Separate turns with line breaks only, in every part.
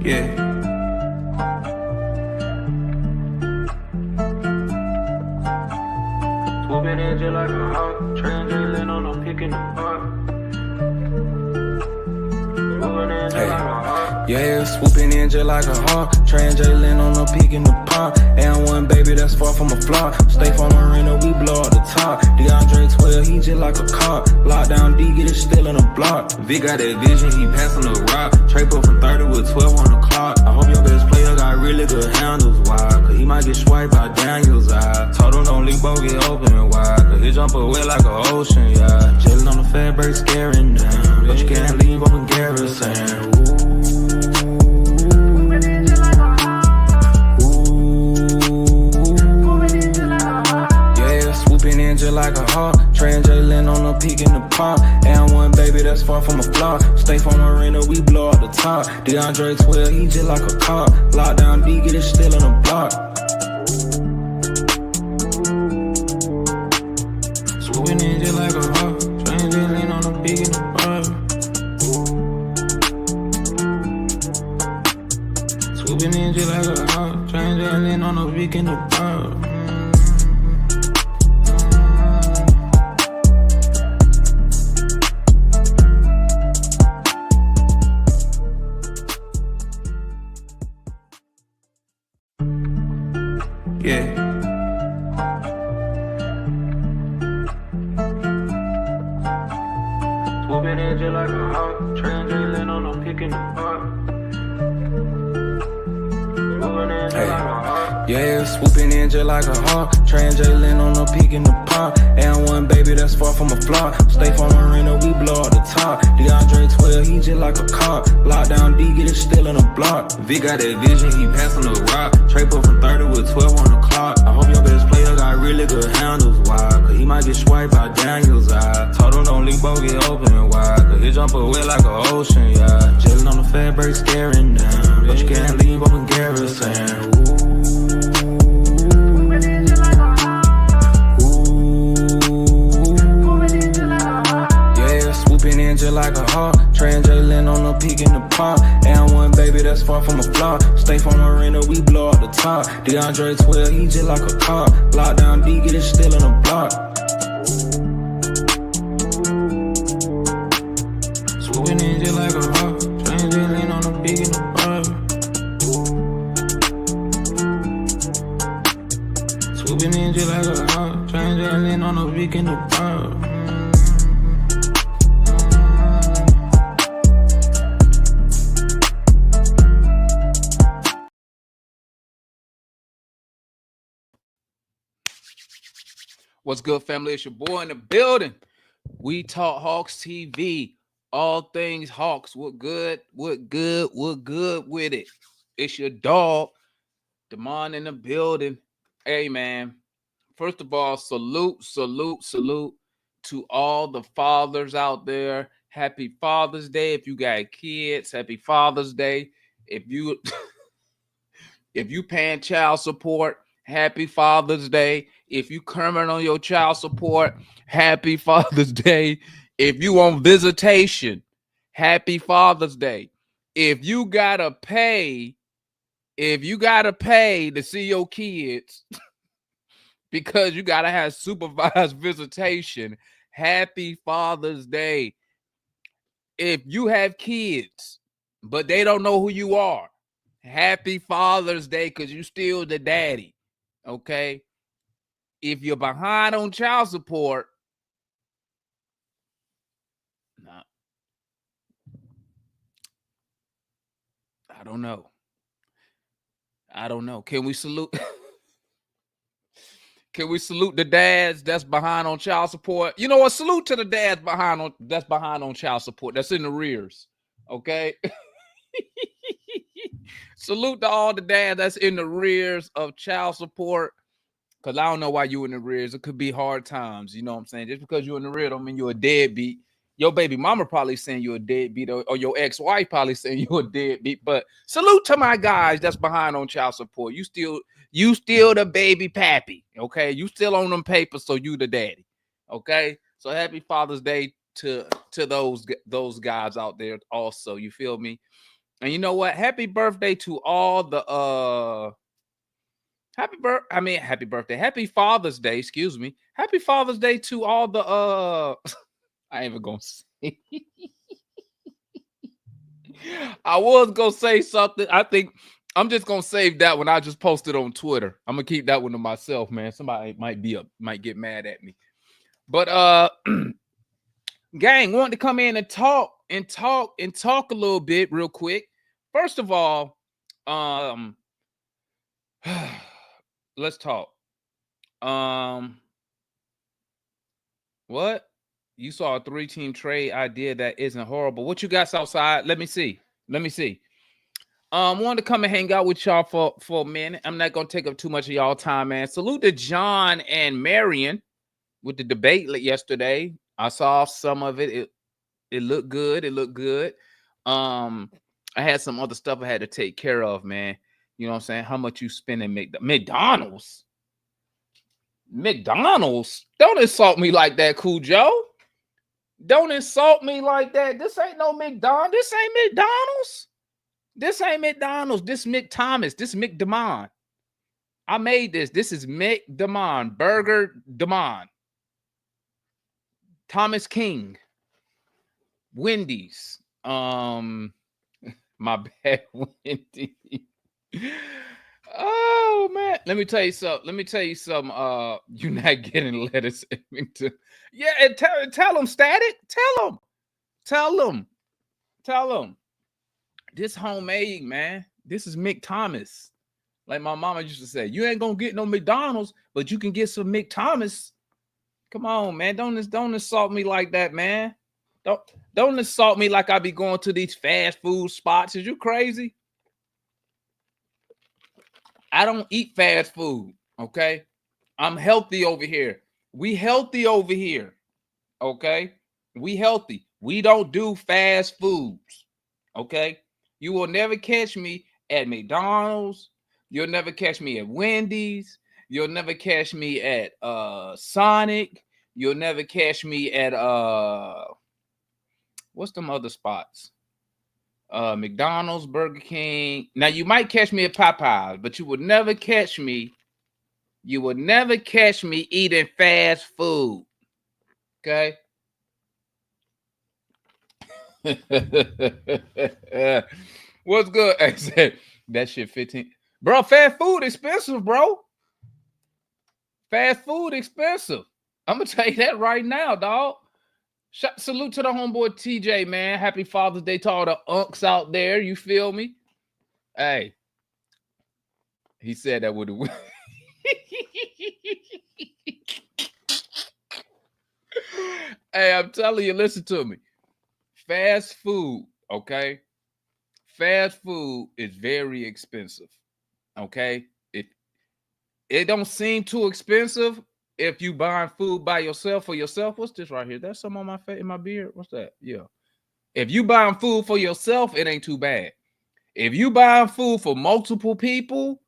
Yeah. Swooping in just like a hawk, translating on a pick in the park. Yeah, swooping in just like a hawk, translating on a peak in the park. And one baby that's far from a flop. Stay from Marina, we blow up the top. DeAndre 12, he just like a cop. Lockdown D, get it still in the block. Vic got that vision, he passing the rock. Trade up from 30 with 12 on the clock. I hope your best player got really good handles, why? Cause he might get swiped by Daniel's eye. Told him don't leave, both get open wide. Cause he jump away like an ocean, yeah. Jalen on the fat break, scaring down. But you can't leave open garrison. Just like a hawk, translating on a peak in the park. And one baby that's far from a flop. Stay from Marina, we blow up the top. DeAndre 12, he just like a cop. Lockdown D, get it still in the block. Swooping in just like a hawk, translating on a peak in the park. Swooping in just like a hawk, translating on a peak in the park. Yeah. Swooping in just like a hawk, translating on a pick in the park. Yeah, swooping in just like a hawk, translating on a peak in the park. And one baby that's far from a flop. Stay from Marina, we blow up the top. DeAndre 12, he just like a cop. Lockdown D, get it still in the block. Vic got that vision, he passing the rock. Trade up from 30 with 12 on the clock. I hope your best player got really good handles, why? Cause he might get swiped by Daniel's eye. Told him don't leave, both get open wide. Cause he jump away like an ocean, yeah. Jalen on the fat break, scaring down. But you can't leave open garrison. Just like a hawk, translating on a peak in the park. And one baby that's far from a flop. Stay from Marina, we blow up the top. DeAndre 12, he just like a cop. Lockdown D, get it still in the block. Swooping in just like a hawk, translating on a peak in the park. Swooping in just like a hawk, translating on a peak in the park. What's good, family? It's your boy in the building. We Talk Hawks TV. All things Hawks. What good with it. It's your dog, Damon in the building. Hey, man. First of all, salute to all the fathers out there. Happy Father's Day. If you got kids, happy Father's Day. If you paying child support, happy Father's Day. If you coming on your child support, happy Father's Day. If you on visitation, happy Father's Day. If you gotta pay to see your kids because you gotta have supervised visitation, happy Father's Day. If you have kids, but they don't know who you are, happy Father's Day, because you still the daddy. Okay. If you're behind on child support, nah, I don't know. Can we salute? Can we salute the dads that's behind on child support? You know what? Salute to the dads that's behind on child support. That's in the rears. Okay. Salute to all the dads that's in the rears of child support. Because I don't know why you in the rears. It could be hard times. You know what I'm saying? Just because you're in the rear don't mean you're a deadbeat. Your baby mama probably saying you're a deadbeat, or your ex-wife probably saying you're a deadbeat. But salute to my guys that's behind on child support. You still the baby pappy. Okay. You still on them papers, so you the daddy. Okay. So happy Father's Day to those guys out there also. You feel me?
And you know what? Happy birthday to all the happy birthday. Happy Father's Day, excuse me. Happy Father's Day to all the I ain't even gonna say. I was gonna say something. I think I'm just gonna save that one. I just posted on Twitter. I'm gonna keep that one to myself, man. Somebody might get mad at me. But gang, wanted to come in and talk a little bit real quick. First of all, let's talk. What? You saw a 3-team trade idea that isn't horrible. What you got outside? Let me see. Wanted to come and hang out with y'all for a minute. I'm not gonna take up too much of y'all time, man. Salute to John and Marion with the debate yesterday. I saw some of it. It looked good. I had some other stuff I had to take care of, man. You know what I'm saying? How much you spending McDonald's? McDonald's? Don't insult me like that, Cool Joe. Don't insult me like that. This ain't no McDonald's. This ain't McDonald's. This ain't McDonald's. This Mick Thomas. This Mick Damon. I made this. This is Mick Damon. Burger Damon. Thomas King. Wendy's. My bad, Wendy's. Oh man, let me tell you something. You're not getting lettuce. Yeah, and tell them, Static. Tell them. This homemade, man. This is Mick Thomas. Like my mama used to say, you ain't gonna get no McDonald's, but you can get some Mick Thomas. Come on, man. Don't insult me like that, man. Don't insult me like I be going to these fast food spots. Is you crazy? I don't eat fast food, okay? I'm healthy over here. We healthy over here, okay? We healthy. We don't do fast foods, okay? You will never catch me at McDonald's. You'll never catch me at Wendy's. You'll never catch me at Sonic. You'll never catch me at what's them other spots? McDonald's, Burger King. Now you might catch me at Popeyes, but you would never catch me. You would never catch me eating fast food. Okay. What's good? I said that shit 15. Bro, fast food expensive, bro. Fast food expensive. I'm gonna tell you that right now, dog. Salute to the homeboy TJ, man. Happy Father's Day to all the unks out there. You feel me? Hey, he said that with a. Hey, I'm telling you, listen to me. Fast food, okay? Fast food is very expensive, okay? It don't seem too expensive if you buying food by yourself for yourself. What's this right here? That's some on my face in my beard. What's that? Yeah. If you buying food for yourself, it ain't too bad. If you buying food for multiple people,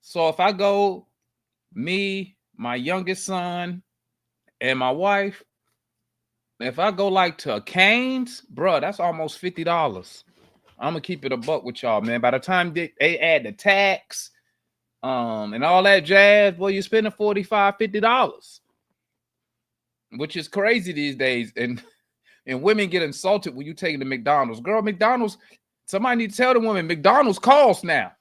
so if I go, me, my youngest son, and my wife, if I go like to a Cane's, bro, that's almost $50. I'm gonna keep it a buck with y'all, man. By the time they add the tax, and all that jazz, well, you're spending $45, $50, which is crazy these days. And women get insulted when you take them to McDonald's. Girl, McDonald's, somebody need to tell the women McDonald's costs now.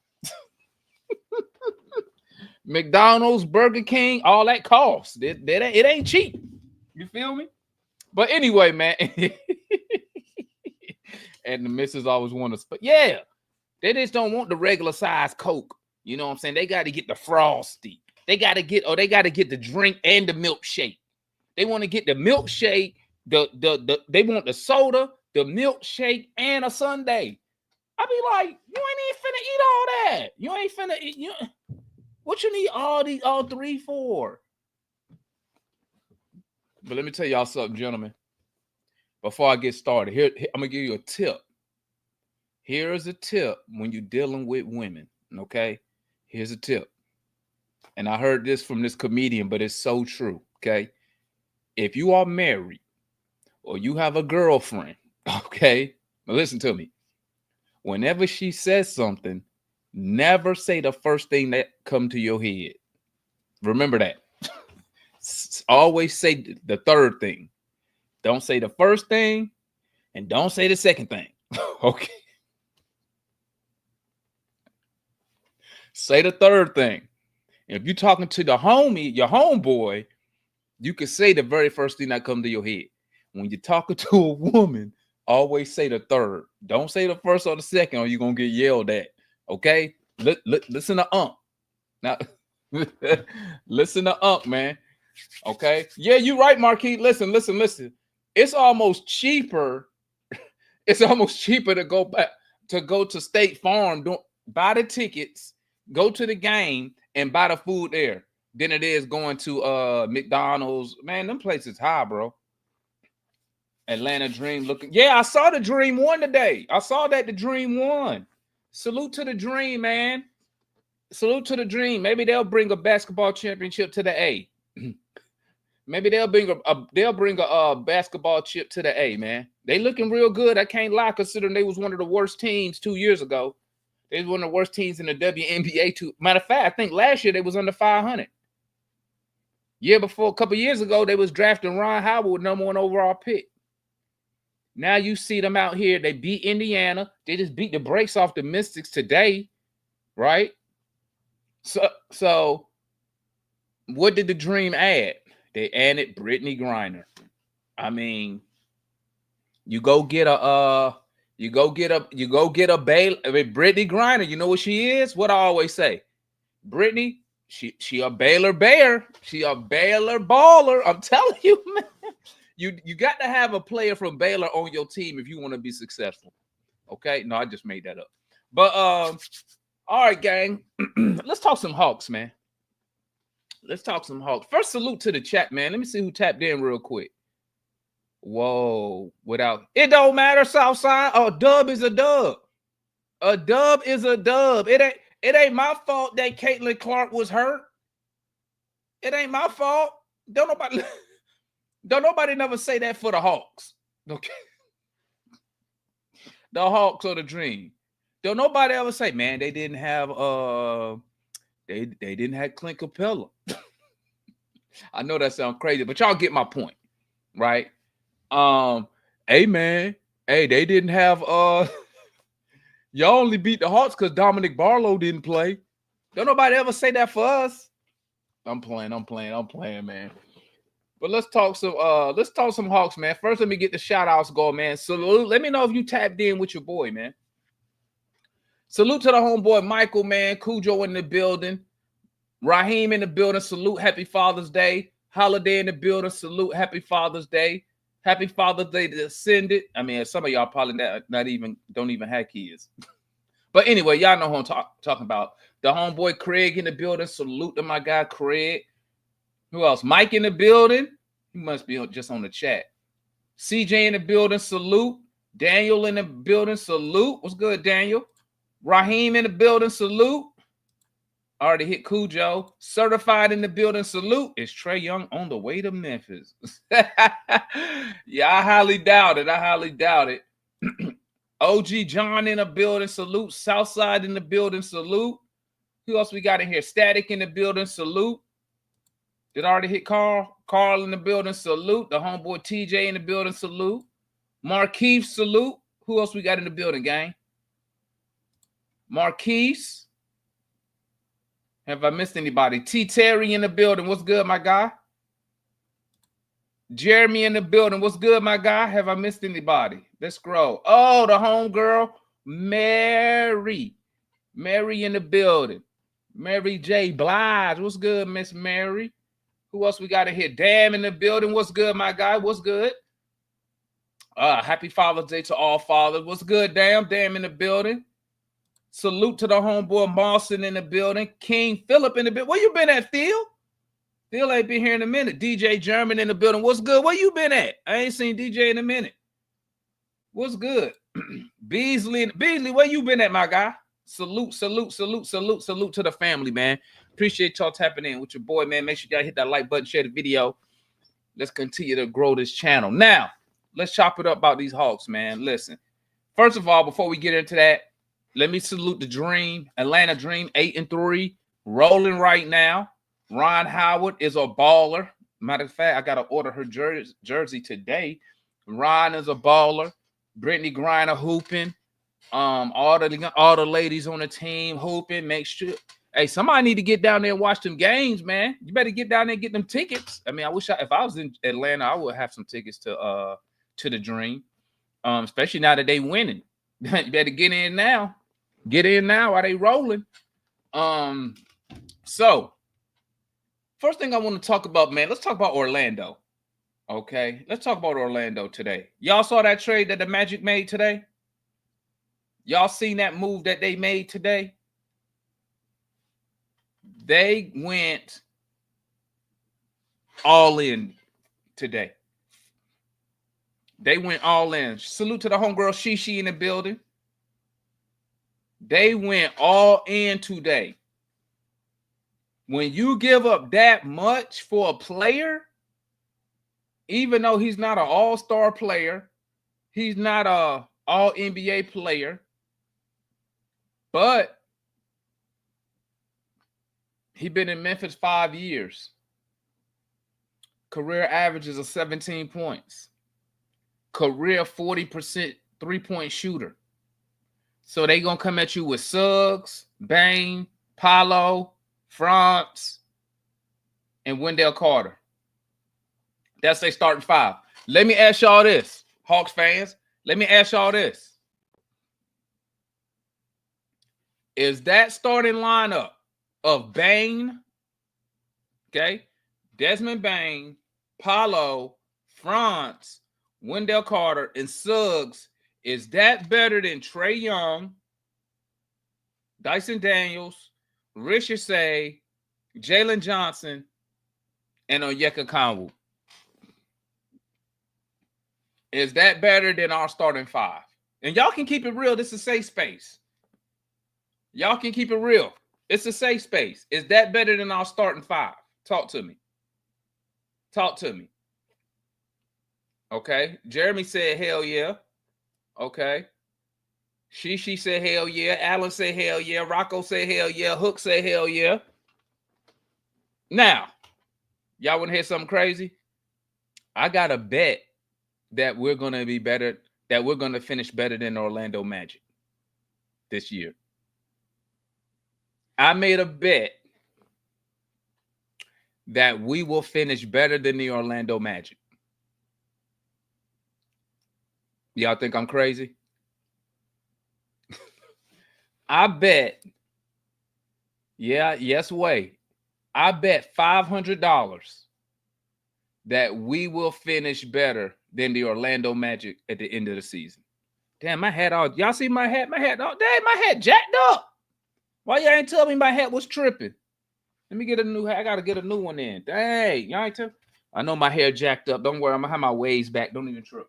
McDonald's, Burger King, all that costs. It ain't cheap. You feel me? But anyway, man. And the missus always want to, but yeah, they just don't want the regular size Coke. You know what I'm saying? They got to get the Frosty. They got to get the drink and the milkshake. They want to get the milkshake, they want the soda, the milkshake, and a sundae. I be like, you ain't even finna eat all that. You ain't finna eat. What you need all three for? But let me tell y'all something, gentlemen. Before I get started, here I'm gonna give you a tip. Here's a tip when you're dealing with women. Okay. Here's a tip. And I heard this from this comedian, but it's so true, okay? If you are married or you have a girlfriend, okay, now listen to me. whenever she says something, never say the first thing that come to your head. Remember that. Always say the third thing. Don't say the first thing and don't say the second thing. Okay. Say the third thing. If you're talking to the homie, your homeboy, you can say the very first thing that comes to your head. When you're talking to a woman, always say the third. Don't say the first or the second, or you're gonna get yelled at. Okay? Listen to Now, listen to man. Okay? Yeah, you're right, Marquis. Listen. It's almost cheaper. It's almost cheaper to go to State Farm, buy the tickets, go to the game, and buy the food there than it is going to McDonald's. Man, them places high, bro. Atlanta Dream looking. Yeah, I saw the Dream won today. I saw that the Dream won. Salute to the Dream, man. Salute to the Dream. Maybe they'll bring a basketball championship to the A. Maybe they'll bring a basketball chip to the A, man. They looking real good. I can't lie, considering they was one of the worst teams 2 years ago. They was one of the worst teams in the WNBA. Matter of fact, I think last year they was under 500. Year before, a couple years ago, they was drafting Ron Howard with #1 overall pick. Now you see them out here. They beat Indiana. They just beat the brakes off the Mystics today, right? So what did the Dream add? They added Brittany Griner. I mean, you go get a Baylor. I mean, Brittany Griner. You know what she is? What I always say, Brittany. She a Baylor Bear. She a Baylor baller. I'm telling you, man. You got to have a player from Baylor on your team if you want to be successful. Okay? No, I just made that up. But all right, gang. Let's talk some Hawks, man. Let's talk some Hawks. First, salute to the chat, man. Let me see who tapped in real quick. Whoa. It don't matter, Southside. A dub is a dub. A dub is a dub. It ain't my fault that Caitlin Clark was hurt. It ain't my fault. Don't nobody never say that for the Hawks. Okay. The Hawks or the Dream. Don't nobody ever say, man, they didn't have they didn't have Clint Capella. I know that sounds crazy, but y'all get my point, right? Hey man, hey, they didn't have y'all only beat the Hawks because Dominic Barlow didn't play. Don't nobody ever say that for us. I'm playing, man. But let's talk some Hawks, man. First, let me get the shout outs going, man. Salute. Let me know if you tapped in with your boy, man. Salute to the homeboy Michael, man. Cujo in the building. Raheem in the building. Salute. Happy Father's Day. Holiday in the building. Salute. Happy Father's Day. Happy Father's Day to Ascended. I mean, some of y'all probably don't even have kids. But anyway, y'all know who I'm talking about. The homeboy Craig in the building. Salute to my guy Craig. Who else? Mike in the building. He must be just on the chat. CJ in the building. Salute. Daniel in the building. Salute. What's good, Daniel? Raheem in the building. Salute. Already hit Cujo. Certified in the building. Salute. Is Trey Young on the way to Memphis? Yeah, I highly doubt it. OG John in the building. Salute. Southside in the building. Salute. Who else we got in here? Static in the building. Salute. Did I already hit Carl? Carl in the building. Salute. The homeboy TJ in the building. Salute. Markeith. Salute. Who else we got in the building, gang? Marquise. Have I missed anybody? T. Terry in the building. What's good, my guy? Jeremy in the building. What's good, my guy? Have I missed anybody? Let's scroll. Oh, the homegirl, Mary. Mary in the building. Mary J. Blige. What's good, Miss Mary? Who else we got in here? Damn in the building. What's good, my guy? What's good? Happy Father's Day to all fathers. What's good, Damn? Damn in the building. Salute to the homeboy Mawson in the building. King Phillip in the building. Where you been at, Phil? Phil ain't been here in a minute. DJ German in the building. What's good? Where you been at? I ain't seen DJ in a minute. What's good? Beasley, where you been at, my guy? Salute to the family, man. Appreciate y'all tapping in with your boy, man. Make sure y'all hit that like button, share the video. Let's continue to grow this channel. Now, let's chop it up about these Hawks, man. Listen, first of all, before we get into that, Let me salute the Dream, Atlanta Dream, 8-3, rolling right now. Ron Howard is a baller. Matter of fact, I gotta order her jersey today. Ron is a baller. Brittany Griner hooping. All the ladies on the team hooping. Make sure. Hey, somebody need to get down there and watch them games, man. You better get down there and get them tickets. I mean, I wish if I was in Atlanta, I would have some tickets to the Dream. Especially now that they winning. You better get in now. Get in now while they rolling. So first thing I want to talk about, man, let's talk about Orlando. Okay, let's talk about Orlando today. Y'all saw that trade that the Magic made today? Y'all seen that move that they made today? They went all in today. They went all in. Salute to the homegirl Shishi in the building. They went all in today. When you give up that much for a player, even though he's not an all-star player, he's not a all-NBA player, but he's been in Memphis 5 years. Career averages of 17 points. Career 40% three-point shooter. So they going to come at you with Suggs, Bane, Paolo, France, and Wendell Carter. That's their starting five. Let me ask y'all this, Hawks fans. Let me ask y'all this. Is that starting lineup of Bane, okay, Desmond Bane, Paolo, France, Wendell Carter, and Suggs, is that better than Trae Young, Dyson Daniels, Richard Say, Jalen Johnson, and Onyeka Okongwu? Is that better than our starting five? And y'all can keep it real. This is a safe space. Y'all can keep it real. It's a safe space. Is that better than our starting five? Talk to me. Talk to me. Okay. Jeremy said, hell yeah. Okay. She said, hell yeah. Alan said, hell yeah. Rocco said, hell yeah. Hook said, hell yeah. Now, y'all want to hear something crazy? I got a bet that we're going to be better, that we're going to finish better than Orlando Magic this year. I made a bet that we will finish better than the Orlando Magic. Y'all think I'm crazy? I bet, I bet $500 that we will finish better than the Orlando Magic at the end of the season. Damn, my hat all, y'all see my hat? My hat, oh, damn, my hat jacked up. Why y'all ain't tell me my hat was tripping? Let me get a new hat. I got to get a new one in. Dang, y'all ain't tell. I know my hair jacked up. Don't worry, I'm going to have my waves back. Don't even trip.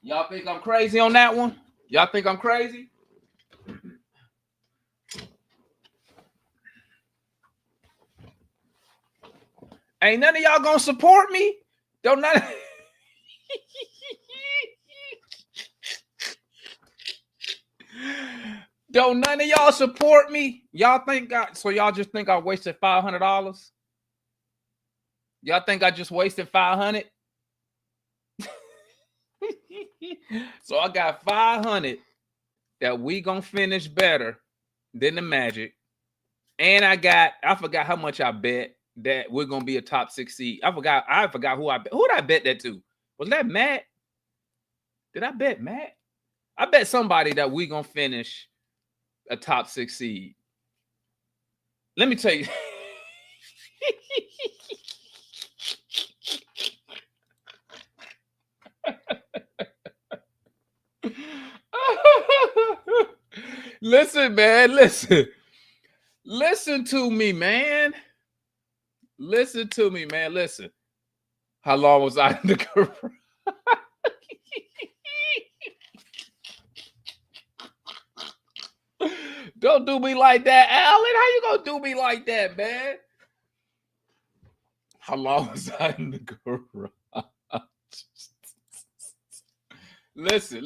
Y'all think I'm crazy on that one? Y'all think I'm crazy? Ain't none of y'all gonna support me? Don't none. Don't none of y'all support me? Y'all think so y'all just think I wasted $500? Y'all think I just wasted $500? So I got $500 that we gonna finish better than the Magic. And I forgot how much I bet that we're gonna be a top 6 seed. I forgot who I bet. Who did I bet that to? Was that Matt? Did I bet Matt? I bet somebody that we gonna finish a top 6 seed. Let me tell you. Listen, man, listen. Listen to me, man. Listen to me, man. Listen. How long was I in the garage? Don't do me like that, Alan. How you gonna do me like that, man? How long was I in the garage? Listen.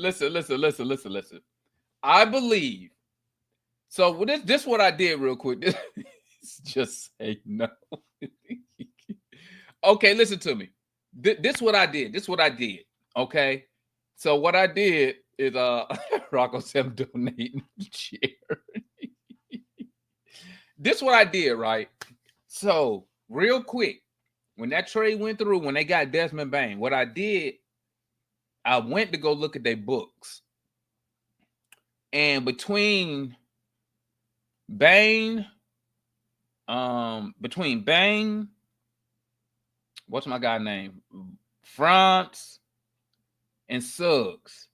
I believe. So this is what I did real quick. This just say no. Okay, listen to me. This what I did. This is what I did. Okay. So what I did is Rocco said I'm donating the chair. This what I did, right? So real quick, when that trade went through, when they got Desmond Bane, what I did, I went to go look at their books. And between Bane, what's my guy name? France and Suggs,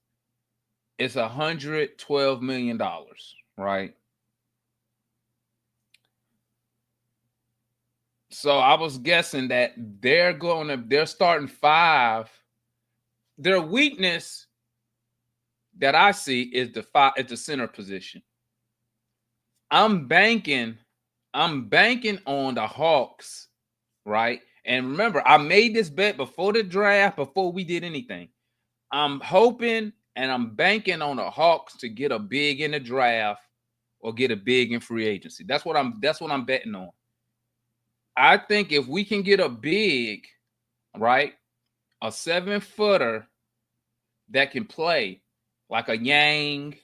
it's $112 million, right? So I was guessing that they're starting five. Their weakness that I see is the center position. I'm banking on the Hawks, right? And remember, I made this bet before the draft, before we did anything. I'm hoping and I'm banking on the Hawks to get a big in the draft or get a big in free agency. That's what I'm betting on. I think if we can get a big, right, a 7-footer that can play like a Yang,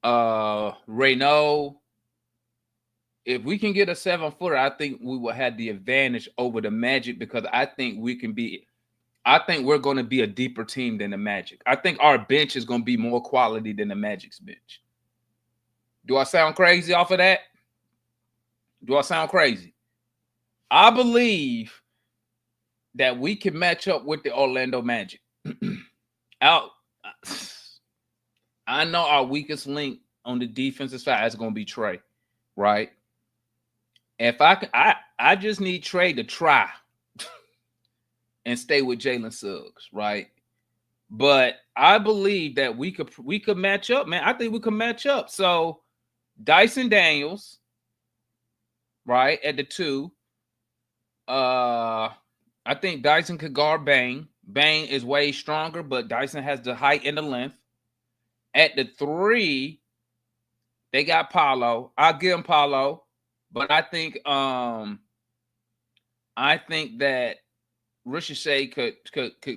Renault. If we can get a 7-footer, I think we will have the advantage over the Magic because I think we're going to be a deeper team than the Magic. I think our bench is going to be more quality than the Magic's bench. Do I sound crazy off of that? Do I sound crazy? I believe that we can match up with the Orlando Magic. I know our weakest link on the defensive side is going to be Trey, right? If I just need Trey to try and stay with Jalen Suggs, right? But I believe that we could match up, man. I think we could match up. So Dyson Daniels, right, at the 2. I think Dyson could guard Bane. Bane is way stronger, but Dyson has the height and the length. At the 3, they got Paolo. I'll give him Paolo, but I think that Ricochet could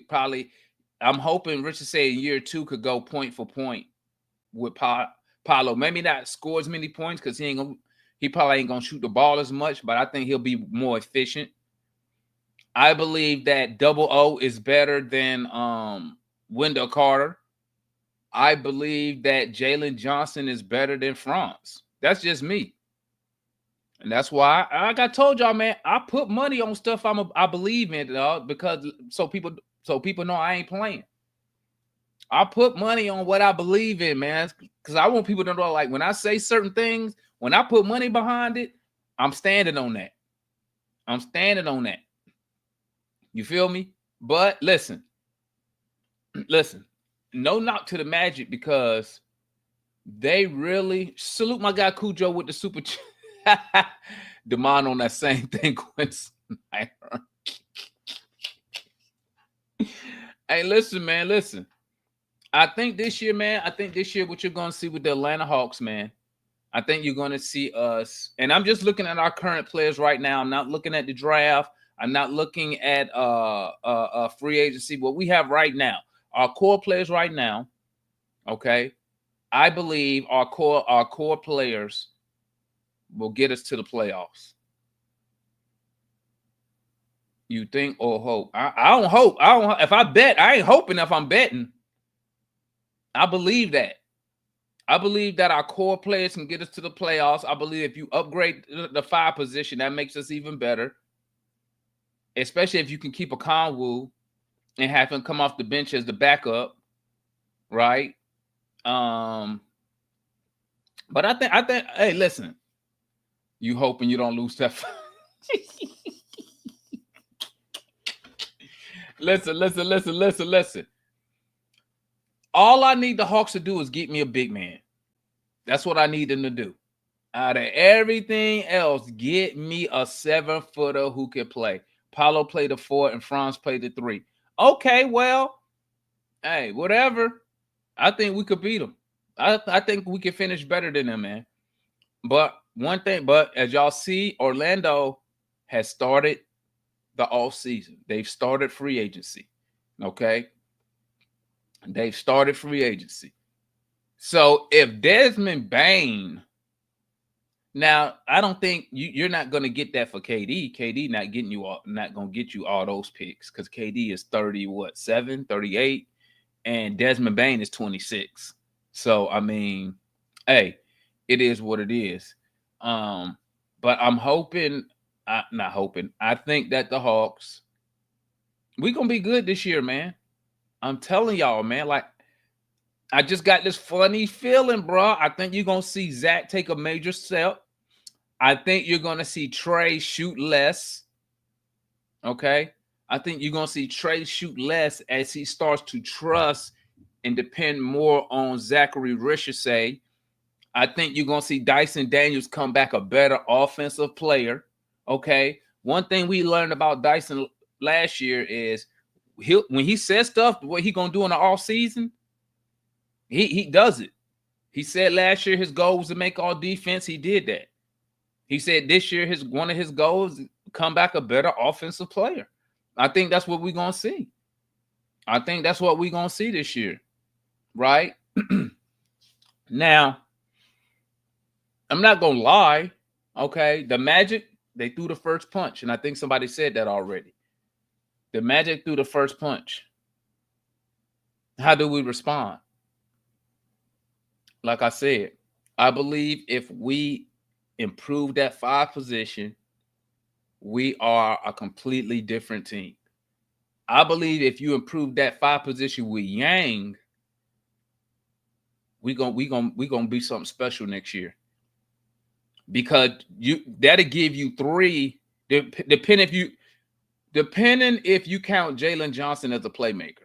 probably. I'm hoping Ricochet in year 2 could go point for point with Paolo. Maybe not score as many points because he probably ain't gonna shoot the ball as much, but I think he'll be more efficient. I believe that Double O is better than Wendell Carter. I believe that Jalen Johnson is better than France. That's just me. And that's why, like I told y'all, man, I put money on stuff I believe in, because so people know I ain't playing. I put money on what I believe in, man, because I want people to know, like, when I say certain things, when I put money behind it, I'm standing on that. I'm standing on that. You feel me? But listen, no knock to the Magic because they really salute my guy Cujo with the super Demond on that same thing. Hey, listen, man, listen. I think this year what you're going to see with the Atlanta Hawks, man, I think you're going to see us, and I'm just looking at our current players right now. I'm not looking at the draft. I'm not looking at free agency. What we have right now, our core players right now, okay, I believe our core players will get us to the playoffs. You think or hope? I don't hope. If I bet, I ain't hoping if I'm betting. I believe that. I believe that our core players can get us to the playoffs. I believe if you upgrade the 5 position, that makes us even better. Especially if you can keep a Conwoo and have him come off the bench as the backup, right? But I think. Hey, listen, you hoping you don't lose that. Listen. All I need the Hawks to do is get me a big man. That's what I need them to do. Out of everything else, get me a 7-footer who can play. Paulo played the 4 and Franz played the 3. Okay, well, hey, whatever. I think we could beat them. I think we can finish better than them, man. But one thing, but as y'all see, Orlando has started the off season. They've started free agency. Okay. They've started free agency. So if Desmond Bain, now I don't think you're not going to get that for KD. KD not getting you all, not going to get you all those picks because KD is 38, and Desmond Bain is 26. So I mean, hey, it is what it is. But I'm hoping, not hoping. I think that the Hawks, we gonna be good this year, man. I'm telling y'all, man. Like, I just got this funny feeling, bro. I think you're gonna see Zach take a major step. I think you're gonna see Trey shoot less. Okay. I think you're gonna see Trey shoot less as he starts to trust and depend more on Zachary Richardson. I think you're gonna see Dyson Daniels come back a better offensive player. Okay. One thing we learned about Dyson last year is when he says stuff, what he gonna do in the off season, he does it. He said last year his goal was to make all defense. He did that. He said this year one of his goals come back a better offensive player. I think that's what we're gonna see. I think that's what we're gonna see this year, right? Now, I'm not gonna lie. Okay, the Magic, they threw the first punch, and I think somebody said that already. The Magic threw the first punch. How do we respond? Like I said, I believe if we improve that 5 position, we are a completely different team. I believe if you improve that 5 position with Yang, we gonna be something special next year. Because that'll give you 3, depending if you count Jalen Johnson as a playmaker.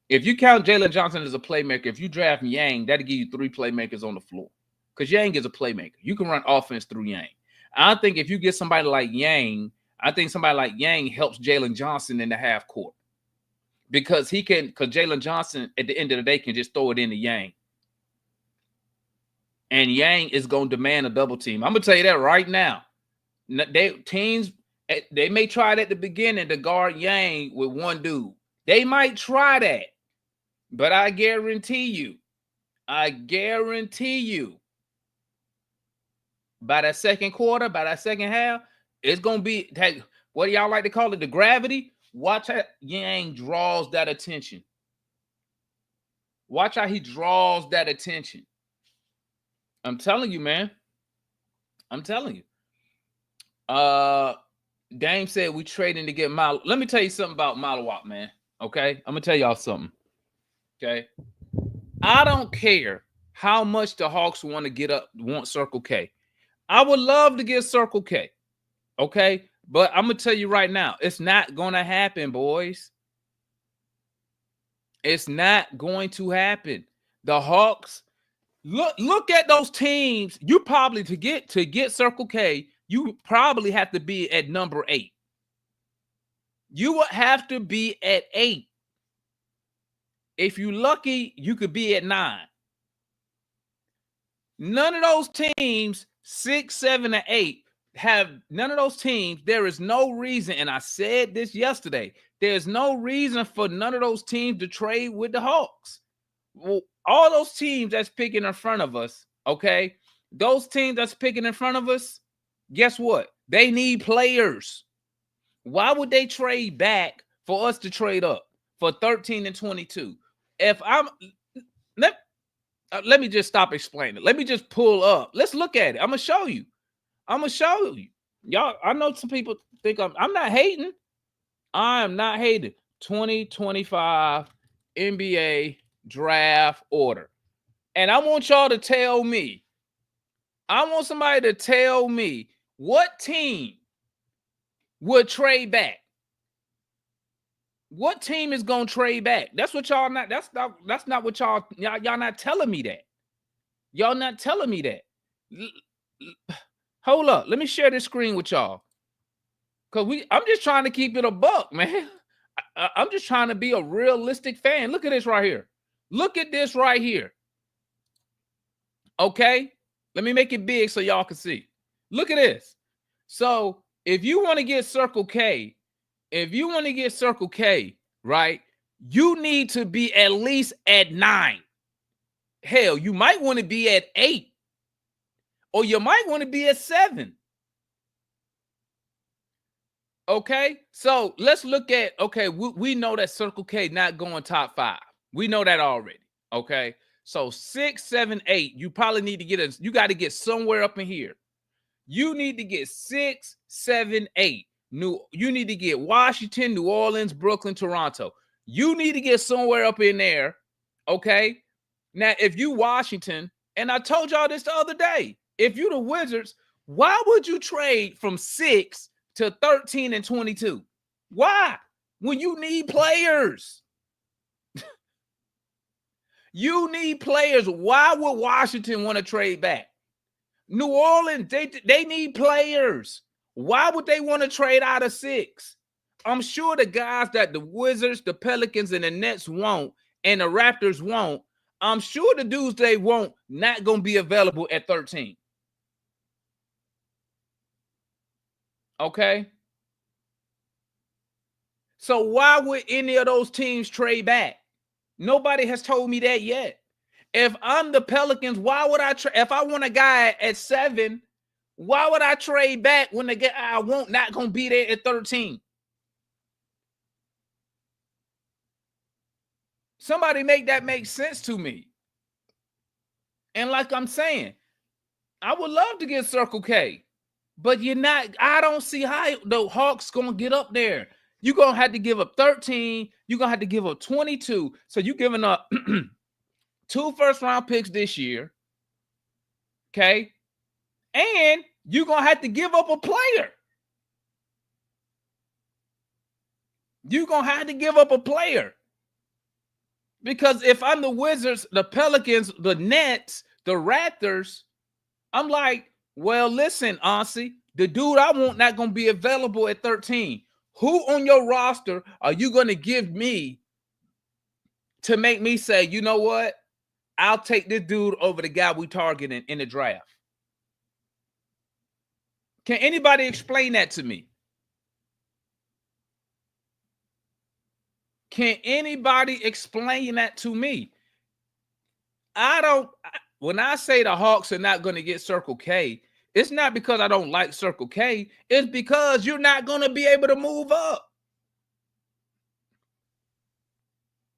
If you count Jalen Johnson as a playmaker, if you draft Yang, that'll give you 3 playmakers on the floor. Because Yang is a playmaker. You can run offense through Yang. I think if you get somebody like Yang, I think somebody like Yang helps Jalen Johnson in the half court. Because Jalen Johnson at the end of the day can just throw it into Yang. And Yang is going to demand a double team. I'm going to tell you that right now. Teams may try it at the beginning to guard Yang with one dude. They might try that. But I guarantee you, by that second quarter, by that second half, it's going to be, what do y'all like to call it, the gravity? Watch how Yang draws that attention. Watch how he draws that attention. I'm telling you, man. I'm telling you. Dame said we trading to get Mal. Let me tell you something about Malawak, man. Okay? I'm going to tell y'all something. Okay? I don't care how much the Hawks want Circle K. I would love to get Circle K. Okay? But I'm going to tell you right now, it's not going to happen, boys. It's not going to happen. The Hawks, look at those teams. You probably to get Circle K, you probably have to be at number 8. You would have to be at 8. If you're lucky, you could be at 9. None of those teams, 6, 7, or 8, have none of those teams. There is no reason, and I said this yesterday, there's no reason for none of those teams to trade with the Hawks. Well, all those teams that's picking in front of us, okay? Those teams that's picking in front of us, guess what? They need players. Why would they trade back for us to trade up for 13 and 22? If I'm let me just stop explaining. Let me just pull up. Let's look at it. I'm gonna show you. Y'all, I know some people think I'm not hating. I am not hating. 2025 NBA draft order. And I want y'all to tell me. I want somebody to tell me what team would trade back. What team is gonna trade back? That's what y'all not. That's not what y'all not telling me that. Y'all not telling me that. Hold up. Let me share this screen with y'all. I'm just trying to keep it a buck, man. I'm just trying to be a realistic fan. Look at this right here. Look at this right here. Okay? Let me make it big so y'all can see. Look at this. So if you want to get Circle K, right, you need to be at least at 9. Hell, you might want to be at 8. Or you might want to be at 7. Okay? So let's look at, okay, we know that Circle K not going top 5. We know that already. Okay? So 6, 7, 8, you probably need to you got to get somewhere up in here. You need to get 6, 7, 8. You need to get Washington, New Orleans, Brooklyn, Toronto. You need to get somewhere up in there. Okay. Now, if you Washington, and I told y'all this the other day, if you the Wizards, why would you trade from 6 to 13 and 22? Why? When you need players. You need players. Why would Washington want to trade back? New Orleans, they need players. Why would they want to trade out of 6? I'm sure the guys that the Wizards, the Pelicans, and the Nets want, and the Raptors want, I'm sure the dudes they want not going to be available at 13. Okay? So why would any of those teams trade back? Nobody has told me that yet. If I'm the Pelicans, why would I trade? If I want a guy at 7, why would I trade back when the guy I want not going to be there at 13? Somebody make that make sense to me. And like I'm saying, I would love to get Circle K, but I don't see how the Hawks going to get up there. You're going to have to give up 13. You're going to have to give up 22. So you're giving up 2 first-round picks this year. Okay? And you're going to have to give up a player. You're going to have to give up a player. Because if I'm the Wizards, the Pelicans, the Nets, the Raptors, I'm like, well, listen, Aussie, the dude I want not going to be available at 13. Who on your roster are you going to give me to make me say, you know what? I'll take this dude over the guy we targeting in the draft. Can anybody explain that to me? Can anybody explain that to me? When I say the Hawks are not going to get Circle K, it's not because I don't like Circle K. It's because you're not going to be able to move up.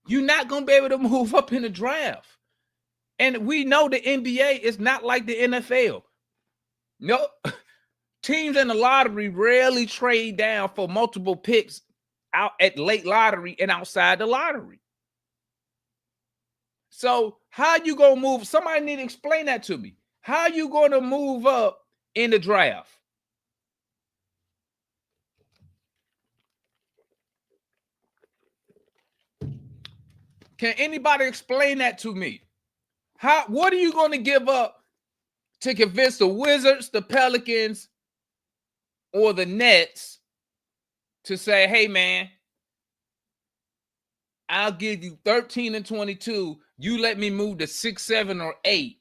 You're not going to be able to move up in the draft. And we know the NBA is not like the NFL. No, teams in the lottery rarely trade down for multiple picks out at late lottery and outside the lottery. So how you going to move? Somebody need to explain that to me. How you going to move up in the draft? Can anybody explain that to me? What are you going to give up to convince the Wizards, the Pelicans, or the Nets to say, hey, man, I'll give you 13 and 22. You let me move to 6, 7, or 8.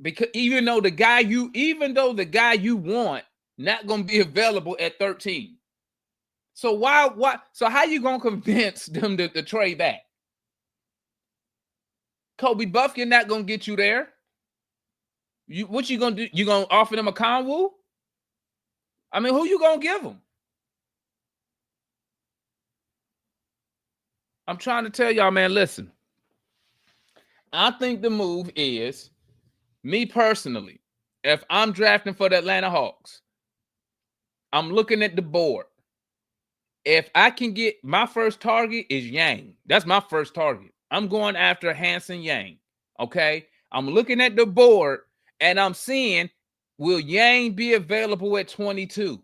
Because even though the guy you want not going to be available at 13. So so how you going to convince them to trade back? Kobe Buffkin not going to get you there. What you going to do? You going to offer them a Conwoo? I mean, who you going to give them? I'm trying to tell y'all, man, listen. I think the move is, me personally, if I'm drafting for the Atlanta Hawks, I'm looking at the board. If I can get, my first target is Yang. That's my first target. I'm going after Hansen Yang. Okay? I'm looking at the board and I'm seeing, will Yang be available at 22?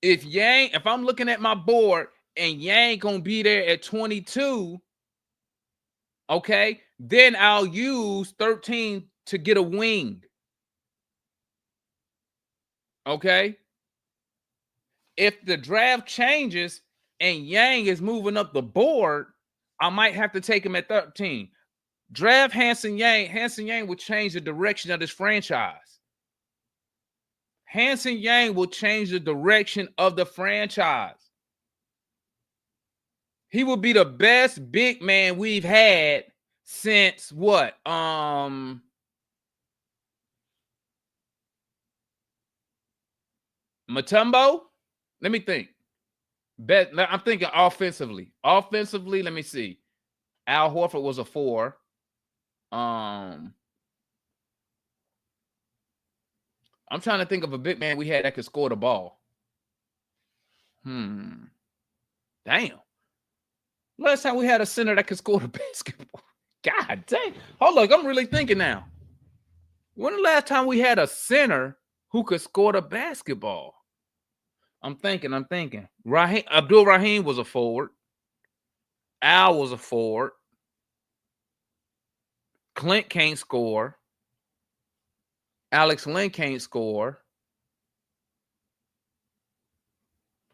If I'm looking at my board and Yang gonna be there at 22, okay, then I'll use 13 to get a wing. Okay? If the draft changes and Yang is moving up the board, I might have to take him at 13. Draft Hansen Yang. Hansen Yang will change the direction of this franchise. Hansen Yang will change the direction of the franchise. He will be the best big man we've had since what? Mutombo? Let me think. I'm thinking offensively. Offensively, let me see. Al Horford was a 4. I'm trying to think of a big man we had that could score the ball. Damn. Last time we had a center that could score the basketball. God dang. Hold on, I'm really thinking now. When the last time we had a center who could score the basketball? I'm thinking. Abdul Rahim was a forward. Al was a forward. Clint can't score. Alex Lynn can't score.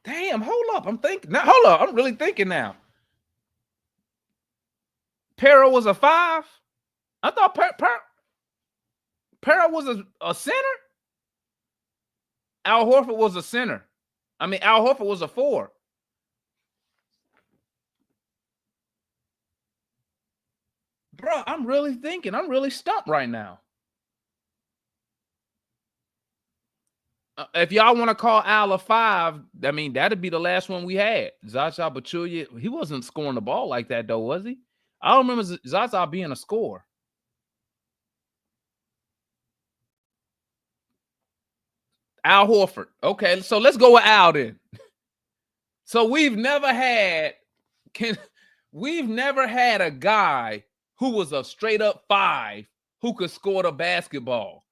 Damn, hold up. I'm thinking. Now, hold up. I'm really thinking now. Pero was a 5. I thought Pero was a center. Al Horford was a center. I mean, Al Horford was a 4. Bro, I'm really thinking. I'm really stumped right now. If y'all want to call Al a 5, I mean, that'd be the last one we had. Zaza Pachulia, he wasn't scoring the ball like that, though, was he? I don't remember Zaza being a scorer. Al Horford. Okay, so let's go with Al then. So we've never had a guy who was a straight up 5 who could score the basketball.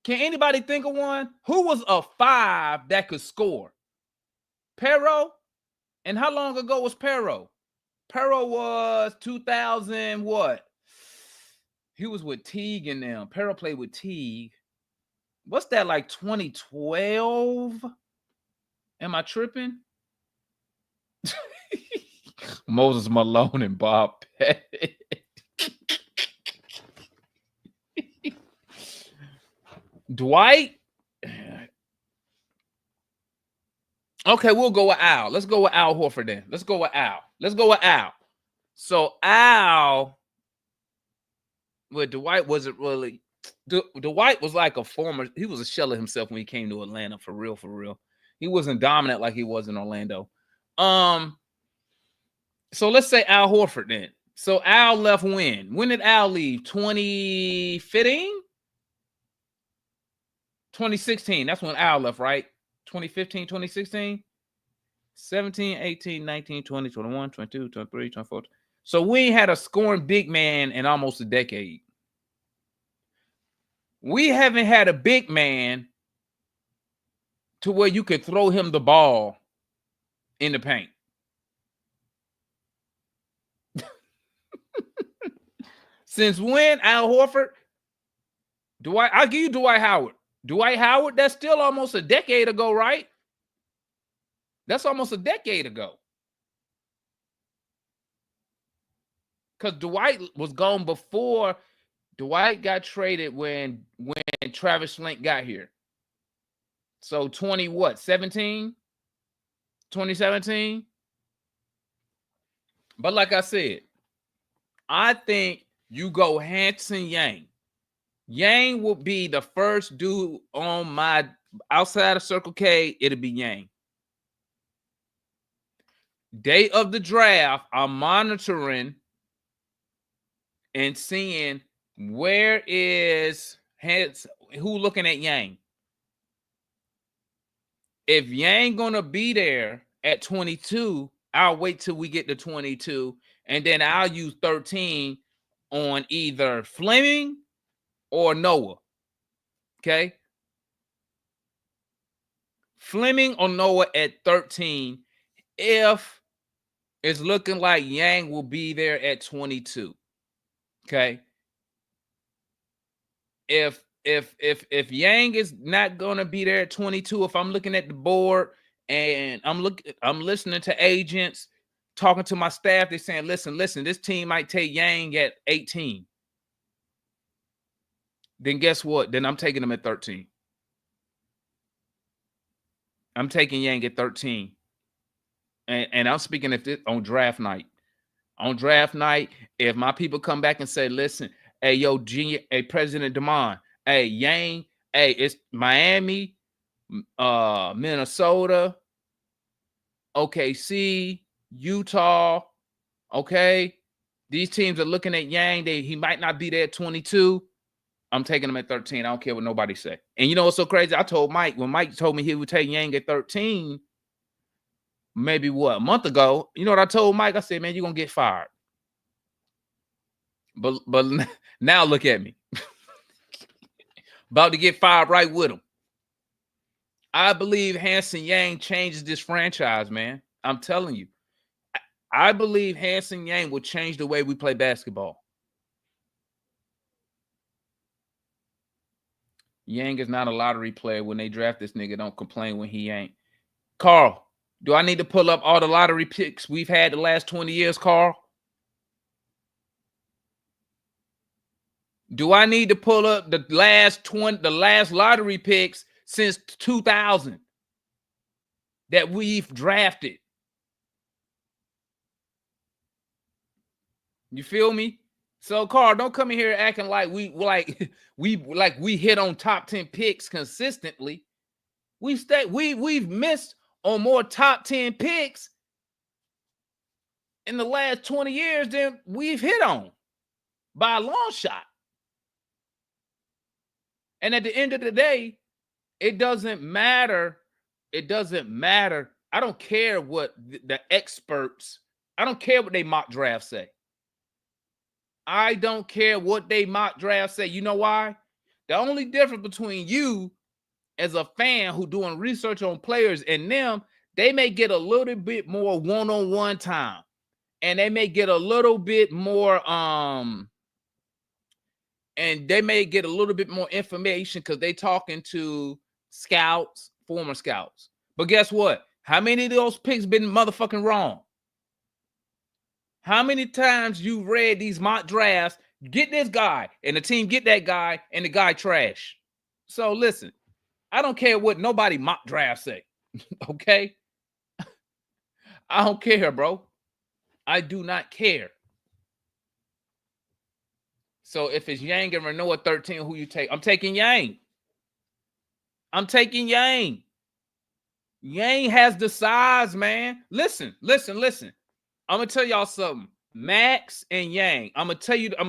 Can anybody think of one? Who was a 5 that could score? Pero? And how long ago was Pero? Pero was 2000 what? He was with Teague and them. Pero played with Teague. What's that, like 2012? Am I tripping? Moses Malone and Bob Pettit. Dwight? Okay, we'll go with Al. Let's go with Al Horford then. Let's go with Al. So Al, well, Dwight wasn't really. Dwight was like a former. He was a shell of himself when he came to Atlanta. For real. He wasn't dominant like he was in Orlando. So let's say Al Horford then. So Al left when? When did Al leave? 2015? 2016. That's when Al left, right? 2015, 2016? 17, 18, 19, 20, 21, 22, 23, 24. So we ain't had a scoring big man in almost a decade. We haven't had a big man to where you could throw him the ball in the paint. Since when, Al Horford? I'll give you Dwight Howard. Dwight Howard, that's still almost a decade ago, right? That's almost a decade ago. Because Dwight was gone before. Dwight got traded when Travis Schlenk got here. So 2017? But like I said, I think you go Hansen Yang. Yang will be the first dude on my outside of Circle K. It'll be Yang. Day of the draft, I'm monitoring and seeing where is who looking at Yang. If Yang gonna be there at 22, I'll wait till we get to 22, and then I'll use 13 on either Fleming or Noah. Okay? Fleming or Noah at 13 if it's looking like Yang will be there at 22. Okay? If Yang is not going to be there at 22, if I'm looking at the board and I'm listening to agents, talking to my staff. They're saying, listen, this team might take Yang at 18. Then guess what? Then I'm taking them at 13. I'm taking Yang at 13. And I'm speaking if this, on draft night. On draft night, if my people come back and say, listen, hey, yo, Junior, hey, President Demond, hey, Yang, hey, it's Miami, Minnesota, OKC, Utah, okay? These teams are looking at Yang. He might not be there at 22. I'm taking him at 13. I don't care what nobody say. And you know what's so crazy? I told Mike, when Mike told me he would take Yang at 13, maybe what, a month ago, you know what I told Mike? I said, man, you're going to get fired. But now look at me. About to get fired right with him. I believe Hansen Yang changes this franchise, man. I'm telling you. I believe Hansen Yang will change the way we play basketball. Yang is not a lottery player. When they draft this nigga, don't complain when he ain't. Carl, do I need to pull up all the lottery picks we've had the last 20 years, Carl? Do I need to pull up the last lottery picks since 2000 that we've drafted? You feel me? So, Carl, don't come in here acting like we hit on top 10 picks consistently. We've missed on more top 10 picks in the last 20 years than we've hit on by a long shot. And at the end of the day, it doesn't matter. It doesn't matter. I don't care what the experts, I don't care what they mock draft say. I don't care what they mock draft say. You know why? The only difference between you as a fan who doing research on players and them, they may get a little bit more one-on-one time. And they may get a little bit more and they may get a little bit more information because they talking to scouts, former scouts. But guess what? How many of those picks been motherfucking wrong? How many times you read these mock drafts, get this guy, and the team get that guy, and the guy trash? So listen, I don't care what nobody mock draft say, okay? I don't care, bro. I do not care. So if it's Yang and Renault at 13, who you take? I'm taking Yang. I'm taking Yang. Yang has the size, man. Listen. I'm gonna tell y'all something. Max and Yang. I'm gonna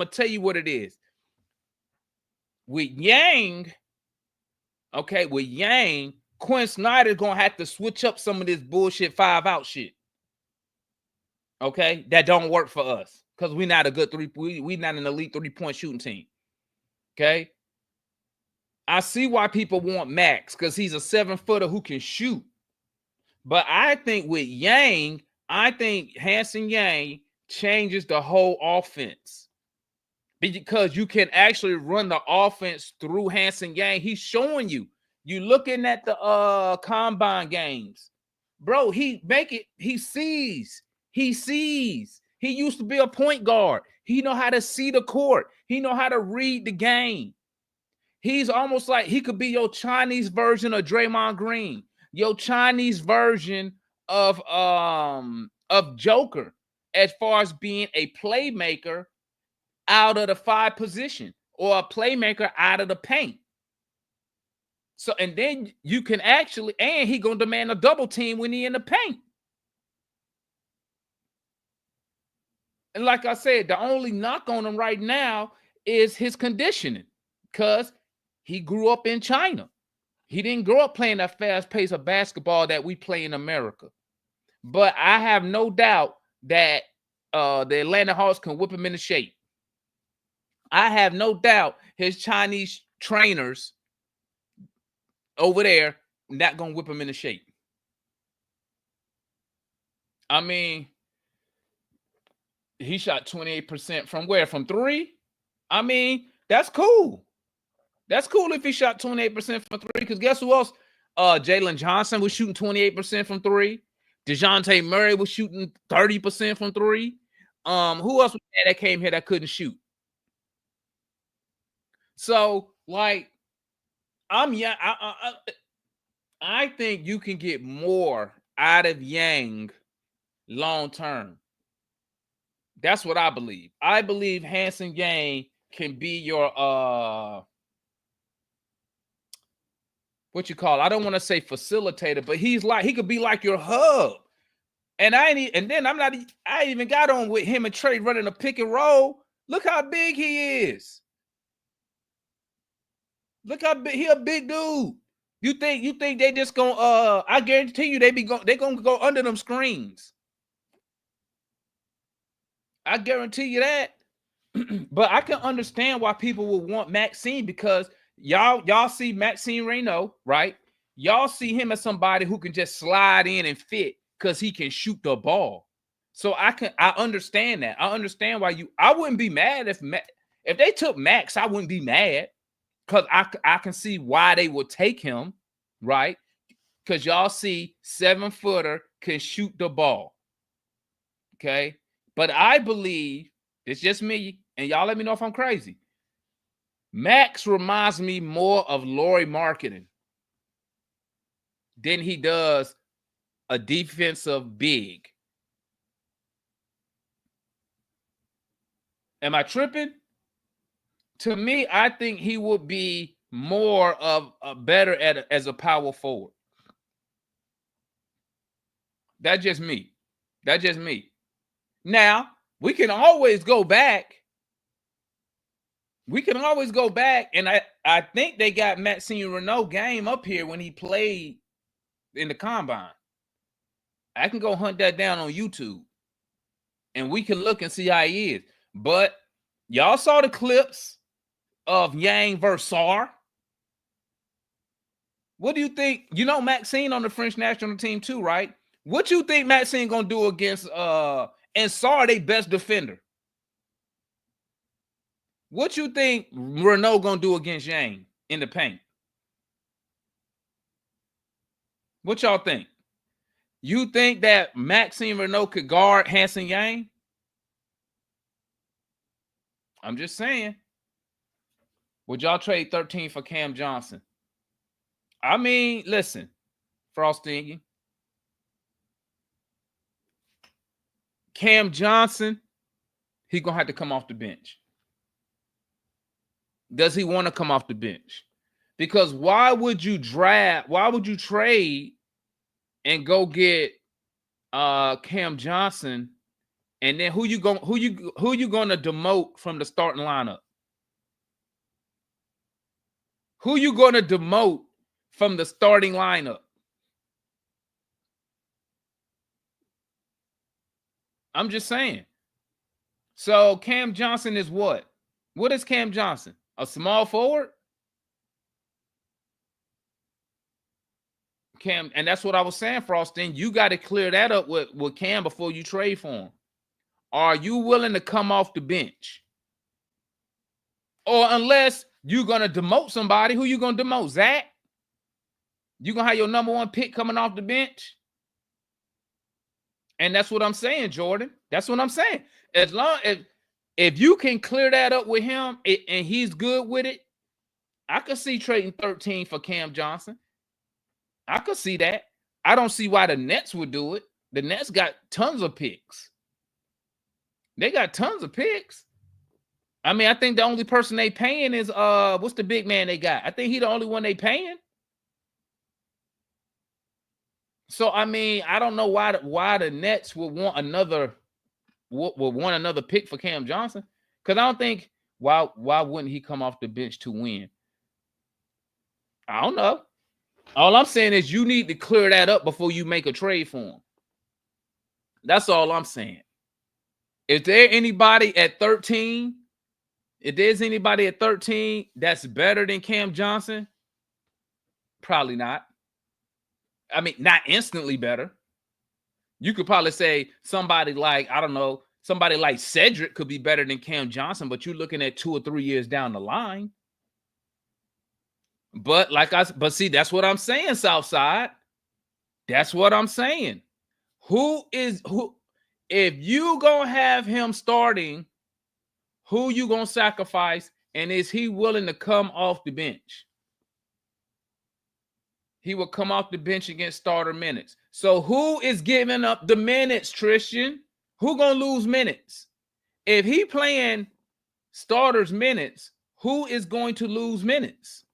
tell you what it is. With Yang, okay, with Yang, Quinn Snyder's gonna have to switch up some of this bullshit 5-out shit. Okay, that don't work for us because we're not a good we're not an elite 3-point shooting team. Okay, I see why people want Max because he's a 7-footer who can shoot. But I think with Yang, I think Hansen Yang changes the whole offense because you can actually run the offense through Hansen Yang. He's showing you. You looking at the combine games, bro. He sees. He sees. He used to be a point guard. He know how to see the court. He know how to read the game. He's almost like he could be your Chinese version of Draymond Green, your Chinese version of Joker, as far as being a playmaker out of the 5 position or a playmaker out of the paint. So, and then you can actually, and he gonna demand a double team when he in the paint. And like I said, the only knock on him right now is his conditioning because he grew up in China. He didn't grow up playing that fast pace of basketball that we play in America. But I have no doubt that the Atlanta Hawks can whip him into shape. I have no doubt his Chinese trainers over there not going to whip him into shape. I mean, he shot 28% from where? From 3? I mean, that's cool. That's cool if he shot 28% from 3 because guess who else? Jalen Johnson was shooting 28% from 3. DeJounte Murray was shooting 30% from three. Who else was there that came here that couldn't shoot? So, like, I think you can get more out of Yang long term. That's what I believe. I believe Hansen Yang can be your what you call, I don't want to say facilitator, but he could be like your hub. And I even got on with him and Trey running a pick and roll. Look how big he is. Look how big, he a big dude. You think they just gonna I guarantee you they gonna go under them screens. I guarantee you that. But I can understand why people would want Maxine, because y'all see Maxine Reynaud, right? Y'all see him as somebody who can just slide in and fit because he can shoot the ball. So I understand that. I understand why I wouldn't be mad if they took Max. I wouldn't be mad, because I can see why they would take him, right? Because y'all see 7-footer can shoot the ball. Okay. But I believe, it's just me, and y'all let me know if I'm crazy, Max reminds me more of Lauri Markkanen than he does a defensive big. Am I tripping? To me, I think he would be more of a better as a power forward. That's just me. That's just me. Now, we can always go back. And I think they got Maxine Reynaud game up here when he played in the combine. I can go hunt that down on YouTube, and we can look and see how he is. But y'all saw the clips of Yang versus Sarr. What do you think? You know Maxine on the French national team too, right? What you think Maxine gonna do against and Sarr, they best defender? What you think Reynaud gonna do against Yang in the paint? What y'all think? You think that Maxine Reynaud could guard Hansen Yang? I'm just saying. Would y'all trade 13 for Cam Johnson? I mean, listen, Frosty, Cam Johnson, he's going to have to come off the bench. Does he want to come off the bench? Because why would you trade and go get Cam Johnson, and then who you going to demote from the starting lineup? Who you going to demote from the starting lineup? I'm just saying. So Cam Johnson is what? What is Cam Johnson? A small forward? Cam, and that's what I was saying, Frostin. You got to clear that up with Cam before you trade for him. Are you willing to come off the bench? Or unless you're going to demote somebody, who you going to demote? Zach? You going to have your number one pick coming off the bench? And that's what I'm saying, Jordan. That's what I'm saying. As long as if you can clear that up with him and he's good with it, I could see trading 13 for Cam Johnson. I could see that. I don't see why the Nets would do it. The Nets got tons of picks. They got tons of picks. I mean, I think the only person they paying is what's the big man they got? I think he the only one they paying. So I mean, I don't know why the Nets would want another pick for Cam Johnson, because I don't think why wouldn't he come off the bench to win? I don't know. All I'm saying is you need to clear that up before you make a trade for him. That's all I'm saying. If there's anybody at 13, that's better than Cam Johnson, probably not. I mean, not instantly better. You could probably say somebody like, I don't know, somebody like Cedric could be better than Cam Johnson, but you're looking at 2 or 3 years down the line. But see, that's what I'm saying, Southside. That's what I'm saying. who? If you gonna have him starting, who you gonna sacrifice? And is he willing to come off the bench? He will come off the bench against starter minutes. So who is giving up the minutes, Tristan? Who gonna lose minutes? If he playing starters minutes, who is going to lose minutes?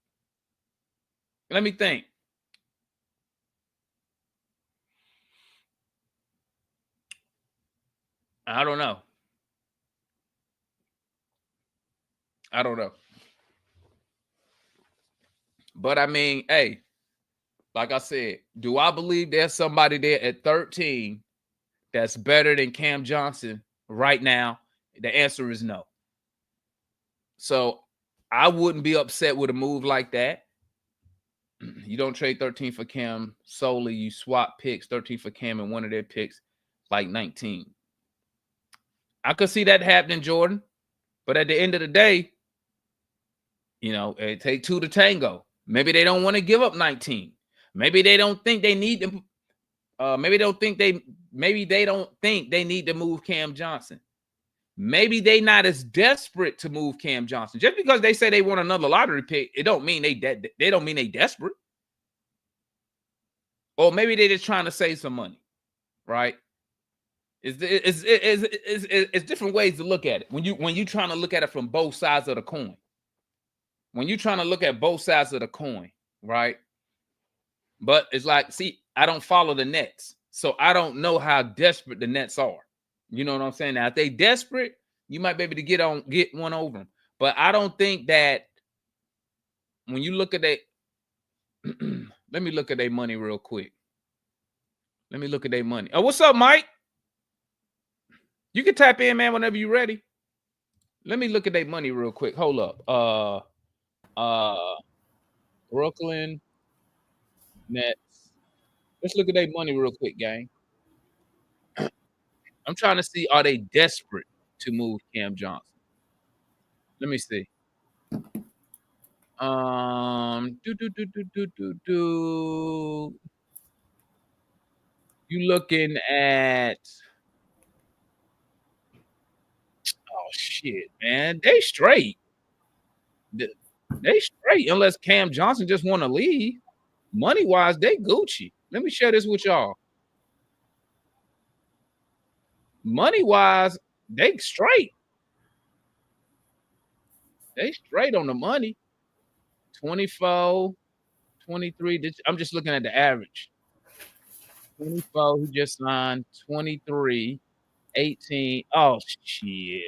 Let me think. I don't know. But I mean, hey, like I said, do I believe there's somebody there at 13 that's better than Cam Johnson right now? The answer is no. So I wouldn't be upset with a move like that. You don't trade 13 for Cam solely. You swap picks, 13 for Cam and one of their picks, like 19. I could see that happening, Jordan. But at the end of the day, it take two to tango. Maybe they don't want to give up 19. Maybe they don't think they need to. Maybe they don't think they need to move Cam Johnson. Maybe they not as desperate to move Cam Johnson. Just because they say they want another lottery pick, it don't mean they don't mean they desperate. Or maybe they're just trying to save some money, right? It's different ways to look at it. When you trying to look at it from both sides of the coin. When you're trying to look at both sides of the coin, right? But it's like, see, I don't follow the Nets, so I don't know how desperate the Nets are. You know what I'm saying? Now, if they desperate, you might be able to get one over them. But I don't think that when you look at that, let me look at their money real quick. Let me look at their money. Oh, what's up, Mike? You can tap in, man, whenever you're ready. Let me look at their money real quick. Hold up. Brooklyn Nets. Let's look at their money real quick, gang. I'm trying to see, are they desperate to move Cam Johnson? Let me see. You looking at, oh shit, man. They straight. They straight unless Cam Johnson just want to leave. Money-wise, they Gucci. Let me share this with y'all. Money-wise, they straight. They straight on the money. 24, 23. I'm just looking at the average. 24, who just signed. 23, 18. Oh, shit.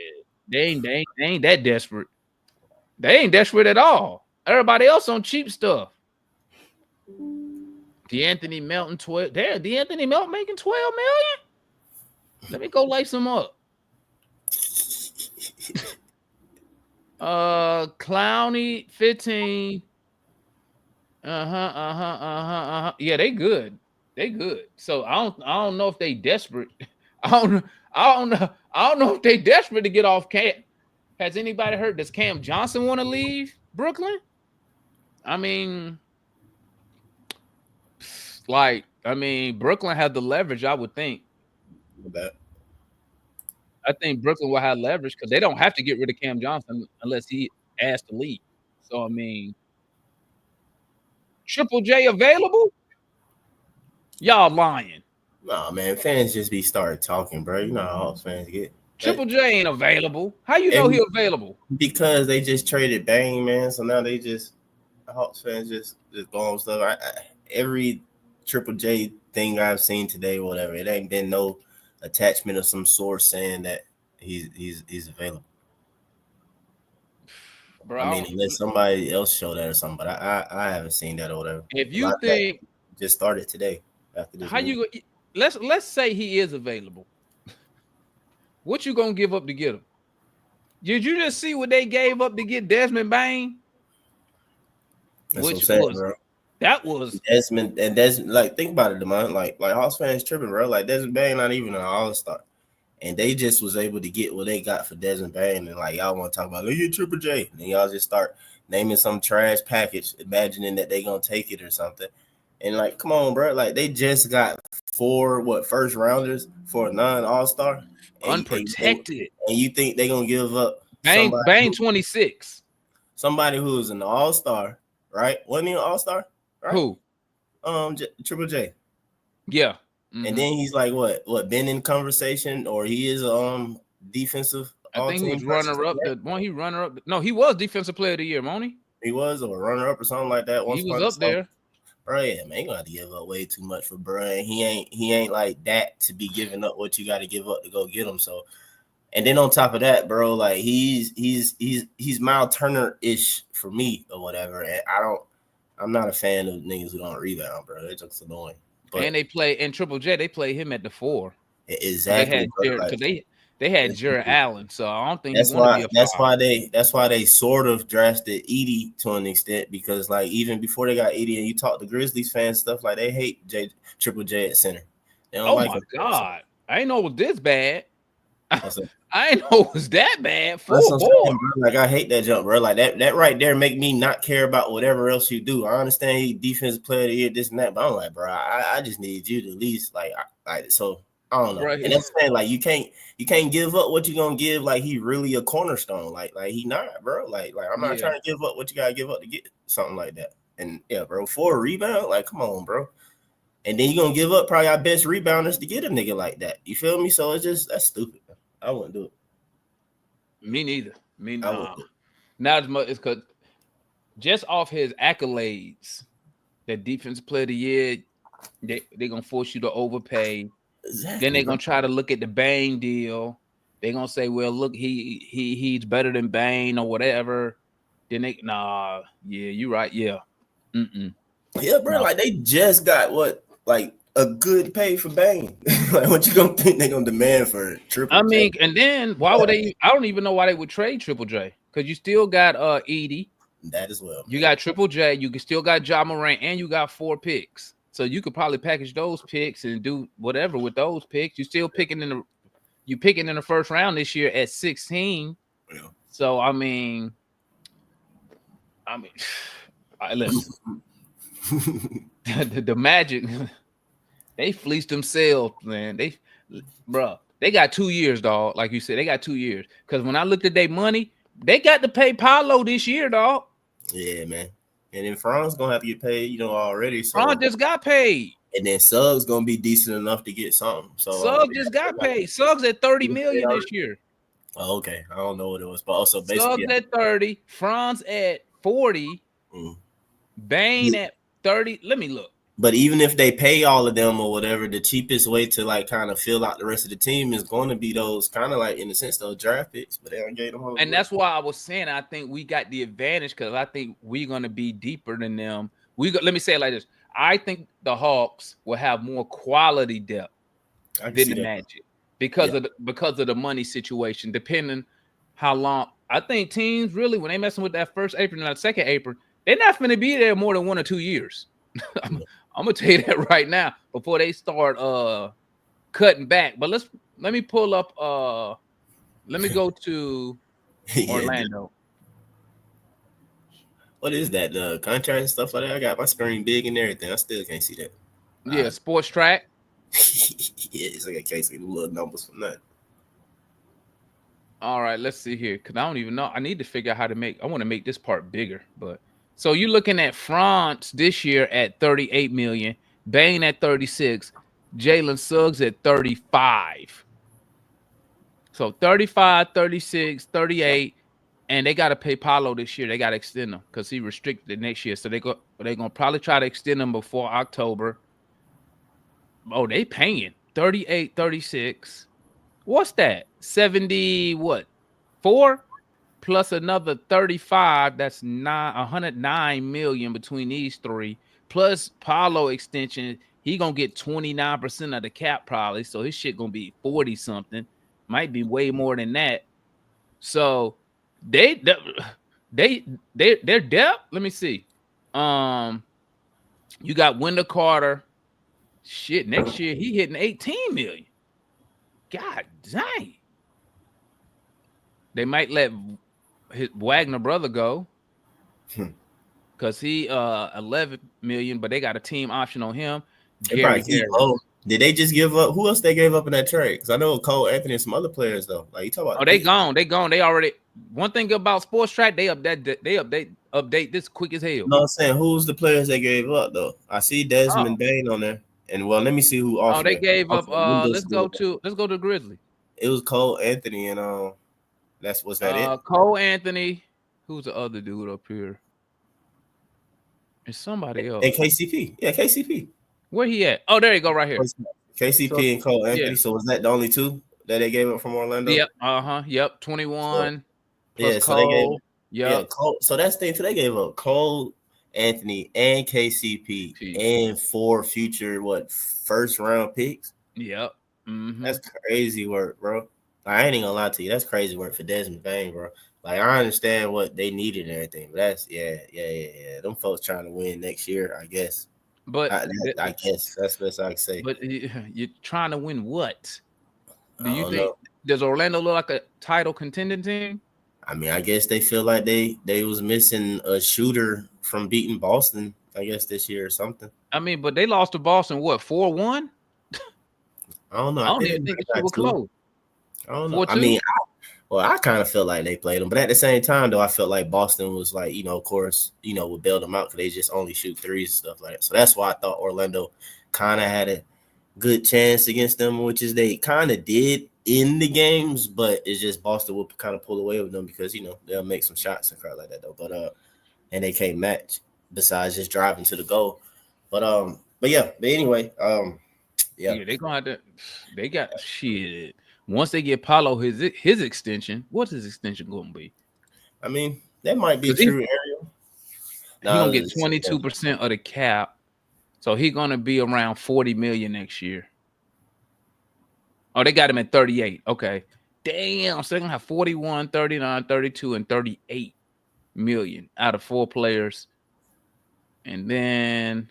They ain't that desperate. They ain't desperate at all. Everybody else on cheap stuff. DeAnthony Melton, 12. Damn, DeAnthony Melton making $12 million? Let me go lace him up. Clowney, 15. Yeah, they good. They good. So I don't know if they desperate. I don't know if they desperate to get off Cam. Has anybody heard? Does Cam Johnson want to leave Brooklyn? I mean, Brooklyn had the leverage, I would think. I think Brooklyn will have leverage because they don't have to get rid of Cam Johnson unless he asked to leave. So, I mean, Triple J available? Y'all lying.
Nah, man, fans just be started talking, bro. You know how Hawks fans get.
Triple J ain't available. How you know he available?
Because they just traded Bang, man. So now they just Hawks fans just go on stuff. Every Triple J thing I've seen today, whatever, it ain't been no attachment of some source saying that he's available. Bro, I mean, unless somebody else show that or something, but I haven't seen that or whatever.
If you think
just started today after this,
how you let's say he is available. What you gonna give up to get him? Did you just see what they gave up to get Desmond Bane?
That's what I'm saying, bro.
That was
Desmond, and Desmond. Like, think about it, man. Like Hawks fans tripping, bro. Like, Desmond Bane not even an all-star, and they just was able to get what they got for Desmond Bane. And like, y'all want to talk about, look at Triple J, and then y'all just start naming some trash package, imagining that they gonna take it or something. And like, come on, bro. Like, they just got 4 first rounders for a non-all-star,
Unprotected.
and you think they're gonna give up
Bang 26.
Somebody who is an all-star, right? Wasn't he an all-star? Right?
Who?
Triple J.
Yeah.
And then he's like what been in conversation, or he is defensive.
I think he was runner-up. He runner-up. No, he was defensive player of the year, won't he?
He was, or runner-up or something like that.
He was up there.
Bro, yeah, man, you gonna have to give up way too much for bro. And he ain't like that to be giving up what you got to give up to go get him. So, and then on top of that, bro, like he's Miles Turner-ish for me or whatever. And I'm not a fan of niggas who don't rebound, bro. They're just annoying. But,
and they play in Triple J. They play him at the 4.
Exactly.
They had Jaren Allen, so I don't think
that's why they sort of drafted Edie to an extent, because like even before they got Edie, and you talk to Grizzlies fans stuff, like they hate Triple J at center. They don't like
my
him.
God, I ain't know it was this bad. I ain't know it was that bad.
Like I hate that jump, bro. Like that right there make me not care about whatever else you do. I understand he defensive player of the year, this and that, but I'm like, bro, I just need you to at least like so. I don't know. Right. And that's saying like you can't give up what you're gonna give. Like he really a cornerstone. Like he not, bro. Like I'm not trying to give up what you gotta give up to get something like that. And yeah, bro, for a rebound, like come on, bro. And then you're gonna give up probably our best rebounders to get a nigga like that. You feel me? So it's just that's stupid. I wouldn't do it.
Me neither. Not as much. It's because just off his accolades, that defensive player of the year, they're gonna force you to overpay. Exactly. Then they're gonna try to look at the Bane deal. They're gonna say, "Well, look, he's better than Bane or whatever." Then you're right, yeah,
yeah, bro. No. Like they just got a good pay for Bane. Like what you gonna think they're gonna demand for Triple J?
And then why would they? I don't even know why they would trade Triple J, because you still got Edie.
That as well.
You got Triple J. You still got Ja Morant, and you got 4 picks. So you could probably package those picks and do whatever with those picks. You still picking in the first round this year at 16. Yeah. So I mean, listen, the Magic, they fleeced themselves, man. They got 2 years, dog. Like you said, they got 2 years. Because when I looked at their money, they got to pay Paolo this year, dog.
Yeah, man. And then Franz gonna have to get paid, already. So
Franz just got paid.
And then Suggs gonna be decent enough to get something. So
Suggs just got paid. Suggs at $30 million this year.
Oh, okay. I don't know what it was, but also basically
Suggs at 30, Franz at 40, Bane at 30. Let me look.
But even if they pay all of them or whatever, the cheapest way to like kind of fill out the rest of the team is going to be those kind of like in a sense those draft picks. But they don't get them.
And that's why I was saying I think we got the advantage, because I think we're going to be deeper than them. Let me say it like this: I think the Hawks will have more quality depth than the Magic because of the money situation. Depending how long, I think teams really, when they messing with that first apron and that second apron, they're not going to be there more than 1 or 2 years. I'm gonna tell you that right now before they start cutting back. But let me pull up let me go to Orlando.
What is that? The contract and stuff like that? I got my screen big and everything. I still can't see that.
Yeah, Sports Track.
Yeah, it's like I can't see the little numbers from that.
All right, let's see here, because I don't even know. I need to figure out how to I want to make this part bigger, but so you're looking at Franz this year at $38 million, Bane at 36, Jalen Suggs at 35. So 35, 36, 38, and they got to pay Paolo this year. They got to extend him because he restricted next year. So they're going to probably try to extend him before October. Oh, they paying 38, 36. What's that? 70 what? 4? Plus another 35, that's 109 million between these three. Plus Paolo extension, he gonna get 29% of the cap probably. So his shit gonna be 40 something, might be way more than that. So their depth. Let me see. You got Wendell Carter. Shit, next year he hitting 18 million. God dang. They might let his Wagner brother go because he 11 million, but they got a team option on him.
They probably keep low. Did they just give up? Who else they gave up in that trade? Because I know Cole Anthony and some other players though. Like you talk about.
Oh, they gone. They gone. They already. One thing about Sports Track, they update this quick as hell.
No, I'm saying who's the players they gave up though? I see Desmond Bain on there, and well, let me see who offered.
Oh, they gave up. Let's go to Grizzly.
It was Cole Anthony and was that it?
Cole Anthony. Who's the other dude up here? It's somebody else.
And KCP. Yeah, KCP.
Where he at? Oh, there you go, right here.
KCP and Cole Anthony. Yeah. So was that the only two that they gave up from Orlando?
Yep. Yep. 21.
So, yeah. So
Cole.
Cole. So that's the thing. So they gave up Cole Anthony and KCP and 4 future first round picks.
Yep. Mm-hmm.
That's crazy work, bro. I ain't even gonna lie to you. That's crazy work for Desmond Bain, bro. Like I understand what they needed and everything, but that's yeah. Them folks trying to win next year, I guess.
But
I guess that's the best I can say.
But you're trying to win what? Do you think does Orlando look like a title contending team?
I mean, I guess they feel like they was missing a shooter from beating Boston, I guess this year or something.
I mean, but they lost to Boston 4-1?
I don't know.
I don't even think it was close.
I don't know. 4-2? I mean, I kind of felt like they played them, but at the same time, though, I felt like Boston was like, of course, would bail them out because they just only shoot threes and stuff like that. So that's why I thought Orlando kind of had a good chance against them, which is they kind of did in the games, but it's just Boston will kind of pull away with them because they'll make some shots and crap like that though. But and they can't match besides just driving to the goal. But anyway,
yeah, they gonna have to. They got shit. Once they get Paolo his extension, what's his extension going to be?
I mean, that might be true, Ariel.
He's going to get 22% of the cap. So he's going to be around 40 million next year. Oh, they got him at 38. Okay. Damn. So they're going to have 41, 39, 32, and 38 million out of 4 players. And then,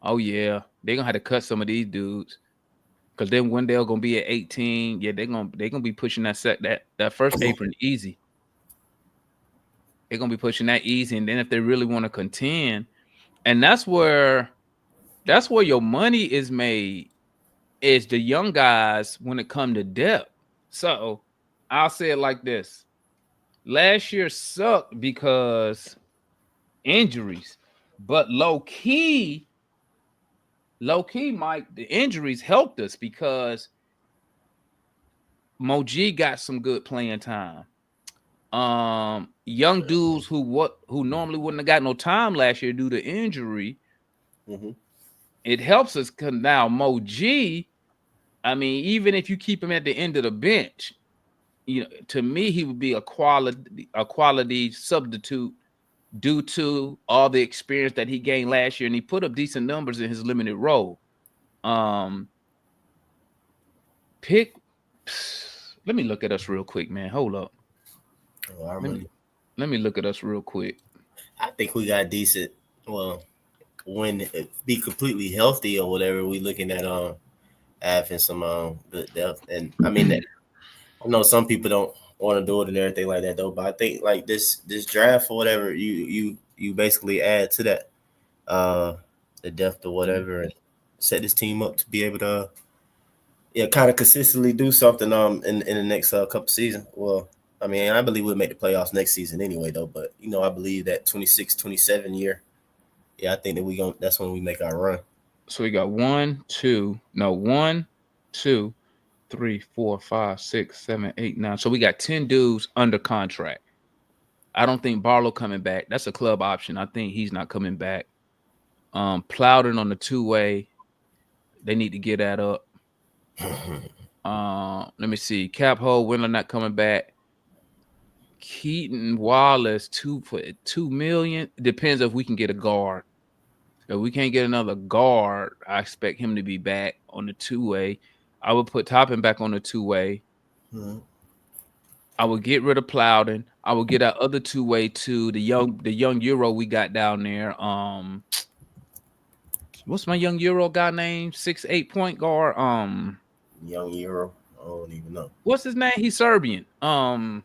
oh, yeah, they're going to have to cut some of these dudes. Because then Wendell gonna be at 18. Yeah, they're gonna be pushing that first apron easy. They're gonna be pushing that easy, and then if they really want to contend, and that's where your money is made, is the young guys when it comes to depth. So I'll say it like this: last year sucked because injuries, but low key, Mike, the injuries helped us because Moji got some good playing time. Young dudes who normally wouldn't have got no time last year due to injury. Mm-hmm. It helps us because now Moji, I mean, even if you keep him at the end of the bench, to me he would be a quality substitute due to all the experience that he gained last year, and he put up decent numbers in his limited role. Let me look at us real quick, man. Hold up. Let me look at us real quick.
I think we got decent. Well, when it be completely healthy or whatever, we looking at having some good depth. And I mean, I know some people don't want to do it and everything like that though, but I think like this draft or whatever, you basically add to that the depth or whatever, and set this team up to be able to kind of consistently do something in the next couple seasons. Well, I mean, I believe we'll make the playoffs next season anyway though, but I believe that 26-27 year, I think that that's when we make our run.
So we got 1, 2, 3, 4, 5, 6, 7, 8, 9. So we got 10 dudes under contract. I don't think Barlow coming back. That's a club option. I think he's not coming back. Plowden on the 2-way. They need to get that up. Let me see. Cap Hole, Windler not coming back. Keaton Wallace, $2 million. Depends if we can get a guard. If we can't get another guard, I expect him to be back on the 2-way. I would put Toppin back on the 2-way. Mm-hmm. I would get rid of Plowden. I would get our other 2-way to the young Euro we got down there. What's my young Euro guy name? 6'8" point guard.
Young Euro. I don't even know.
What's his name? He's Serbian.
Nikola.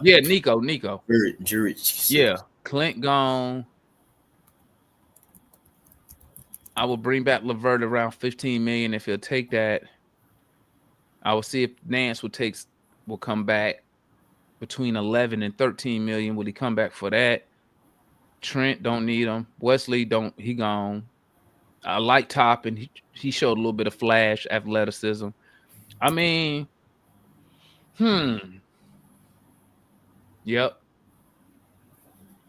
Yeah, Nico.
Juric.
Yeah, Clint gone. I will bring back Levert around 15 million if he'll take that. I will see if Nance will come back between 11 and 13 million. Will he come back for that? Trent don't need him. Wesley don't. He gone. I like Toppin. He showed a little bit of flash athleticism. I mean, Yep.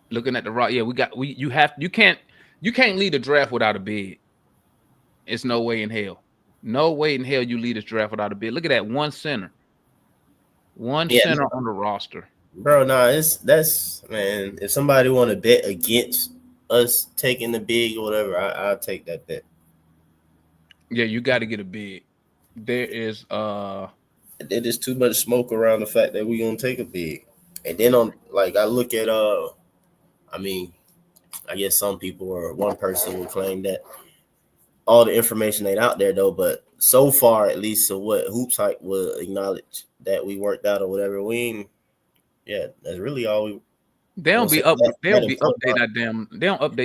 Looking at the rock, yeah, you can't lead a draft without a bid. It's no way in hell. No way in hell you lead a draft without a bid. Look at that one center. One center on the roster.
Bro, that's man. If somebody want to bet against us taking the big or whatever, I'll take that bet.
Yeah, you got to get a bid. There is
too much smoke around the fact that we gonna take a big. And then I look at I mean, I guess some people or one person will claim that all the information ain't out there though, but so far at least, so what Hoops Hype will acknowledge that we worked out or whatever. That's really all we.
They don't update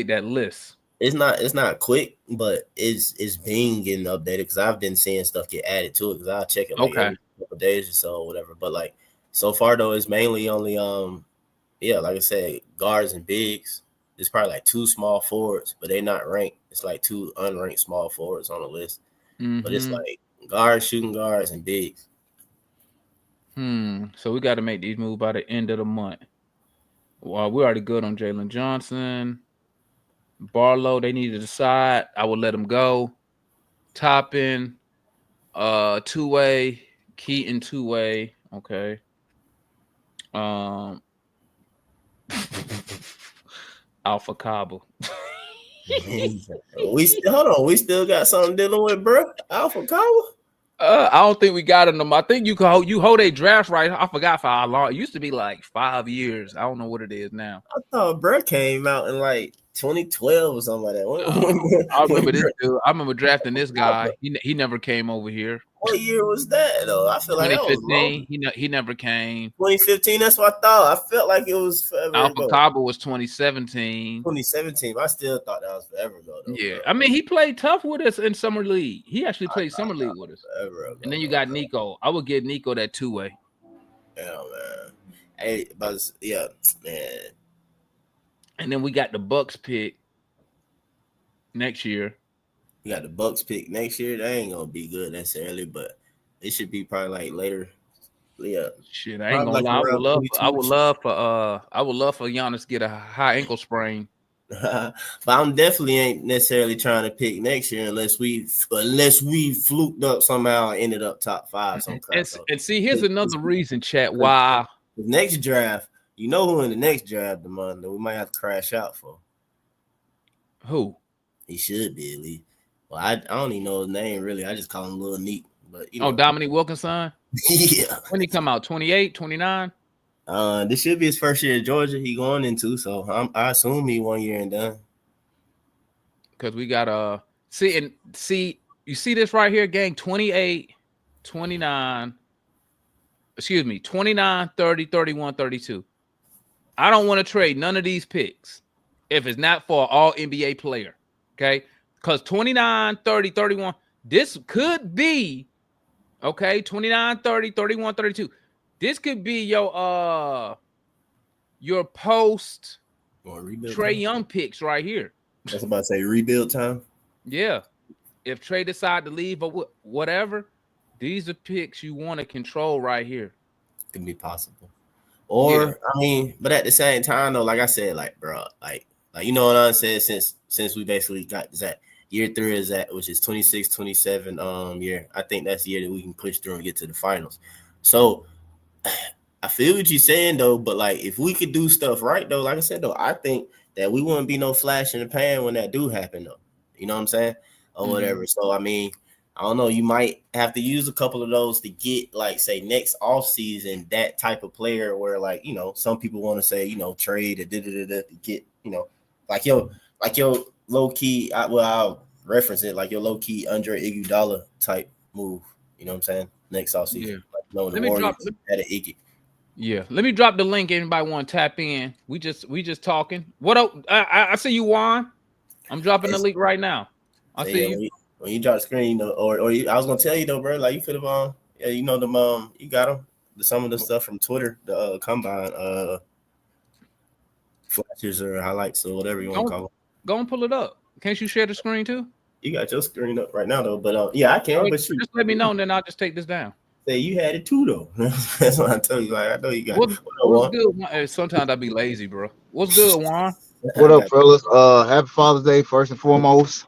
that list.
It's not quick, but it's being getting updated because I've been seeing stuff get added to it because I'll check it every couple days or so or whatever. But so far though, it's mainly only like I said, guards and bigs. There's probably 2 small forwards, but they're not ranked. It's 2 unranked small forwards on the list. Mm-hmm. But it's guards, shooting guards, and bigs.
So we got to make these moves by the end of the month. Well, we're already good on Jalen Johnson. Barlow, they need to decide. I will let them go. Toppin, two-way, Keaton, two-way. Okay. Alpha Cabo.
We still got something dealing with, bro. Alpha Cabo.
I don't think we got them. I think you hold a draft right. I forgot for how long. It used to be 5 years. I don't know what it is now.
I thought bro came out in 2012 or something like that.
I remember this dude. I remember drafting this guy. He never came over here.
What year was that though? I feel like
2015. He never came.
2015. That's what I thought. I felt like it was forever
Alpha
ago.
Cabo was 2017.
2017. I still thought that was forever ago. Though,
yeah, bro. I mean he played tough with us in summer league. He actually played summer league with us.
Forever ago,
and then you got Nico. I would give Nico that two-way.
Yeah, man. Hey, but yeah, man.
And then we got the Bucks pick next year.
We got the Bucks pick next year. They ain't gonna be good necessarily, but it should be probably later. Yeah.
Shit, I ain't gonna lie. I would love for Giannis to get a high ankle sprain.
But I'm definitely ain't necessarily trying to pick next year unless we fluked up somehow and ended up top 5.
And see, here's another reason, chat, why
the next draft, you know who in the next draft, the month that we might have to crash out for.
Who?
He should be at least. Well, I don't even know his name really. I just call him Lil Neat. But
Dominique Wilkinson?
Yeah.
When he come out? 28, 29?
This should be his first year at Georgia. He going into, so I assume he 1 year and done.
Because we got see you see this right here, gang. 28, 29. Excuse me, 29, 30, 31, 32. I don't want to trade none of these picks if it's not for an all NBA player. Okay. Because 29, 30, 31, this could be, 29, 30, 31, 32. This could be your post Trae Young picks right here.
That's about to say rebuild time.
Yeah. If Trae decide to leave or whatever, these are picks you want to control right here.
Could be possible. Or, I mean, but at the same time, though, like I said, bro, you know what I said since we basically got that. Year 3 is that, which is 26, 27 year. I think that's the year that we can push through and get to the finals. So I feel what you're saying though, but if we could do stuff right though, like I said though, I think that we wouldn't be no flash in the pan when that do happen though. You know what I'm saying? Or whatever. So I mean, I don't know, you might have to use a couple of those to get say next off season that type of player where some people want to say, trade or get, your low key, I'll reference it your low key Andre Iguodala type move. You know what I'm saying? Next off season,
let me drop the link. Anybody want to tap in? We just talking. What up? I see you, Juan. I'm dropping the link right now. I see you.
When you drop the screen, or I was gonna tell you though, bro. Like you could have them you got them. Some of the stuff from Twitter, the combine flashes or highlights or whatever you want to call it.
Go and pull it up. Can't you share the screen too?
You got your screen up right now though, but yeah, I can. But
just let me know, and then I'll just take this down.
Say you had it too though. That's what I tell you. Like I know you got.
What's good? Sometimes I be lazy, bro. What's good, Juan?
What up, fellas? Happy Father's Day first and foremost.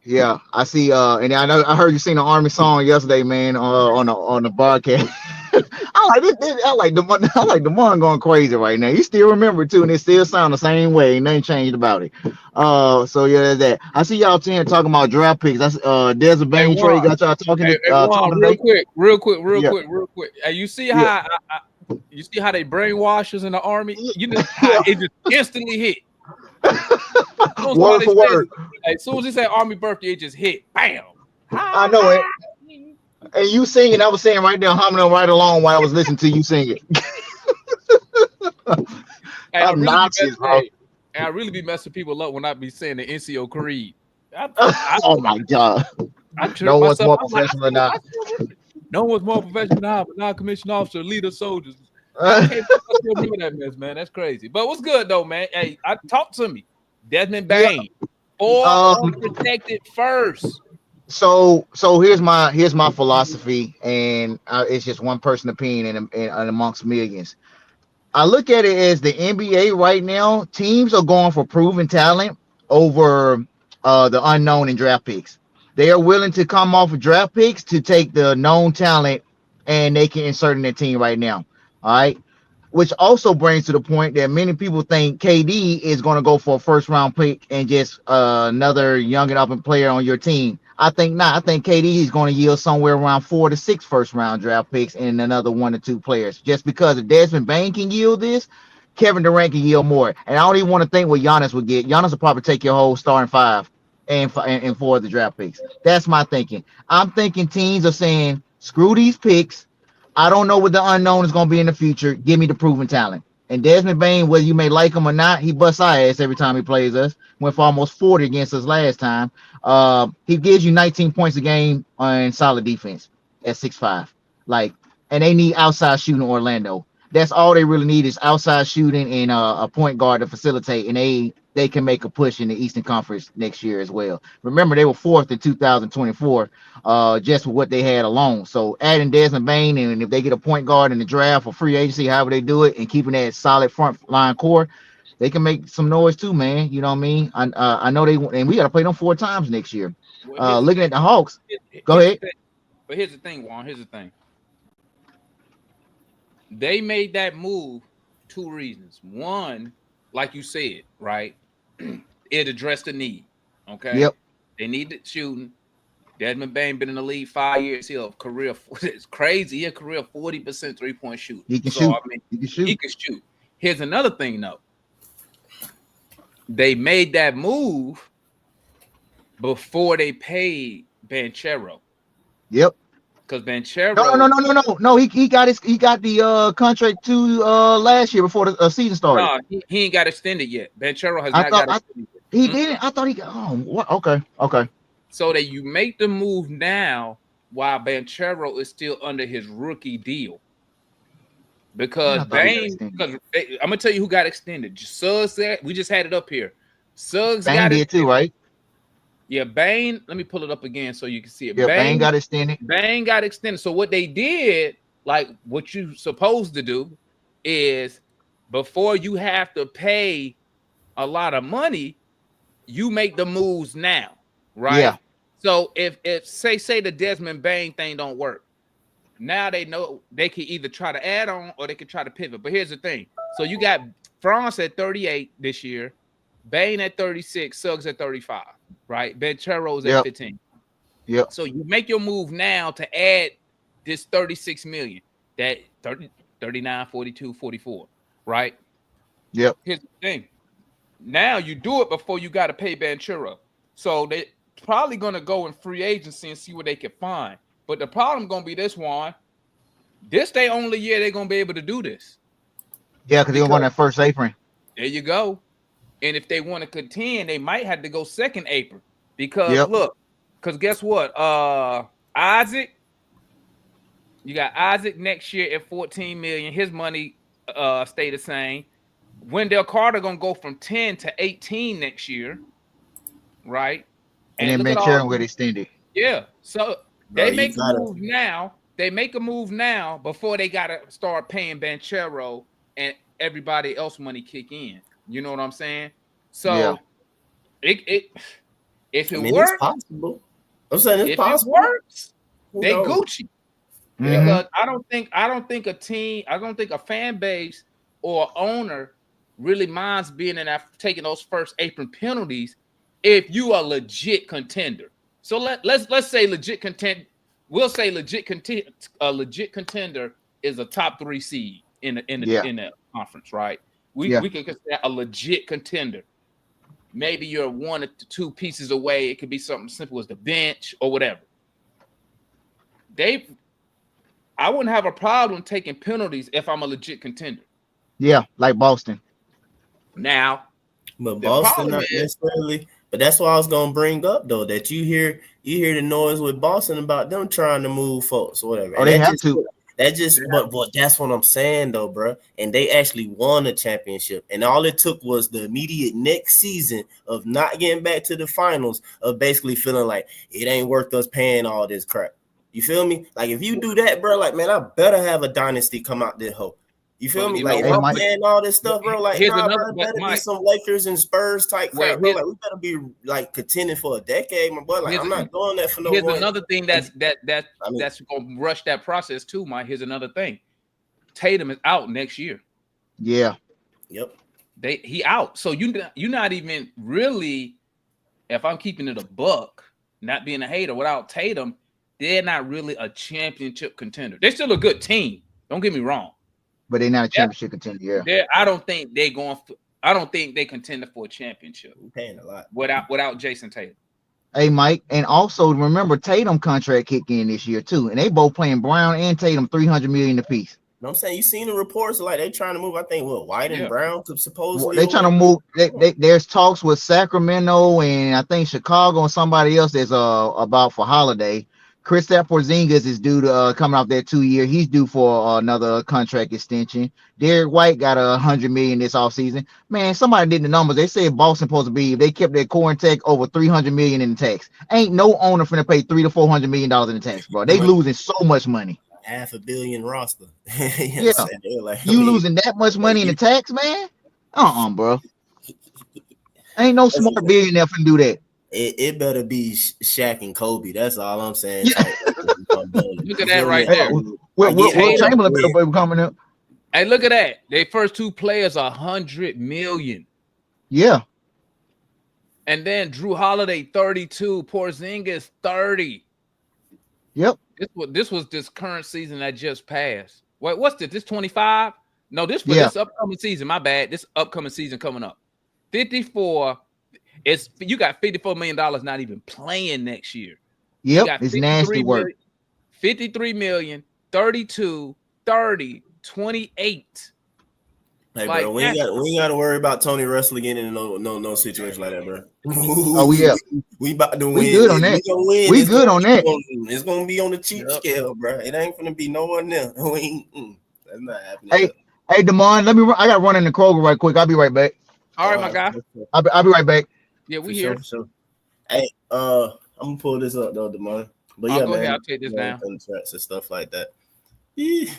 Yeah, I see. And I heard you sing the Army song yesterday, man, on the broadcast. I like this. I like the one going crazy right now. You still remember it too, and it still sound the same way. Nothing changed about it. So yeah, that's that. I see y'all talking about draft picks. That's Desert Bain trade got y'all talking.
Juan, real quick. Hey, you see how you see how they brainwash us in the Army? You know how it just instantly hit.
Word for word.
As soon as he said Army birthday, it just hit. Bam.
I know it. And you singing, I was saying right there, humming right along while I was listening to you sing it.
I really be messing people up when I be saying the NCO Creed.
Oh my God. No one's more professional than I.
No one's more professional than I, but non-commissioned officer, leader soldiers. I can't remember that mess, man. That's crazy. But what's good though, man? Hey, talk to me. Desmond Bain, or unprotected first.
So here's my philosophy, and it's just one person opinion and amongst millions. I look at it as the NBA right now. Teams are going for proven talent over the unknown in draft picks. They are willing to come off of draft picks to take the known talent, and they can insert in their team right now. All right. Which also brings to the point that many people think KD is going to go for a first round pick and just another young and up and player on your team. I think not. I think KD is going to yield somewhere around 4 to 6 first round draft picks and another 1 to 2 players. Just because if Desmond Bain can yield this, Kevin Durant can yield more. And I don't even want to think what Giannis would get. Giannis will probably take your whole starting 5 and 4 of the draft picks. That's my thinking. I'm thinking teams are saying, screw these picks. I don't know what the unknown is going to be in the future. Give me the proven talent. And Desmond Bain, whether you may like him or not, he busts our ass every time he plays us. Went for almost 40 against us last time. He gives you 19 points a game on solid defense at 6'5". And they need outside shooting Orlando. That's all they really need is outside shooting and a point guard to facilitate. And they can make a push in the Eastern Conference next year as well. Remember, they were 4th in 2024 just with what they had alone. So adding Desmond Bain, and if they get a point guard in the draft or free agency, however they do it, and keeping that solid front line core, they can make some noise too, man. You know what I mean? I know and we got to play them 4 times next year. Looking at the Hawks, go ahead.
But here's the thing, Juan. Here's the thing. They made that move 2 reasons. One, like you said, right? It addressed the need. Okay.
Yep.
They needed shooting. Desmond Bain been in the league 5 years. He'll career. It's crazy. He a career 40% 3-point shoot.
He can shoot.
He can shoot. Here's another thing though. They made that move before they paid Banchero.
Yep.
Because Banchero.
No. He got the contract to last year before the season started.
No, he ain't got extended yet. Banchero has not got extended.
He didn't. I thought he got. Oh, what? Okay.
So that you make the move now while Banchero is still under his rookie deal. Because Bain, I'm gonna tell you who got extended. Suggs said, we just had it up here. Suggs
Bain got it too, right?
Yeah, Bain. Let me pull it up again so you can see it.
Yeah, Bain got extended.
Bain got extended. So what they did, like what you supposed to do, is before you have to pay a lot of money, you make the moves now, right?
Yeah.
So if say the Desmond Bain thing don't work, now they know they can either try to add on or they can try to pivot. But here's the thing. So you got France at 38 this year, Bain at 36, Suggs at 35, right? Banchero's at 15.
Yeah.
So you make your move now to add this 36 million, that 30, 39, 42, 44, right?
Yep.
Here's the thing. Now you do it before you got to pay Banchero. So they probably going to go in free agency and see what they can find. But the problem going to be this one. This they only year they're going to be able to do this.
Yeah, because they want that first apron.
There you go. And if they want to contend, they might have to go second apron. Because look, because guess what? Isaac, you got Isaac next year at 14 million. His money stay the same. Wendell Carter gonna go from 10 to 18 next year, right?
And then
look at
Banchero
all
get extended.
Yeah, so
Bro,
they make a move now. They make a move now before they gotta start paying Banchero and everybody else money kick in. You know what I'm saying? So if it works,
it's possible. I'm saying it's
if
possible.
it works,
Who
they
knows?
Gucci. Because I don't think a team, I don't think a fan base or owner really minds being in that, taking those first apron penalties if you are legit contender. So let's say legit contend. We'll say legit contender is a top 3 seed in the conference, right? We can consider a legit contender. Maybe you're 1 or 2 pieces away. It could be something simple as the bench or whatever. I wouldn't have a problem taking penalties if I'm a legit contender.
Yeah, like Boston.
Now,
but Boston not necessarily. But that's what I was gonna bring up though. That you hear the noise with Boston about them trying to move folks or whatever.
Oh, they have to.
But that's what I'm saying though, bro. And they actually won a championship, and all it took was the immediate next season of not getting back to the finals, of basically feeling like it ain't worth us paying all this crap. You feel me? Like if you do that, bro, like man, I better have a dynasty come out this hoe. You feel me? Like if I'm playing all this stuff, bro. Like bro, better be some Lakers and Spurs type crap, bro. Like we better be like contending for a decade, my boy. Like I'm not doing that for no.
Here's another thing that's gonna rush that process too, Mike. Here's another thing. Tatum is out next year.
Yeah.
Yep.
He out. So you're not even really, if I'm keeping it a buck, not being a hater, without Tatum, they're not really a championship contender. They're still a good team. Don't get me wrong.
But they're not a championship contender. Yeah.
I don't think they're going. I don't think they contend for a championship.
We're paying a lot
without Jason Tatum.
Hey, Mike, and also remember Tatum contract kick in this year too, and they both playing Brown and Tatum $300 million apiece.
You know what I'm saying? You seen the reports like they trying to move. I think White and Brown could supposedly.
They trying to move. There's talks with Sacramento and I think Chicago and somebody else that's about for Holiday. Kristaps Porzingis is due to coming off that 2 year. He's due for another contract extension. Derek White got $100 million this offseason. Man, somebody did the numbers. They said Boston supposed to be, if they kept their core intact, over $300 million in the tax. Ain't no owner finna pay $300 to $400 million in the tax, bro. They losing so much money.
$500 million roster.
Yeah, like, you losing that much money in the tax, man? Bro. Ain't no smart billionaire finna do that.
It better be Shaq and Kobe. That's all I'm saying.
Yeah. Look at that right there.
What Chamberlain better coming up?
Hey, look at that. Their first 2 players $100 million.
Yeah.
And then Drew Holiday 32, Porzingis 30.
Yep.
This was this current season that just passed. What's this? This 25? No, this for this upcoming season. My bad. This upcoming season coming up. 54. You got $54 million not even playing next year.
Yep, it's nasty work.
53 million, 32, 30, 28.
Hey, bro, we ain't got to worry about Tony Russell getting in no situation like that, bro. We about to win.
We good on that. We good on that.
It's gonna be on the cheap scale, bro. It ain't gonna be no one there. That's not happening.
Hey, Damon, I gotta run in the Kroger right quick. I'll be right back.
All right, my guy.
I'll be right back.
Yeah, we here.
Sure. Hey, I'm gonna pull this up though, Damon. But yeah, man,
I'll take this down.
Contracts and stuff like that. Yeah.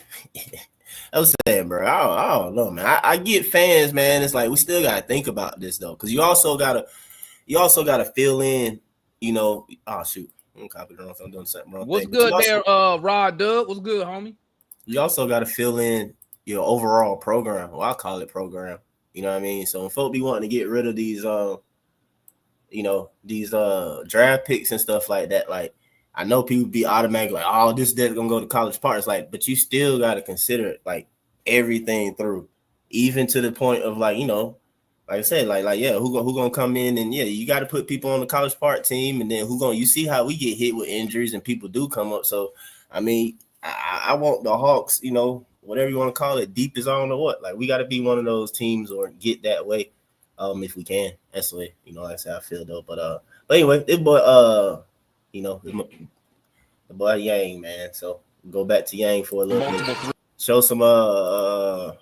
I was saying, bro. I don't know, man. I get fans, man. It's like we still gotta think about this though, because you also gotta fill in. You know, oh shoot, I'm copying wrong. I'm doing something wrong.
What's good there, Rod Dub? What's good, homie?
You also gotta fill in your overall program. Well, I call it program. You know what I mean? So when folk be wanting to get rid of these, these draft picks and stuff like that, like. I know people be automatically like, oh, this dead's gonna go to college parks, like, but you still gotta consider like everything through, even to the point of like, you know, like I said, like yeah, who gonna come in and yeah, you gotta put people on the college park team, and then you see how we get hit with injuries and people do come up. So I mean, I want the Hawks, you know, whatever you want to call it, deep as I don't know what. Like we gotta be one of those teams or get that way, if we can. That's the way, you know, like I said, I feel though. But But anyway, this boy, the boy Yang, man. So go back to Yang for a little bit. Show some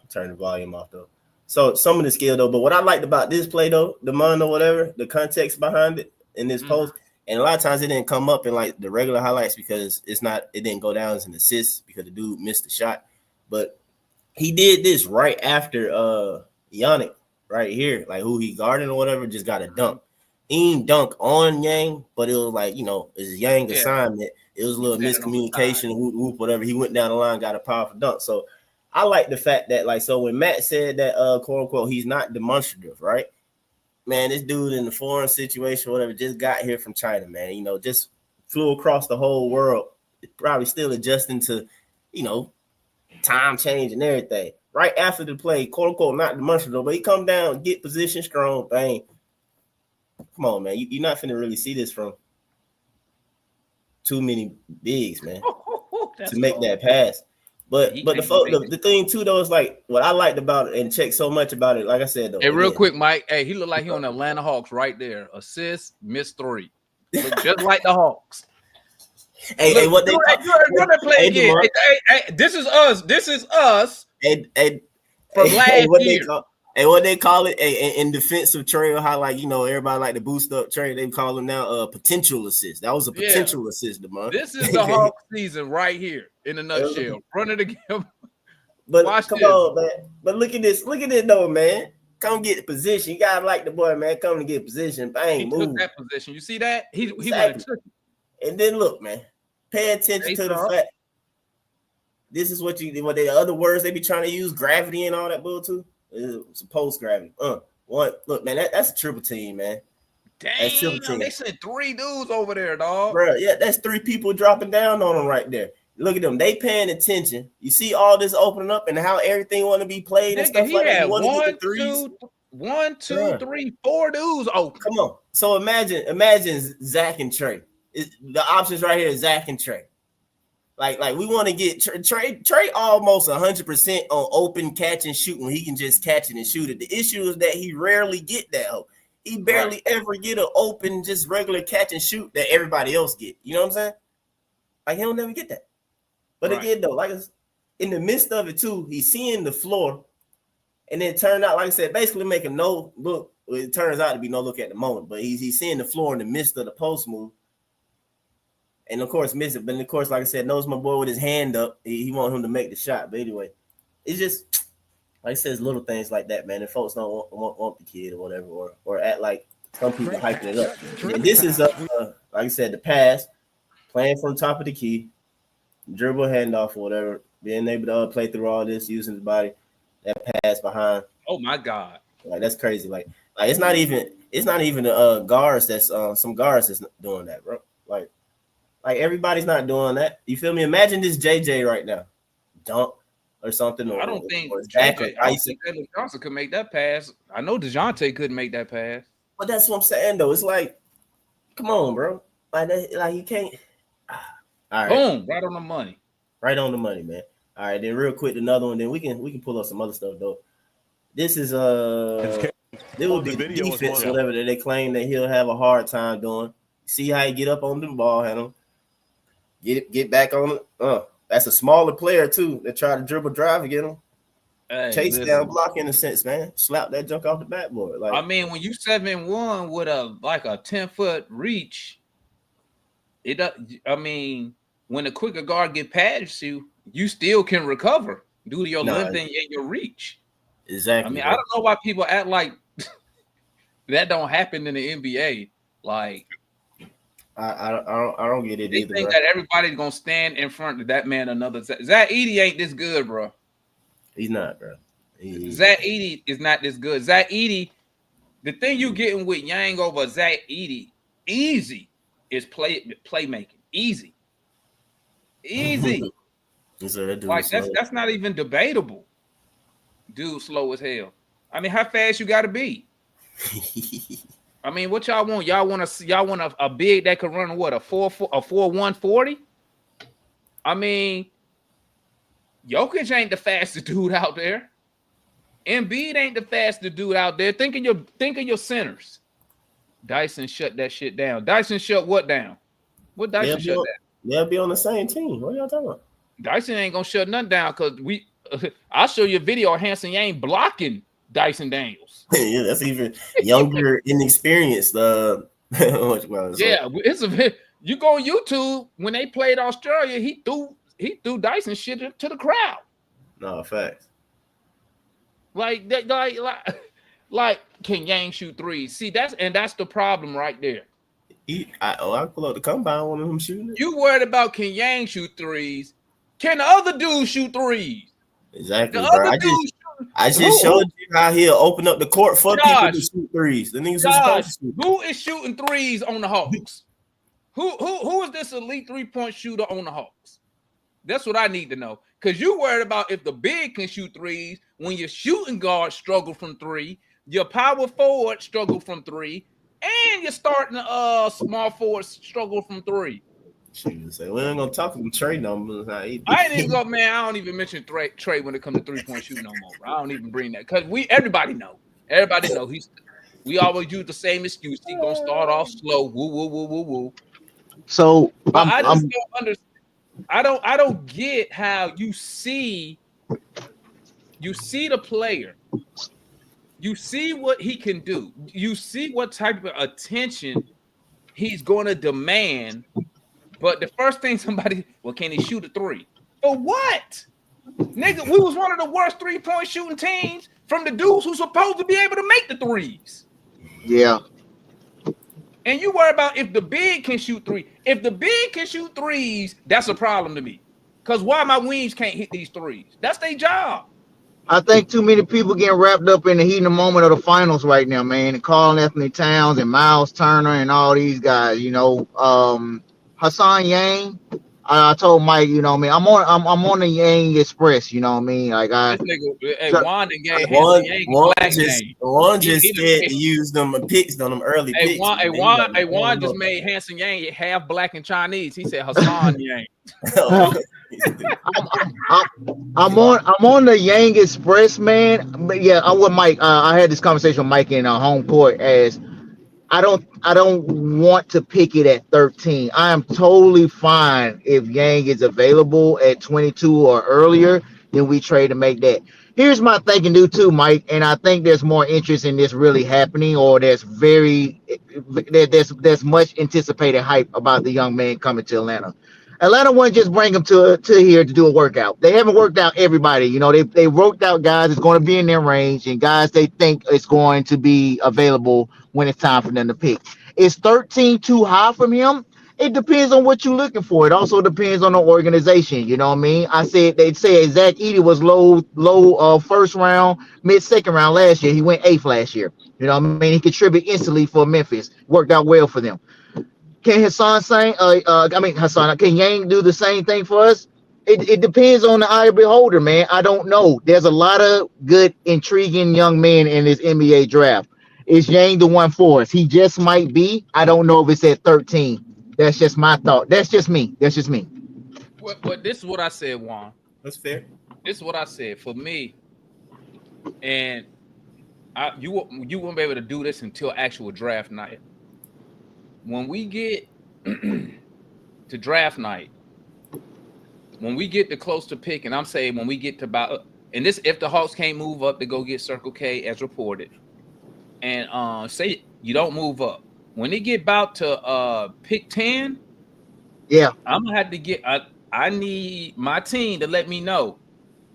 turn the volume off though. So some of the skill though, but what I liked about this play though, the man or whatever, the context behind it in this post, and a lot of times it didn't come up in like the regular highlights because it didn't go down as an assist because the dude missed the shot. But he did this right after Yannick right here, like who he guarded or whatever, just got a dunk. He didn't dunk on Yang, but it was like, it's Yang assignment. It was a little miscommunication, whoop, whatever. He went down the line, got a powerful dunk. So I like the fact that, like, so when Matt said that, quote unquote, he's not demonstrative, right? Man, this dude in the foreign situation, whatever, just got here from China, man. Just flew across the whole world, probably still adjusting to, time change and everything. Right after the play, quote unquote, not demonstrative, but he come down, get position strong, bang. Come on, man. You're not finna really see this from too many bigs, man, to make that pass. But the thing too though is like what I liked about it and checked so much about it. Like I said though.
Hey, real quick, Mike. Hey, he looked like he on the Atlanta Hawks right there. Assist, missed 3. Look just like the Hawks.
Hey, what they
play again? Hey, this is us. This is us. From last year.
What they call it in defensive trail, how everybody like to boost up trail, they call them now a potential assist. That was a potential assist, man.
This is the Hawk season right here in a nutshell. Run it again.
But come on, man. But look at this though, man. Come get the position. You gotta like the boy, man. Come to get position. Bang,
he
move.
Took that position. You see that? He
exactly.
went and took it.
And then look, man. Pay attention to the fact. This is what the other words they be trying to use, gravity and all that bull too. It's a post gravity. Look, man, that's a triple team, man.
Damn, they sent 3 dudes over there, dog.
Bro, yeah, that's 3 people dropping down on them right there. Look at them. They paying attention. You see all this opening up and how everything want to be played and stuff like that.
One, two, 3, 4 dudes. Oh,
come on. So imagine Zach and Trey. The options right here is Zach and Trey. Like we want to get Trey almost 100% on open catch and shoot when he can just catch it and shoot it. The issue is that he rarely get that. He barely ever get an open, just regular catch and shoot that everybody else get. You know what I'm saying? Like he don't never get that. But again, though, like in the midst of it too, he's seeing the floor, and then it turned out, like I said, basically make a no look. Well, it turns out to be no look at the moment, but he's seeing the floor in the midst of the post move. And of course, miss it. But of course, like I said, knows my boy with his hand up. He want him to make the shot. But anyway, it's just like I said, little things like that, man. And folks don't want the kid or whatever, or act like some people hyping it up. And this is like I said, the pass, playing from top of the key, dribble handoff or whatever, being able to play through all this, using his body, that pass behind.
Oh my God,
like that's crazy. Like it's not even the guards that's some guards that's doing that, bro. Like everybody's not doing that. You feel me? Imagine this JJ right now, dunk or something.
I don't think Jalen Johnson could make that pass. I know DeJounte couldn't make that pass.
But that's what I'm saying, though. It's like, come on, bro. Like you can't. All right.
Boom! Right on the money.
Right on the money, man. All right, then real quick, another one. Then we can pull up some other stuff though. This is there will be defense, whatever that they claim that he'll have a hard time doing. See how he get up on the ball handle. Get back on it. That's a smaller player too. They try to dribble drive and get him. Chase down block in a sense, man. Slap that junk off the backboard. Like
I mean, when you 7-1 with a 10-foot reach, when the quicker guard get past you, you still can recover due to your length and your reach.
Exactly.
I mean, I don't know why people act like that don't happen in the NBA. Like
I don't get it
they
either.
Think that everybody's gonna stand in front of that man. Another Zach Edey ain't this good, bro.
He's not, bro.
Zach Edey is not this good. Zach Edey, the thing you getting with Yang over Zach Edey, easy is playmaking. Easy. Like that's not even debatable. Dude, slow as hell. I mean, how fast you got to be? I mean, what y'all want? Y'all want a big that can run what a 4.140? I mean, Jokic ain't the fastest dude out there. Embiid ain't the fastest dude out there. Think of your centers. Dyson shut that shit down. Dyson shut what down? What Dyson shut down?
They'll be on the same team. What are y'all talking about?
Dyson ain't gonna shut nothing down because I'll show you a video of Hansen Yang blocking Dyson Daniels.
Yeah, that's even younger, inexperienced. Yeah,
it's a. You go on YouTube when they played Australia, he threw Dyson shit to the crowd.
No facts.
Like can Yang shoot threes? See, that's the problem right there.
I pull up the combine one of them shooting it.
You worried about can Yang shoot threes? Can the other dude shoot threes?
Exactly, bro. I just showed you how he'll open up the court for people to shoot threes. The niggas who's supposed to shoot.
Who is shooting threes on the Hawks? Who is this elite 3-point shooter on the Hawks? That's what I need to know. Because you worried about if the big can shoot threes when your shooting guard struggle from 3, your power forward struggle from 3, and you're starting small forward struggle from 3.
Say, we ain't gonna talk about Trey numbers.
I ain't even go, man. I don't even mention Trey when it comes to 3-point shooting no more. I don't even bring that because everybody know. Everybody know we always use the same excuse. He gonna start off slow. Woo.
So
I just don't understand. I don't get how you see the player. You see what he can do. You see what type of attention he's going to demand. But the first thing can he shoot a 3? For what? Nigga, we was one of the worst 3-point shooting teams from the dudes who's supposed to be able to make the 3s.
Yeah.
And you worry about if the big can shoot 3. If the big can shoot 3s, that's a problem to me. Because why my wings can't hit these 3s? That's their job.
I think too many people getting wrapped up in the heat and the moment of the finals right now, man. And Karl Anthony Towns and Miles Turner and all these guys, Hansen Yang. I told Mike, I'm on the Yang Express, you know what I mean? Like
this nigga,
Juan just scared to use them picks on them early picks.
Juan just made Hansen Yang half black and Chinese. He said Hansen Yang.
I'm on the Yang Express, man. But yeah, I'm with Mike. I had this conversation with Mike in home court as I don't want to pick it at 13. I am totally fine if Yang is available at 22 or earlier, then we trade to make that. Here's my thinking too, Mike, and I think there's more interest in this really happening, or there's much anticipated hype about the young man coming to Atlanta. Atlanta wouldn't just bring him to here to do a workout. They haven't worked out everybody. They worked out guys that's going to be in their range and guys they think is going to be available when it's time for them to pick. Is 13 too high from him? It depends on what you're looking for. It also depends on the organization. You know what I mean? They'd say Zach Edey was low first round, mid second round last year. He went 8th last year. You know what I mean? He contributed instantly for Memphis. Worked out well for them. Can can Yang do the same thing for us? It depends on the eye of the beholder, man. I don't know. There's a lot of good, intriguing young men in this NBA draft. Is Yang the one for us? He just might be. I don't know if it's at 13. That's just my thought. That's just me.
But this is what I said, Juan.
That's fair.
This is what I said for me. And you won't be able to do this until actual draft night. When we get to draft night, when we get to close to pick, and I'm saying when we get to about, and this if the Hawks can't move up to go get Circle K as reported, and say you don't move up, when they get about to pick 10,
yeah,
I'm gonna have to get. I need my team to let me know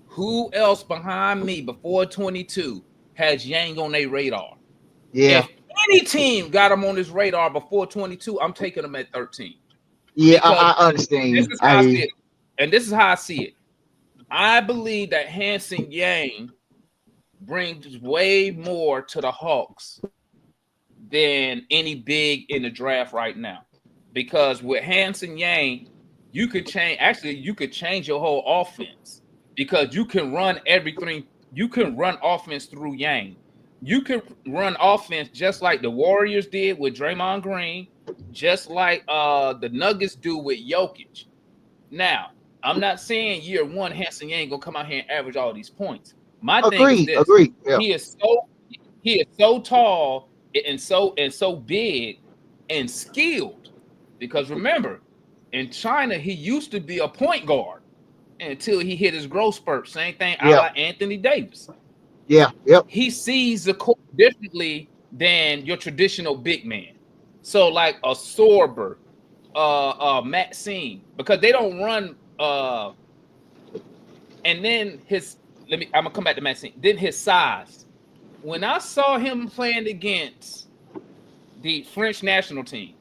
who else behind me before 22 has Yang on their radar.
Yeah.
If any team got him on his radar before 22, I'm taking him at 13.
Yeah, I understand.
This is how I see it. And this is how I see it. I believe that Hansen Yang brings way more to the Hawks than any big in the draft right now. Because with Hansen Yang, you could change your whole offense because you can run everything. You can run offense through Yang. You can run offense just like the Warriors did with Draymond Green, just like the Nuggets do with Jokic. Now, I'm not saying year one Hansen Yang gonna come out here and average all these points. My thing is this:
Yeah.
he is so tall. and so big and skilled. Because remember, in China, he used to be a point guard until he hit his growth spurt. Same thing, a la Anthony Davis.
Yeah, yep.
He sees the court differently than your traditional big man. So like a Sorber, Maxine, because they don't run. And then I'm gonna come back to Maxine. Then his size. When I saw him playing against the French national team,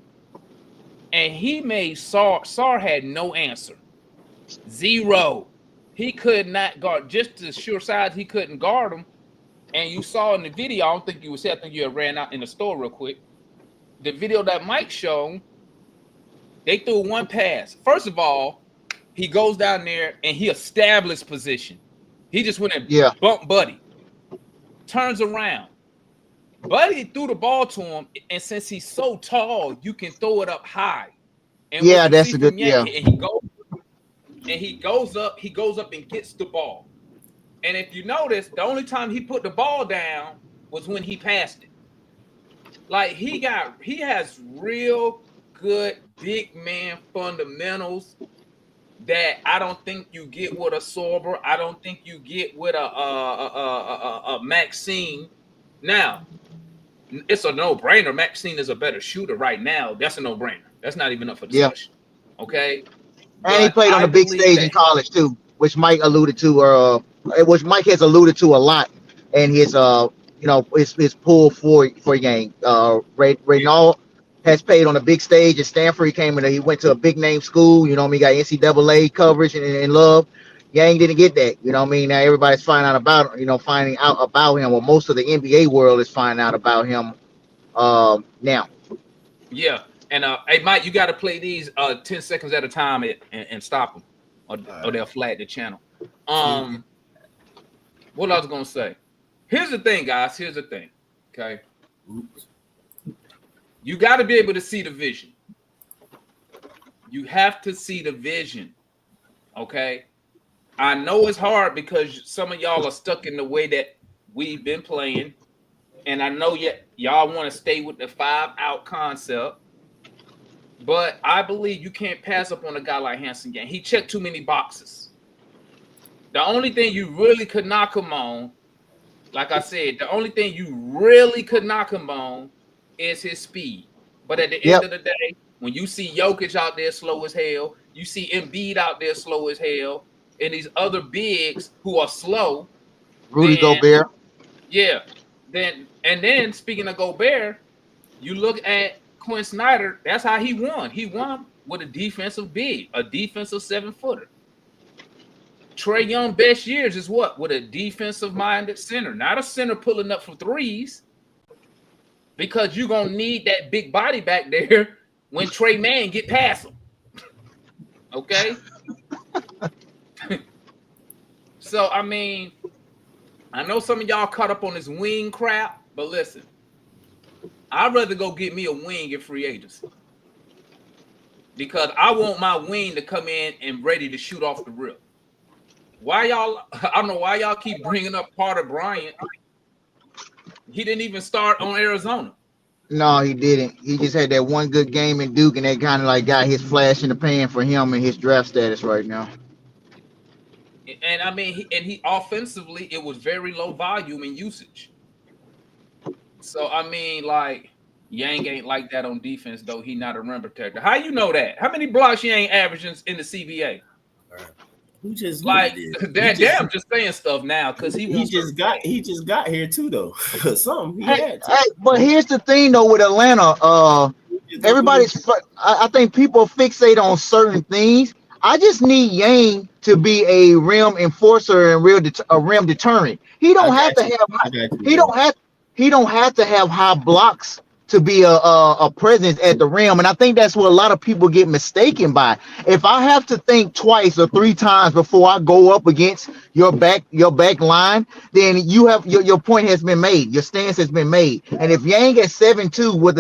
and he made Sar had no answer. Zero. He could not guard. Just the sure size, he couldn't guard him. And you saw in the video, I don't think you would say, I think you had ran out in the store real quick. The video that Mike showed, they threw one pass. First of all, he goes down there and he established position. He just went and bumped Buddy. Turns around. Buddy threw the ball to him, and since he's so tall, you can throw it up high. And
that's a good
And he goes up and gets the ball. And if you notice, the only time he put the ball down was when he passed it. Like he has real good big man fundamentals that I don't think you get with a Sorber. I don't think you get with a Maxine. Now, it's a no-brainer. Maxine is a better shooter right now. That's a no-brainer. That's not even up for discussion. Okay.
And he played on a big stage in college too, which Mike alluded to, which Mike has alluded to a lot in his his pull for Yang. Reynald has played on a big stage at Stanford. He went to a big name school, he got NCAA coverage and love. Yang didn't get that, Now everybody's finding out about him, or most of the NBA world is finding out about him now.
Yeah. And hey, Mike, you got to play these 10 seconds at a time and stop them, or they'll flag the channel. What I was gonna say. Here's the thing, guys. Here's the thing. Okay. You got to be able to see the vision. You have to see the vision. Okay. I know it's hard because some of y'all are stuck in the way that we've been playing, and I know y'all want to stay with the 5-out concept. But I believe you can't pass up on a guy like Hansen Yang. He checked too many boxes. The only thing you really could knock him on, like I said, the only thing you really could knock him on is his speed. But at the end of the day, when you see Jokic out there slow as hell, you see Embiid out there slow as hell, and these other bigs who are slow.
Rudy Gobert.
Yeah. Then speaking of Gobert, you look at Quinn Snyder, that's how he won. He won with a defensive big, a defensive 7-footer. Trae Young best years is what? With a defensive-minded center, not a center pulling up for threes, because you're going to need that big body back there when Trey Mann get past him. Okay? So, I mean, I know some of y'all caught up on this wing crap, but listen, I'd rather go get me a wing in free agency, because I want my wing to come in and ready to shoot off the rip. I don't know why y'all keep bringing up Carter Bryant. He didn't even start on Arizona.
No, he didn't. He just had that one good game in Duke, and that kind of like got his flash in the pan for him and his draft status right now.
And I mean, he offensively, it was very low volume and usage. So, I mean, like, Yang ain't like that on defense, though. He not a rim protector. How you know that? How many blocks Yang averaging in the CBA?
Who just
like damn just saying stuff now because he just got
here too though. Something he had to.
Hey, but here's the thing though with Atlanta, I think people fixate on certain things. I just need Yang to be a rim enforcer and a rim deterrent. He don't have to have high blocks to be a presence at the rim, and I think that's what a lot of people get mistaken by. If I have to think twice or 3 times before I go up against your back line, then you have your point has been made, your stance has been made. And if Yang at 7'2" with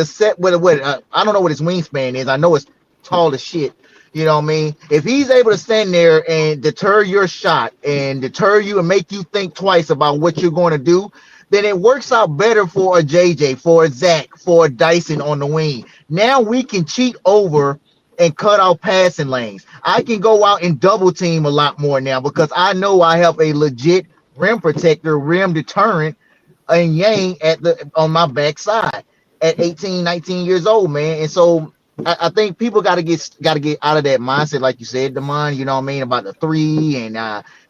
I don't know what his wingspan is, I know it's tall as shit. You know what I mean? If he's able to stand there and deter your shot and deter you and make you think twice about what you're going to do, then it works out better for a JJ, for a Zach, for a Dyson on the wing. Now we can cheat over and cut out passing lanes. I can go out and double team a lot more now because I know I have a legit rim protector, rim deterrent, and Yang on my backside at 18, 19 years old, man. And so I think people got to get out of that mindset, like you said, Damon. You know what I mean, about the three, and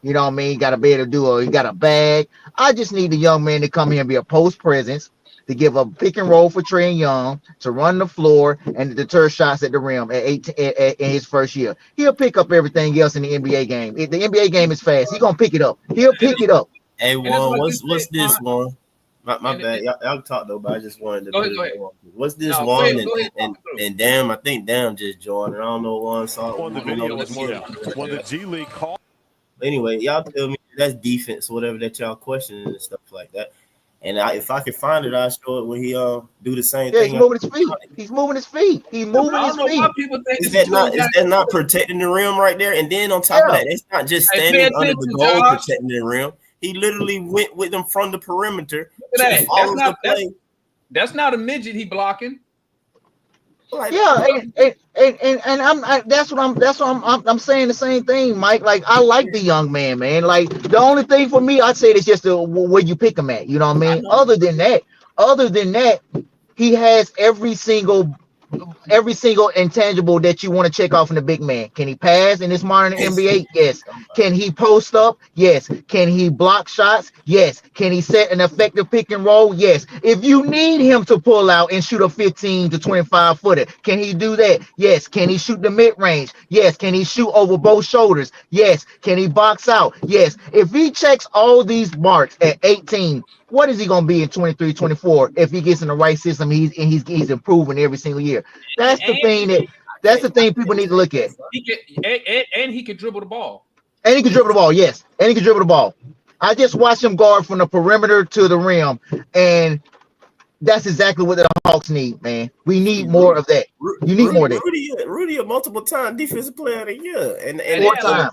you know what I mean, got to be able to do you got a bag. I just need the young man to come here and be a post presence, to give a pick and roll for Trey Young, to run the floor and to deter shots at the rim in his first year. He'll pick up everything else in the NBA game. If the NBA game is fast, he's gonna pick it up. He'll pick it up.
Hey, Juan, what's this,
Juan?
Juan? My bad. Y'all talk though, but I just wanted to.
Go ahead.
What's this,
No,
Juan?
go ahead.
And Damn, I think Damn just joined. I don't know Juan saw.
On the video was one the G League call.
Anyway, y'all tell me that's defense or whatever that y'all questioning and stuff like that. And if I can find it, I'll show it when he do the same thing.
He's moving his feet. He's moving his feet. He's moving his feet.
Is that not protecting the rim right there? And then on top of that, it's not just standing under the goal protecting the rim. He literally went with them from the perimeter.
That's not a midget he blocking.
Like,
and I'm saying the same thing, Mike. Like, I like the young man, man. Like, the only thing for me, I'd say is just where you pick him at. You know what I mean? Other than that, he has every single intangible that you want to check off in the big man. Can he pass in this modern NBA? Yes. Can he post up? Yes. Can he block shots? Yes. Can he set an effective pick and roll? Yes. If you need him to pull out and shoot a 15 to 25 footer, can he do that? Yes. Can he shoot the mid range? Yes. Can he shoot over both shoulders? Yes. Can he box out? Yes. If he checks all these marks at 18, what is he going to be in 23, 24 if he gets in the right system? He's improving every single year. That's the thing people need to look at.
He can dribble the ball.
And he can dribble the ball, yes. And he can dribble the ball. I just watched him guard from the perimeter to the rim, and that's exactly what the Hawks need, man. We need more of that. You need more of that.
Rudy, a multiple-time defensive player of the year, and
more time.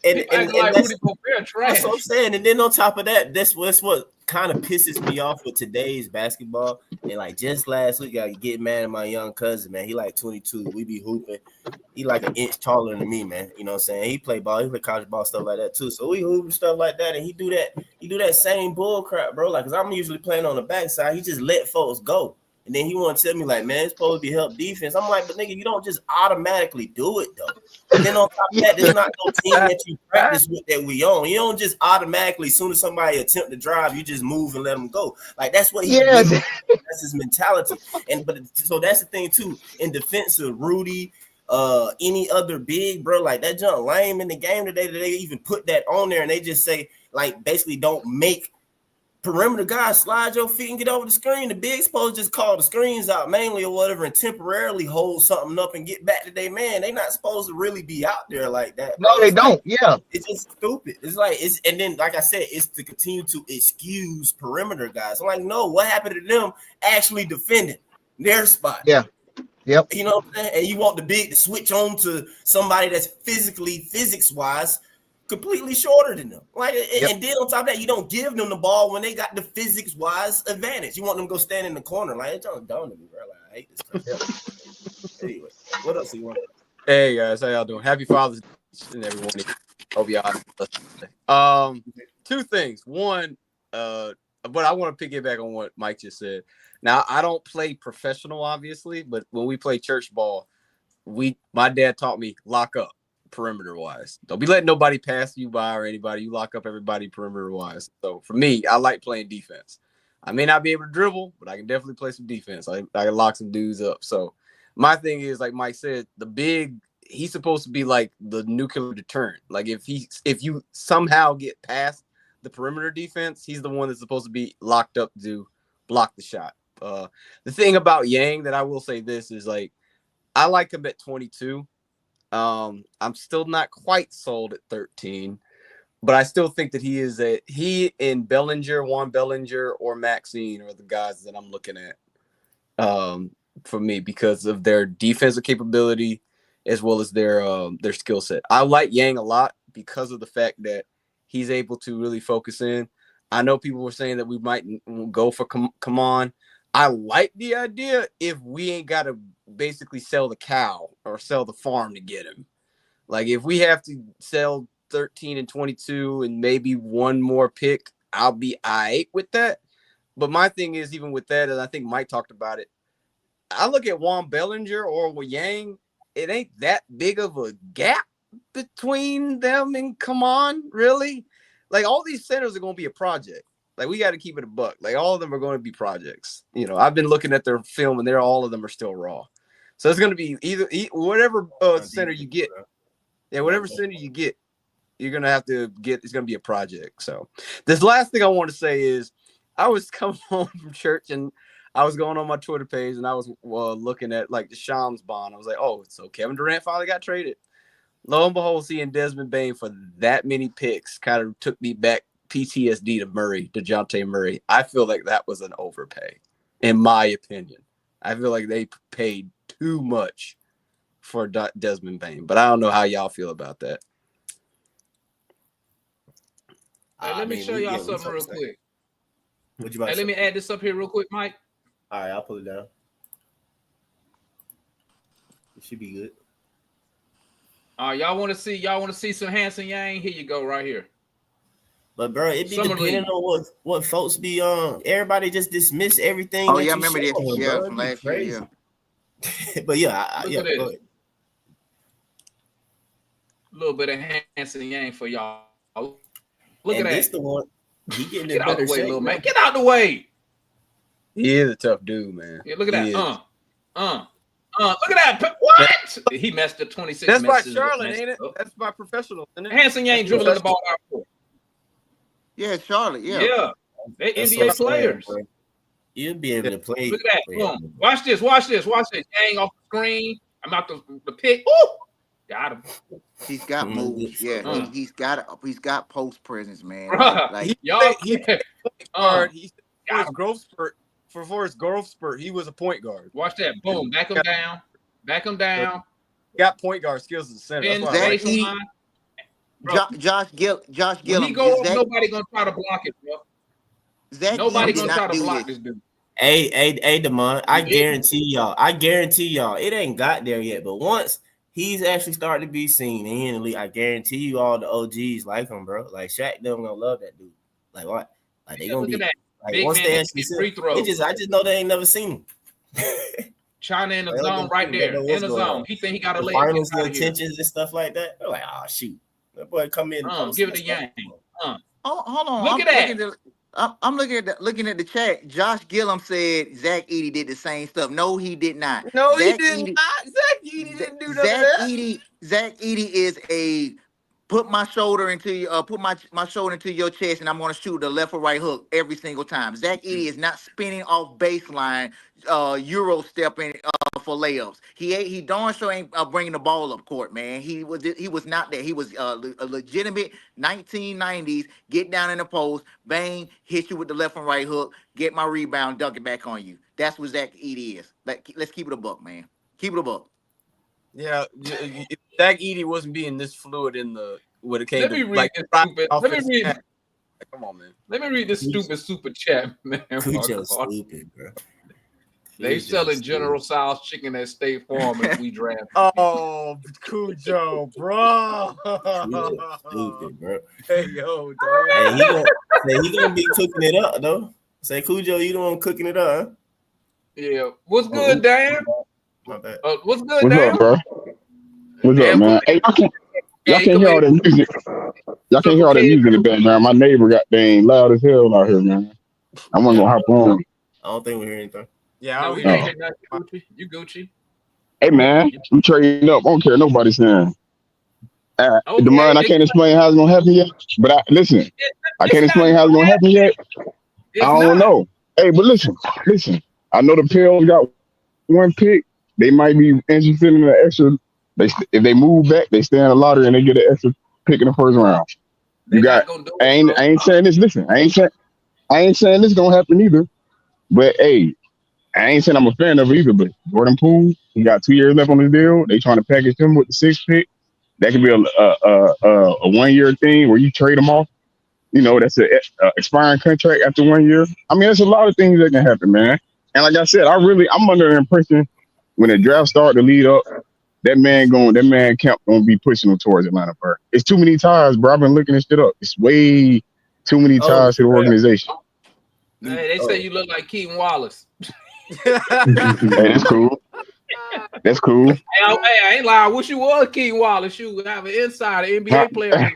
And that's what I'm saying. And then on top of that, that's what kind of pisses me off with today's basketball. And like just last week, I get mad at my young cousin, man. He like 22. We be hooping. He like an inch taller than me, man. You know what I'm saying? He play ball. He play college ball, stuff like that too. So we hooping stuff like that, and he do that same bull crap, bro. Like, cause I'm usually playing on the backside. He just let folks go. And then he want to tell me, like, man, it's supposed to be help defense. I'm like, but nigga, you don't just automatically do it, though. And then on top of that, there's not no team that you practice with that we own. You don't just automatically, as soon as somebody attempt to drive, you just move and let them go. Like, that's what he does. That's his mentality. So that's the thing, too. In defense of Rudy, any other big, bro, like, that junk lame in the game today that they even put that on there, and they just say, like, basically don't make perimeter guys slide your feet and get over the screen. The big supposed to just call the screens out mainly or whatever and temporarily hold something up and get back to their man. They not supposed to really be out there like that.
No, they don't. Yeah.
It's just stupid. And then, like I said, it's to continue to excuse perimeter guys. I'm like, no, what happened to them actually defending their spot?
Yeah. Yep.
You know what I'm saying? And you want the big to switch on to somebody that's physics-wise completely shorter than them. Like, and then on top of that, you don't give them the ball when they got the physics-wise advantage. You want them to go stand in the corner. Like, it's dumb to me, bro. Like, I hate this stuff. Anyway, what else you want?
Hey guys, how y'all doing? Happy Father's Day to everyone. Hope y'all. Two things. One, but I want to piggyback on what Mike just said. Now, I don't play professional, obviously, but when we play church ball, my dad taught me lock up. Perimeter wise, don't be letting nobody pass you by or anybody. You lock up everybody perimeter wise. So for me, I like playing defense. I may not be able to dribble, but I can definitely play some defense. I can lock some dudes up. So my thing is, like Mike said, he's supposed to be like the nuclear deterrent. Like if you somehow get past the perimeter defense, he's the one that's supposed to be locked up to block the shot. The thing about Yang that I will say this is, like, I like him at 22. I'm still not quite sold at 13, but I still think that he and Juan Bellinger or Maxine are the guys that I'm looking at for me because of their defensive capability as well as their skill set. I like Yang a lot because of the fact that he's able to really focus in. I know people were saying that we might go for come on. I like the idea if we ain't got to basically sell the cow or sell the farm to get him. Like if we have to sell 13 and 22 and maybe one more pick, I'll be all right with that. But my thing is, even with that, and I think Mike talked about it, I look at Juan Bellinger or Yang, it ain't that big of a gap between them and come on, really? Like all these centers are going to be a project. Like we got to keep it a buck. Like all of them are going to be projects. You know, I've been looking at their film and all of them are still raw. So it's going to be either whatever center you get. Yeah, whatever center you get, you're going to have to get. It's going to be a project. So this last thing I want to say is I was coming home from church and I was going on my Twitter page and I was looking at like the Shams bond. I was like, oh, so Kevin Durant finally got traded. Lo and behold, seeing Desmond Bane for that many picks kind of took me back PTSD to DeJounte Murray. I feel like that was an overpay, in my opinion. I feel like they paid too much for Desmond Bane, but I don't know how y'all feel about that.
Hey, let me show y'all something real quick.
Hey,
let me add this up here real quick, Mike.
All right, I'll pull it down. It should be good.
Y'all want to see some Hansen Yang? Here you go, right here.
But bro, it be depending on what folks be on. Everybody just dismiss everything.
Oh yeah, I remember this. Yeah, from last year.
Yeah. But yeah,
Go ahead. A little bit of Hansen Yang for y'all. Look at that.
This the one. He getting
Get out the way, little man. Get out the way.
He is a tough dude, man.
Yeah, look at that. Look at that. What? He messed up 26.
That's by Charlotte, ain't it? That's by professional.
Hansen Yang dribbling the ball out for.
Yeah, Charlotte. Yeah.
Yeah. They NBA players.
You'll be able to play.
Look at that. Boom. Watch this. Yang off the screen. I'm out the pick. Ooh. Got him.
He's got moves. Yeah. He's got post presence, man.
Bruh,
like
he his growth spurt. For his growth spurt, he was a point guard.
Watch that. Boom. Back him down.
Got point guard skills at the center.
Josh Gillum.
When he goes, nobody gonna try to block it, bro. Nobody gonna try to block this dude.
Hey, Damon. I guarantee y'all, it ain't got there yet. But once he's actually starting to be seen in the league, I guarantee you all the OGs like him, bro. Like Shaq, them gonna love that dude. Like what? Like they gonna be. Like once they actually see him, I just know they ain't never seen him.
China in the zone right there. In the zone. He think he got a leg.
Finals attentions and stuff like that. They're like, oh shoot. That boy come in.
Give it to Yang.
Hold on.
Look at that.
I'm looking at the chat. Josh Gillum said Zach Edey did the same stuff. No, he did not.
No, he did not. Zach Edey didn't do that.
Zach Edey is a put my shoulder into my shoulder into your chest, and I'm going to shoot the left or right hook every single time. Zach Edey is not spinning off baseline, Euro stepping for layups. He darn sure ain't bringing the ball up court, man. He was not there. He was a legitimate 1990s get down in the post, bang, hit you with the left and right hook, get my rebound, dunk it back on you. That's what Zach Edey is. Let's keep it a buck, man. Keep it a buck.
Yeah, Zach Edey wasn't being this fluid when it came
Let me
to
read this stupid.
Come on, man.
Let me read this stupid super chat, man.
Cujo's stupid, bro.
They selling General Tso's chicken at State Farm if we draft.
Oh, Cujo, bro.
Stupid, bro.
Hey, yo, dog.
Hey, he gonna be cooking it up, though. Say, Cujo, you the one cooking it up, huh?
Yeah. What's good, Dan? What's good,
Dan? What's up, bro? What's up, man? Hey, y'all can't hear all that music. Y'all can't hear all that music in the background. My neighbor got dang loud as hell out here, man. I want to hop on.
I don't think we hear anything.
Yeah,
we ain't hear nothing. You Gucci.
Hey, man, we trading up. I don't care nobody's saying. Demar, I can't explain how it's gonna happen yet. But listen, I can't explain how it's gonna happen yet. I don't know. Hey, but listen. I know the Pills got one pick. They might be interested in the extra. If they move back, they stay in the lottery and they get an extra pick in the first round. You got. I ain't saying this. Listen, I ain't saying this gonna happen either. But hey, I ain't saying I'm a fan of it either. But Jordan Poole, he got 2 years left on his deal. They trying to package him with the 6th pick. That could be a 1 year thing where you trade him off. that's a expiring contract after 1 year. I mean, there's a lot of things that can happen, man. And like I said, I'm under the impression when the draft started to lead up, that man Kemp gonna be pushing him towards Atlanta, bro. It's too many ties, bro. I've been looking this shit up. It's way too many ties to the organization.
Hey, they say you look like Keaton Wallace.
Hey, that's cool. That's cool.
Hey, I ain't lying. I wish you was Keaton Wallace. You would have an insider NBA player.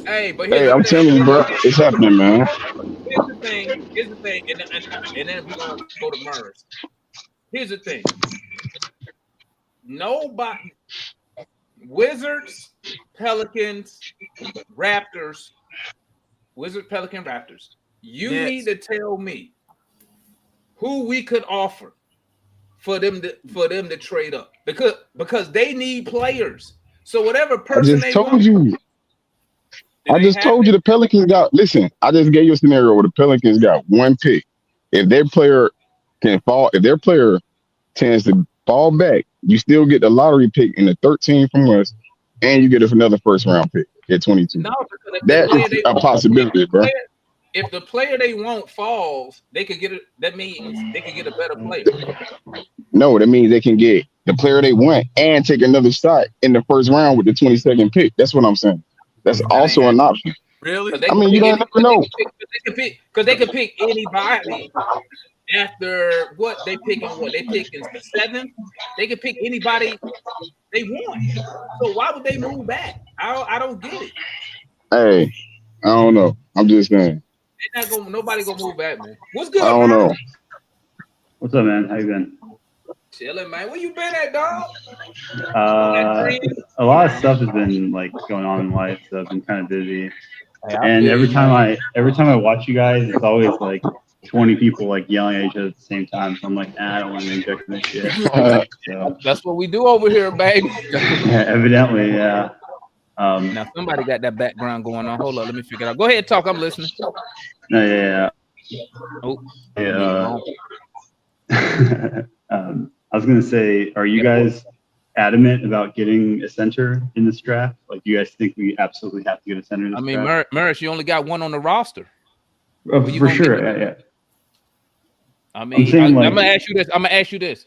Hey, but
hey, I'm telling you, bro, it's happening, man.
Here's the thing, and then we're gonna go to Murs. Here's the thing. Nobody, Wizards, Pelicans, Raptors, you need to tell me who we could offer for them to trade up because they need players. So whatever person
I just told you the Pelicans got. Listen, I just gave you a scenario where the Pelicans got one pick. If their player tends to fall back, you still get the lottery pick in the 13 from us, and you get another first round pick at 22.
No,
that is a possibility, bro.
If the player they want falls, they could get it. That means they can get a better player.
No, that means they can get the player they want and take another shot in the first round with the 22nd pick. That's what I'm saying. That's also an option.
Really?
I mean, you don't never know.
Because they could pick anybody after what they picking. What they picking 7th? They could pick anybody they want. So why would they move back? I don't get it.
Hey, I don't know. I'm just saying.
Nobody gonna move back, man. What's good?
I don't know.
What's up, man? How you been?
Chilling, man. Where you been at, dog?
A lot of stuff has been like going on in life, so I've been kind of busy. And every time I watch you guys, it's always like 20 people like yelling at each other at the same time. So I'm like, I don't want to inject this shit. So,
that's what we do over here, baby.
yeah, evidently, yeah.
Now somebody got that background going on. Hold up, let me figure it out. Go ahead, talk. I'm listening.
No, yeah.
Oh,
yeah. I was gonna say, are you guys adamant about getting a center in this draft? Like, you guys think we absolutely have to get a center in this draft?
Maris, you only got one on the roster.
For sure, yeah.
I mean, I'm gonna ask you this.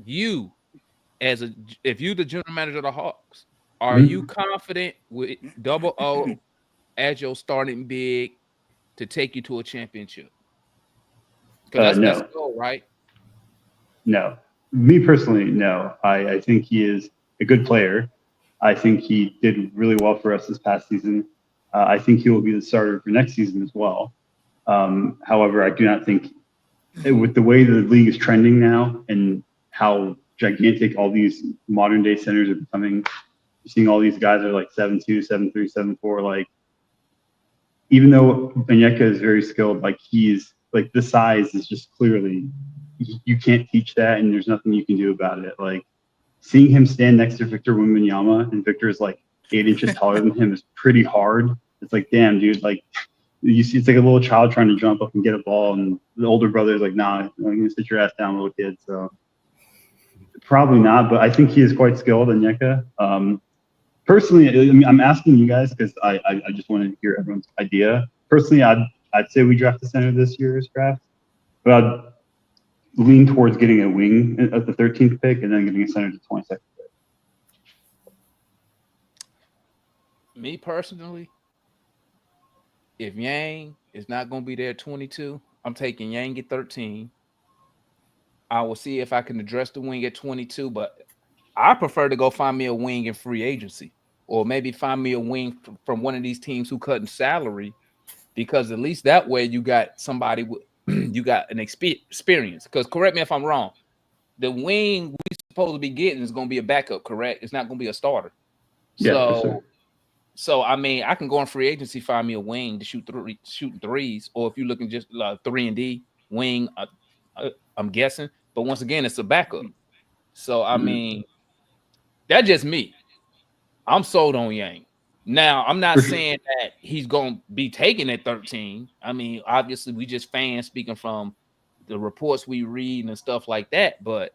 You, if you the general manager of the Hawks, are you confident with Double O as your starting big to take you to a championship? Because that's the goal, right?
No. Me personally, no. I think he is a good player. I think he did really well for us this past season. I think he will be the starter for next season as well. However, I do not think, with the way the league is trending now and how gigantic all these modern day centers are becoming, you're seeing all these guys are like 7'2", 7'3", 7'4". Like, even though Onyeka is very skilled, like he's like the size is just clearly, you can't teach that, and there's nothing you can do about it. Like, seeing him stand next to Victor Wembanyama, and Victor is like 8 inches taller than him, is pretty hard. It's like, damn, dude, like, you see, it's like a little child trying to jump up and get a ball, and the older brother is like, nah, I'm gonna sit your ass down, little kid. So probably not, but I think he is quite skilled, Onyeka. Personally, I mean, I'm asking you guys because I just want to hear everyone's idea. Personally, I'd say we draft a center this year's draft, but I'd lean towards getting a wing at the 13th pick and then getting a center at the 22nd pick.
Me personally, if Yang is not going to be there at 22, I'm taking Yang at 13. I will see if I can address the wing at 22, but I prefer to go find me a wing in free agency, or maybe find me a wing from one of these teams who cutting salary, because at least that way you got somebody with you got an experience. Because correct me if I'm wrong, the wing we supposed to be getting is going to be a backup, correct? It's not going to be a starter.
Yeah,
So I mean, I can go in free agency, find me a wing to shooting threes, or if you're looking just 3-and-D wing, I'm guessing. But once again, it's a backup. So I mean, that's just me. I'm sold on Yang. Now, I'm not saying that he's going to be taken at 13. I mean, obviously, we just fans speaking from the reports we read and stuff like that. But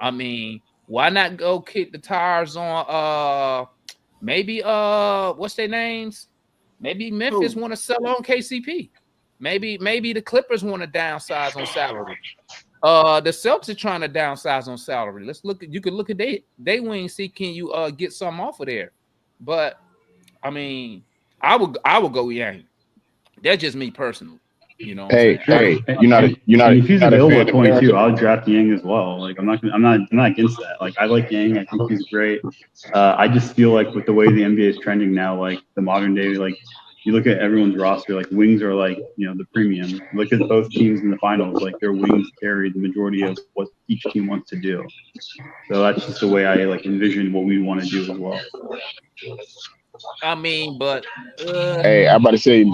I mean, why not go kick the tires on maybe what's their names? Maybe Memphis want to sell on KCP. Maybe the Clippers want to downsize on salary. The Celtics are trying to downsize on salary. You can look at they wing, see can you get something off of there. But I mean, I would go Yang. That's just me personally. You know.
Hey, you're not.
If he's available at 22,
Barrington.
I'll draft Yang as well. Like I'm not against that. Like I like Yang. I think he's great. I just feel like with the way the NBA is trending now, like the modern day, like you look at everyone's roster, like wings are like the premium. Look at both teams in the finals, like their wings carry the majority of what each team wants to do. So that's just the way I like envision what we want to do as well.
I mean, but
hey, I'm about to say.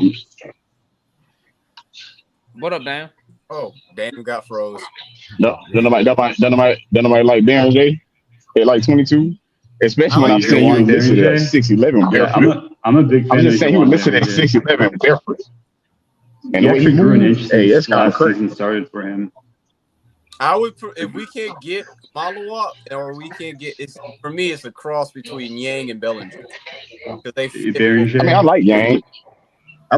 What up, Dan?
Oh, Dan got froze.
No, nobody like Darren J. At like 22, especially when I'm saying he was listed at 6'11" barefoot.
I'm a big fan.
I'm just saying he was listed at 6'11" barefoot. And
he actually grew an inch
that's
since
kind of
last
crazy.
season started for him.
I would, if we can't get Malawak, or we can't get, for me, it's a cross between Yang and Bellinger. Because
I mean, I like Yang. I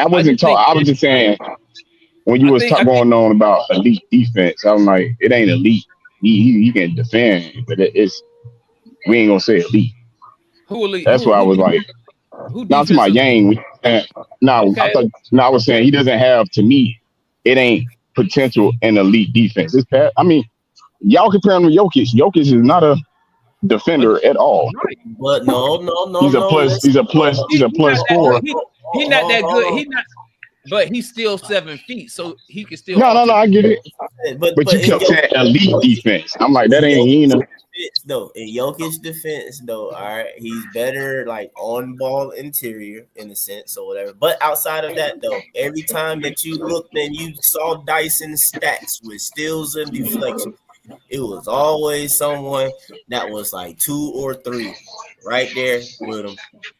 wasn't talking. I was just saying when you was going on about elite defense, I'm like, it ain't elite. He can defend, but we ain't gonna say elite.
Who elite?
That's why I was like, not to my Yang. I was saying he doesn't have. To me, it ain't potential in elite defense. I mean, y'all compare him to Jokic. Jokic is not a defender at all.
But no.
He's a plus scorer.
He's not that good. He's not, but he's still 7 feet, so he can still.
No, I get it. But you kept saying elite defense. I'm like, that ain't
though. In Jokic's defense, though, all right, he's better like on ball interior in a sense or whatever. But outside of that, though, every time that you looked and you saw Dyson stats with steals and deflections, it was always someone that was like 2 or 3 right there with him.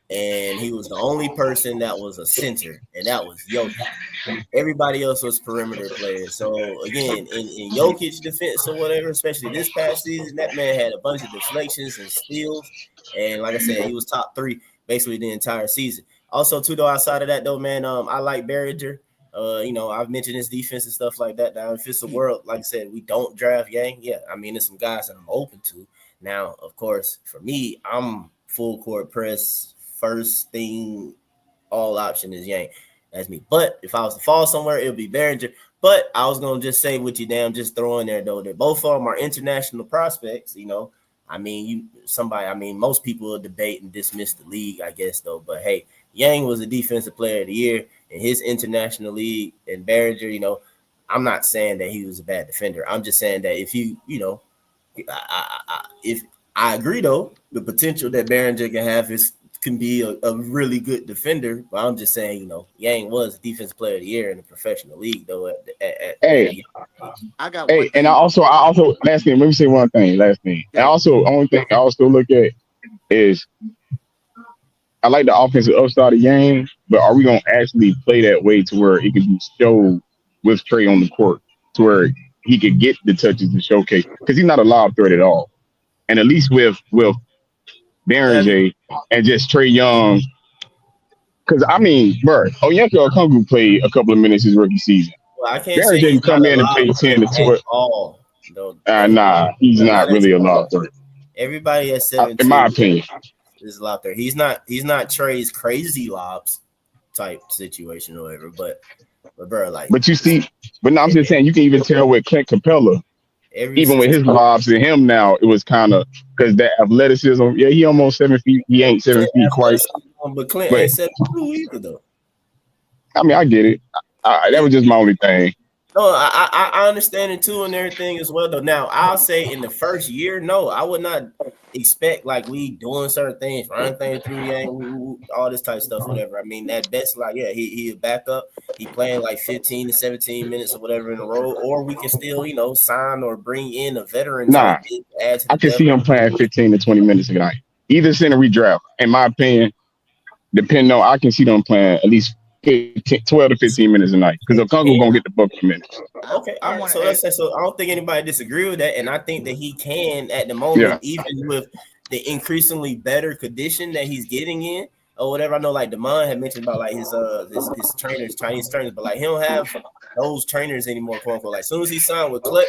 And he was the only person that was a center, and that was Jokic. Everybody else was perimeter players. So, again, in Jokic's defense or whatever, especially this past season, that man had a bunch of deflections and steals. And like I said, he was top 3 basically the entire season. Also, too, though, outside of that, though, man, I like Barringer. I've mentioned his defense and stuff like that. Now, if it's a world, like I said, we don't draft Yang, yeah, I mean, there's some guys that I'm open to. Now, of course, for me, I'm full court press. First thing, all option is Yang. That's me. But if I was to fall somewhere, it would be Barringer. But I was going to just say with you, damn, just throw in there, though, that both of them are international prospects, I mean, most people will debate and dismiss the league, I guess, though. But, hey, Yang was a defensive player of the year in his international league. And Barringer, I'm not saying that he was a bad defender. I'm just saying that if if I agree, though, the potential that Barringer can have can be a really good defender. But I'm just saying, Yang was defensive player of the year in the professional league, though.
And I also last thing. Let me say one thing. Last thing. And also, only thing I also look at is I like the offensive upside of Yang, but are we gonna actually play that way to where it can be showed with Trey on the court, to where he could get the touches to showcase? Because he's not a lob threat at all. And at least with Darren J and just Trey Young, because I mean, Onyeka Okongwu played a couple of minutes his rookie season.
Well, I can't
Darren
say
J can come in and play 10 to 12. Nah, he's not really a lob threat.
Everybody at 17,
in my opinion,
is a lob threat. He's not Trey's crazy lobs type situation or whatever. But
you see, I'm just saying you can even tell with Clint Capella. Even with his lobs and him now, it was kind of because that athleticism. Yeah, he almost 7 feet. He ain't 7 feet quite.
But Clint ain't 7'2" either, though.
I mean, I get it. That was just my only thing.
No, I understand it too and everything as well, though. Now, I'll say in the first year, no, I would not expect like we doing certain things, running things through Yang, all this type of stuff, whatever. I mean, that best, like, yeah, he back up. He playing like 15 to 17 minutes or whatever in a row, or we can still, sign or bring in a veteran.
Nah, I can see him playing 15 to 20 minutes a night. Either center redraft, in my opinion, I can see them playing at least 12 to 15 minutes a night because Okongwu gonna get the buck for minutes.
Okay, all right. So I don't think anybody disagree with that, and I think that he can at the moment, even with the increasingly better condition that he's getting in. or whatever. I know like Damon had mentioned about like his trainers, Chinese trainers, but like he don't have those trainers anymore, quote unquote. Like as soon as he signed with Clutch,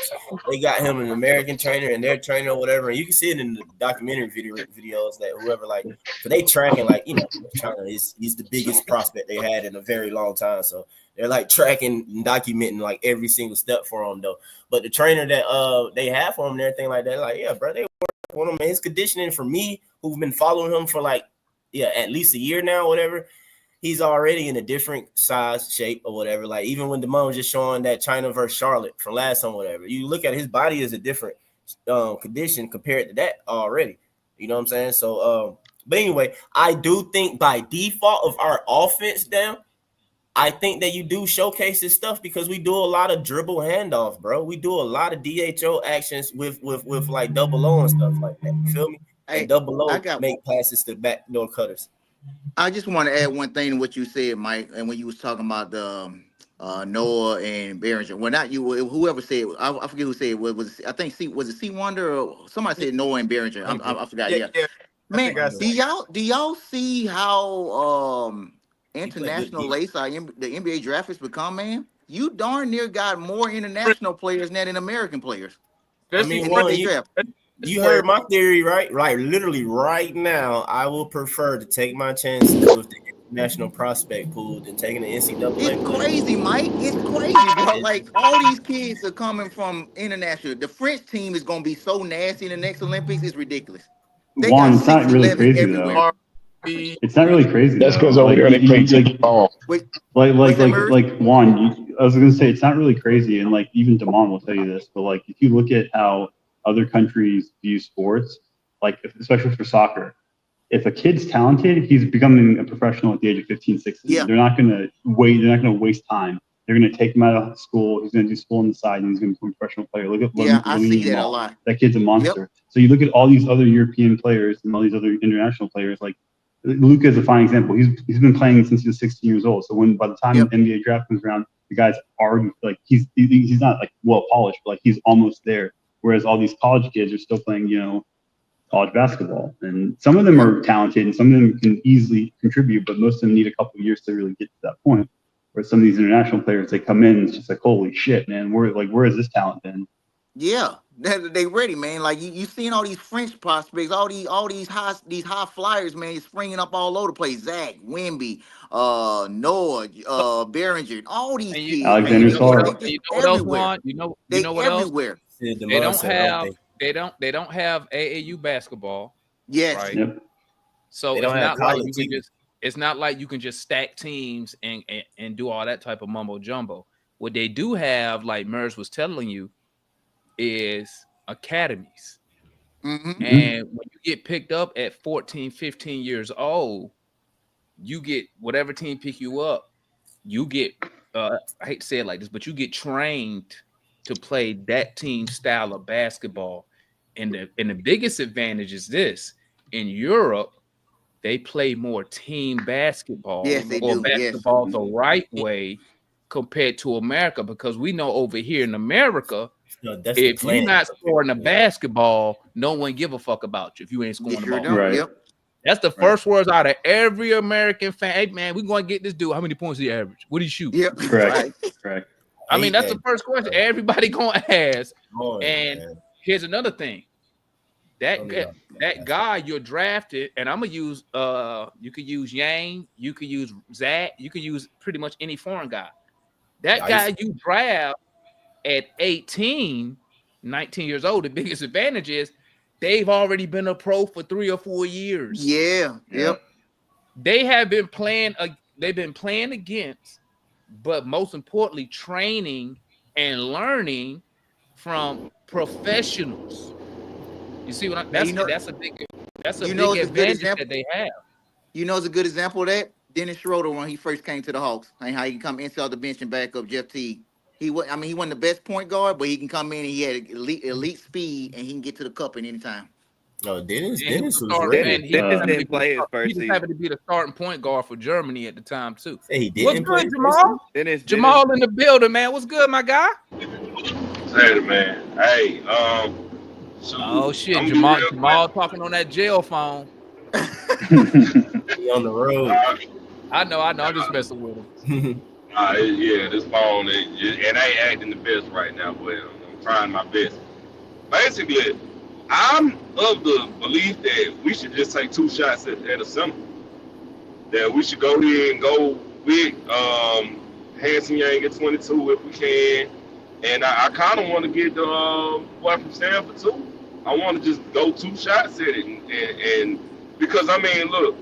they got him an American trainer and their trainer or whatever. And you can see it in the documentary videos that whoever like, so they tracking like, you know, China he's the biggest prospect they had in a very long time. So they're like tracking and documenting like every single step for him though. But the trainer that they have for him and everything like that, like, yeah, bro, they work on him. And his conditioning for me, who've been following him for like, yeah, at least a year now, whatever. He's already in a different size, shape, or whatever. Like even when Damon was just showing that China versus Charlotte from last time, whatever, you look at his body is a different condition compared to that already. You know what I'm saying? So, but anyway, I do think by default of our offense down, I think that you do showcase this stuff because we do a lot of dribble handoff, bro. We do a lot of DHO actions with like double O and stuff like that. You feel me?
Hey,
and double O make passes to backdoor cutters.
I just want to add one thing to what you said, Mike, and when you was talking about the Noah and Behringer. Well, not you, whoever said it, I forget who said it. Was I think was it C Wonder or somebody said Noah and Behringer? I forgot. Yeah. Man, do y'all see how international lace the NBA draft has become, man? You darn near got more international players than American players.
I mean, you heard my theory, right? Right, literally right now, I will prefer to take my chances with the international prospect pool than taking the NCAA.
It's crazy, Mike. It's crazy, bro. Like all these kids are coming from international. The French team is gonna be so nasty in the next Olympics. It's ridiculous.
Juan, it's not really crazy though. It's not really crazy.
That's because over there they play take ball.
Like Juan, I was gonna say it's not really crazy, and like even Damon will tell you this, but like if you look at how other countries view sports, like especially for soccer, if a kid's talented, he's becoming a professional at the age of 15, 16.
Yeah.
They're not gonna waste time. They're gonna take him out of school. He's gonna do school on the side, and he's gonna become a professional player. Look at
I see that a lot.
That kid's a monster. Yep. So you look at all these other European players and all these other international players. Like Luka is a fine example. He's been playing since he was 16 years old. So when by the time the NBA draft comes around, the guy's already like he's not like well polished, but like he's almost there. Whereas all these college kids are still playing, you know, college basketball. And some of them are talented and some of them can easily contribute, but most of them need a couple of years to really get to that point. Where some of these international players, they come in, it's just like, holy shit, man, where is this talent been?
Yeah, they ready, man. Like you seen all these French prospects, all these high flyers, man, springing up all over the place. Zach, Wemby, Noah, Behringer, all these kids.
Alexander Sarr.
You know what else, Juan? You know what
everywhere.
Else? They don't have AAU basketball.
Yes.
Right.
Yep.
So it's not like you can just stack teams and do all that type of mumbo jumbo. What they do have, like Merz was telling you, is academies.
Mm-hmm.
And when you get picked up at 14, 15 years old, you get whatever team pick you up, you get I hate to say it like this, but you get trained to play that team style of basketball. And the biggest advantage is this: in Europe, they play more team basketball, basketball the right way compared to America, because we know over here in America, if you're not scoring the basketball, no one give a fuck about you if you ain't scoring the ball.
Right.
Yep.
That's the first words out of every American fan. Hey man, we're going to get this dude. How many points do you average? What do you shoot?
Yep.
Correct.
I mean, that's the first question everybody going to ask. Here's another thing. That guy you're drafted, and I'm gonna use you could use Yang, you could use Zach, you could use pretty much any foreign guy. That guy you draft at 18, 19 years old, the biggest advantage is they've already been a pro for 3 or 4 years.
Yeah. Yep.
They have been playing. They've been playing against, but most importantly, training and learning from professionals. You see what that's a big advantage that they have.
You know, it's a good example of that. Dennis Schroeder, when he first came to the Hawks, and how he can come inside the bench and back up Jeff Teague. He wasn't the best point guard, but he can come in and he had elite speed and he can get to the cup at any time.
No, Dennis was
ready. Dennis didn't play his first season.
He just happened to be the starting point guard for Germany at the time too.
Hey, he did.
What's good, Jamal? Jamal in the building, man. What's good, my guy?
Hey, man. Hey,
oh shit, Jamal talking on that jail phone.
Yeah, on the road.
I know. I'm just messing with him.
Yeah, this phone it ain't acting the best right now, but I'm trying my best. Basically, I'm of the belief that we should just take 2 shots at a summer. That we should go ahead and go with Hansen Yang at 22 if we can. And I kind of want to get the boy from Stanford too. I want to just go 2 shots at it, and because I mean, look,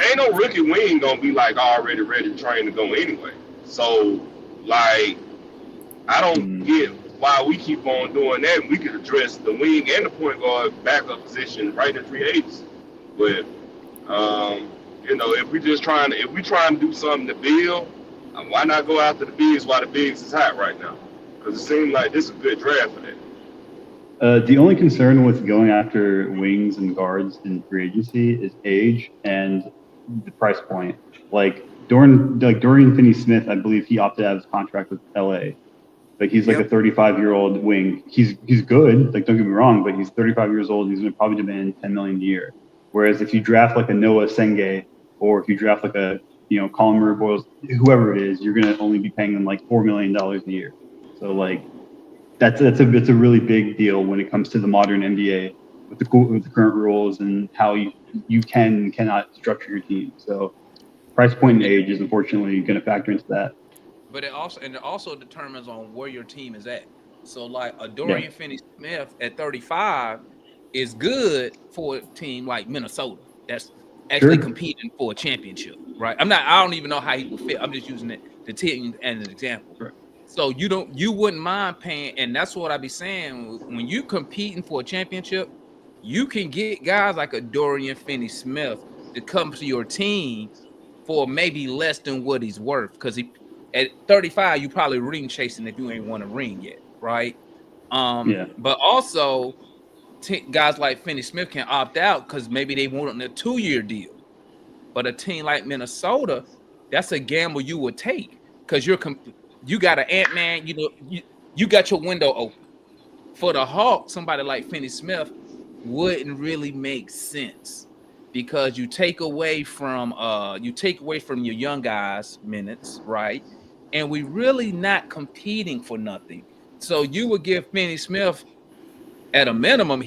ain't no rookie wing gonna be like already ready to train to go anyway. So like, I don't get why we keep on doing that. We could address the wing and the point guard backup position right in free agents. But you know, if we trying to do something to build, why not go after the bigs while the bigs is hot right now? Because it seems like this is a good draft for that.
The only concern with going after wings and guards in free agency is age and the price point. Like Dorian Finney-Smith, I believe he opted out of his contract with LA. Like he's like a 35-year-old wing. He's good. Like don't get me wrong, but he's 35 years old. He's going to probably demand $10 million a year. Whereas if you draft like a Noah Senge, or if you draft like a Colin Murray Boyles, whoever it is, you're going to only be paying them like $4 million a year. So like that's a really big deal when it comes to the modern NBA with the current rules and how you cannot structure your team. So price point and age is unfortunately going to factor into that.
But it also determines on where your team is at. So like a Dorian Finney-Smith at 35 is good for a team like Minnesota that's actually competing for a championship, right? I don't even know how he would fit. I'm just using the team as an example. Right. So you wouldn't mind paying, and that's what I be saying. When you competing for a championship, you can get guys like a Dorian Finney-Smith to come to your team for maybe less than what he's worth. Because at 35, you probably ring chasing if you ain't won a ring yet, right? But also guys like Finney-Smith can opt out because maybe they want a 2-year deal. But a team like Minnesota, that's a gamble you would take because you got an Ant-Man, you got your window open. For the Hawks, somebody like Finney-Smith wouldn't really make sense because you take away from your young guys minutes, right? And we really not competing for nothing. So you would give Finney-Smith at a minimum,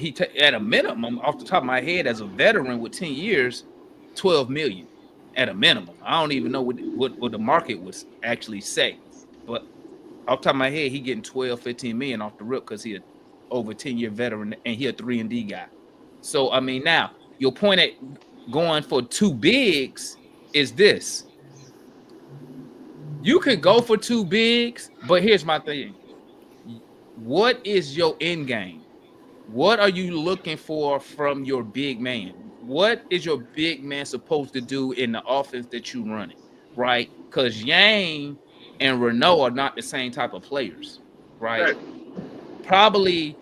off the top of my head, as a veteran with 10 years, $12 million at a minimum. I don't even know what the market would actually say. But off the top of my head, he getting 12, 15 million off the rip because he over 10-year veteran and he a 3-and-D guy. So I mean, now your point at going for 2 bigs is this. You could go for 2 bigs, but here's my thing. What is your end game? What are you looking for from your big man? What is your big man supposed to do in the offense that you're running, right? Because Yang and Renault are not the same type of players, right? Probably,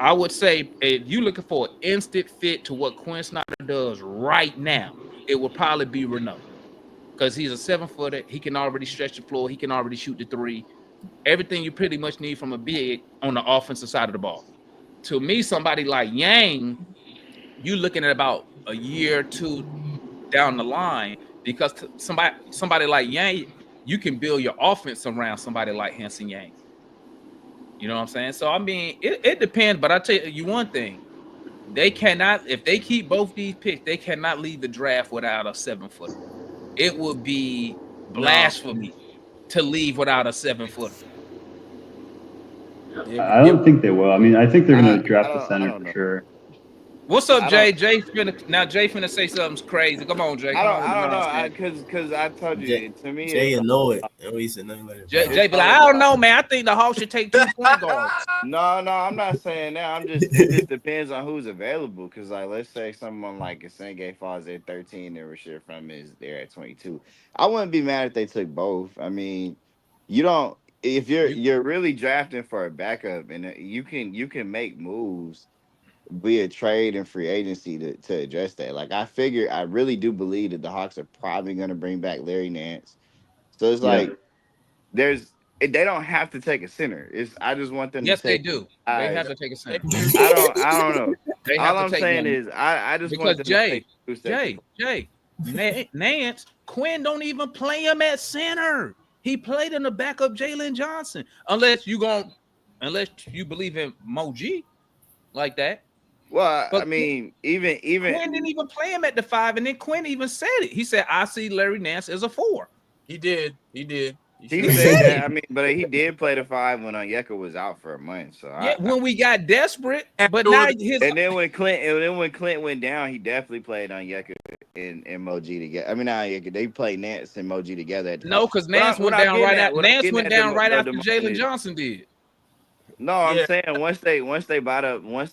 I would say, if you're looking for an instant fit to what Quinn Snyder does right now, it would probably be Renault. Because he's a 7-footer. He can already stretch the floor. He can already shoot the 3. Everything you pretty much need from a big on the offensive side of the ball. To me, somebody like Yang, you looking at about a year or 2 down the line because somebody like Yang, you can build your offense around somebody like Hansen Yang. You know what I'm saying? So, I mean, it depends, but I'll tell you one thing. They cannot, if they keep both these picks, they cannot leave the draft without a 7-footer. It would be blasphemy to leave without a 7-footer.
I don't think they will. I mean, I think they're going to draft the center for sure.
What's up, Jay? Jay finna say something crazy. Come on, Jay.
I don't know, because I told you, to me,
Jay know it. And we said nothing like that.
Jay be like, I don't know, man. I think the Hawks should take 2 point guards.
No, I'm not saying that. It just depends on who's available. Because, like, let's say someone like Senge falls at 13 and Rashid from is there at 22. I wouldn't be mad if they took both. I mean, you don't. If you're really drafting for a backup, and you can make moves via trade and free agency to address that. Like I really do believe that the Hawks are probably going to bring back Larry Nance. So it's like they don't have to take a center. I just want them.
Yes,
to take,
they do. They have to take a center.
I don't know. All I'm saying is I just want them
Jay,
to take
Nance, Quinn don't even play him at center. He played in the backup Jaren Johnson. Unless you believe in Mo G like that.
Well,
But
I mean, even
Quinn didn't even play him at the 5, and then Quinn even said it. He said, "I see Larry Nance as a 4."
He did.
he
He
said
said
that.
it.
I mean, but he did play the 5 when Onyeka was out for a month. So
Yeah, when we got desperate, but now his
and then when Clint went down, he definitely played Onyeka and Moji together. I mean, not Onyeka, they played Nance and Moji together. At the
no,
time.
because Nance went down right after Jalen
is-
Johnson did.
No, I'm saying once they bought up Mo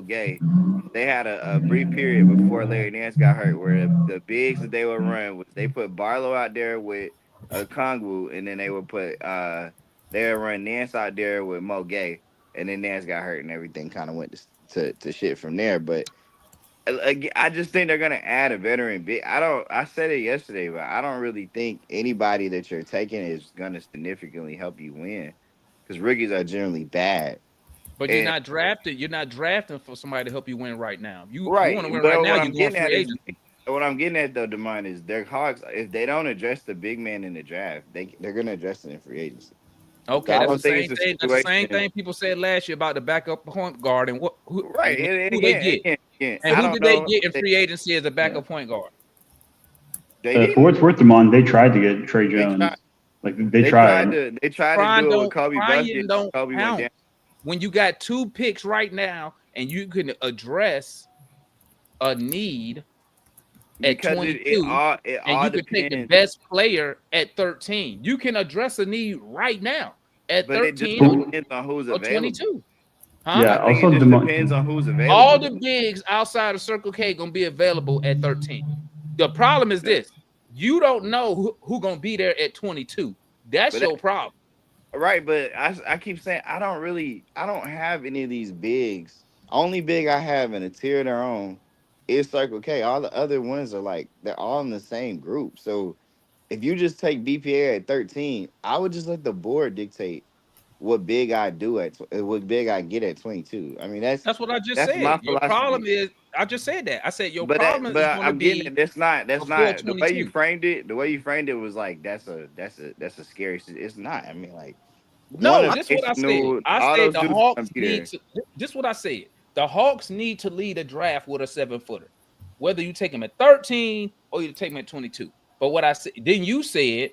Gay, they had a brief period before Larry Nance got hurt where the bigs that they would run was they put Barlow out there with Kongwu, and then they would run Nance out there with Mo Gay, and then Nance got hurt and everything kind of went to shit from there. But I just think they're gonna add a veteran big. I said it yesterday, but I don't really think anybody that you're taking is gonna significantly help you win. Because rookies are generally bad.
But you're not drafted. You're not drafting for somebody to help you win right now. You
Right.
want to win
But
right now,
what
you
I'm
go
getting
free
at is,
agency.
what I'm getting at though, Demond, is their Hawks. If they don't address the big man in the draft, they're gonna address it in free agency.
Okay,
So I
that's
don't
the
think
same
it's a
thing. That's the same
situation-
thing people said last year about the backup point guard and who
Right.
who
And
they
again,
get.
again,
And
I
who
don't
did they
know
get in
if
free agency as a backup point guard?
For what it's worth, Demond, they tried to get Trey Jones. They tried.
They tried to do it with Kobe Bucket.
Don't
Kobe
count.
went down.
When you got 2 picks right now and you can address a need at
Because
22,
it all
and you can take the
depends.
best player at 13. You can address a need right now at
But it just
13
depends on who's
or
available.
22.
Yeah,
I think
also
it just depends on who's available.
All the bigs outside of Circle K gonna be available at 13. The problem is this: you don't know who gonna be there at 22. That's your problem.
Right, but I keep saying I don't have any of these bigs. Only big I have in a tier of their own is Circle K. All the other ones are they're all in the same group. So if you just take BPA at 13, I would just let the board dictate what big I do what big I get at 22. I mean that's
what I just
that's
said.
my
Your
philosophy.
problem is I just said that. I said your
But
problem is going to
I'm
be
getting it. That's not
before
the way
22.
you framed it. The way you framed it was like that's a scary. It's not. I mean, like
no, this is what I said. I said the Hawks need to. This is what I said. The Hawks need to lead a draft with a 7-footer, whether you take him at 13 or you take him at 22. But what I said, then you said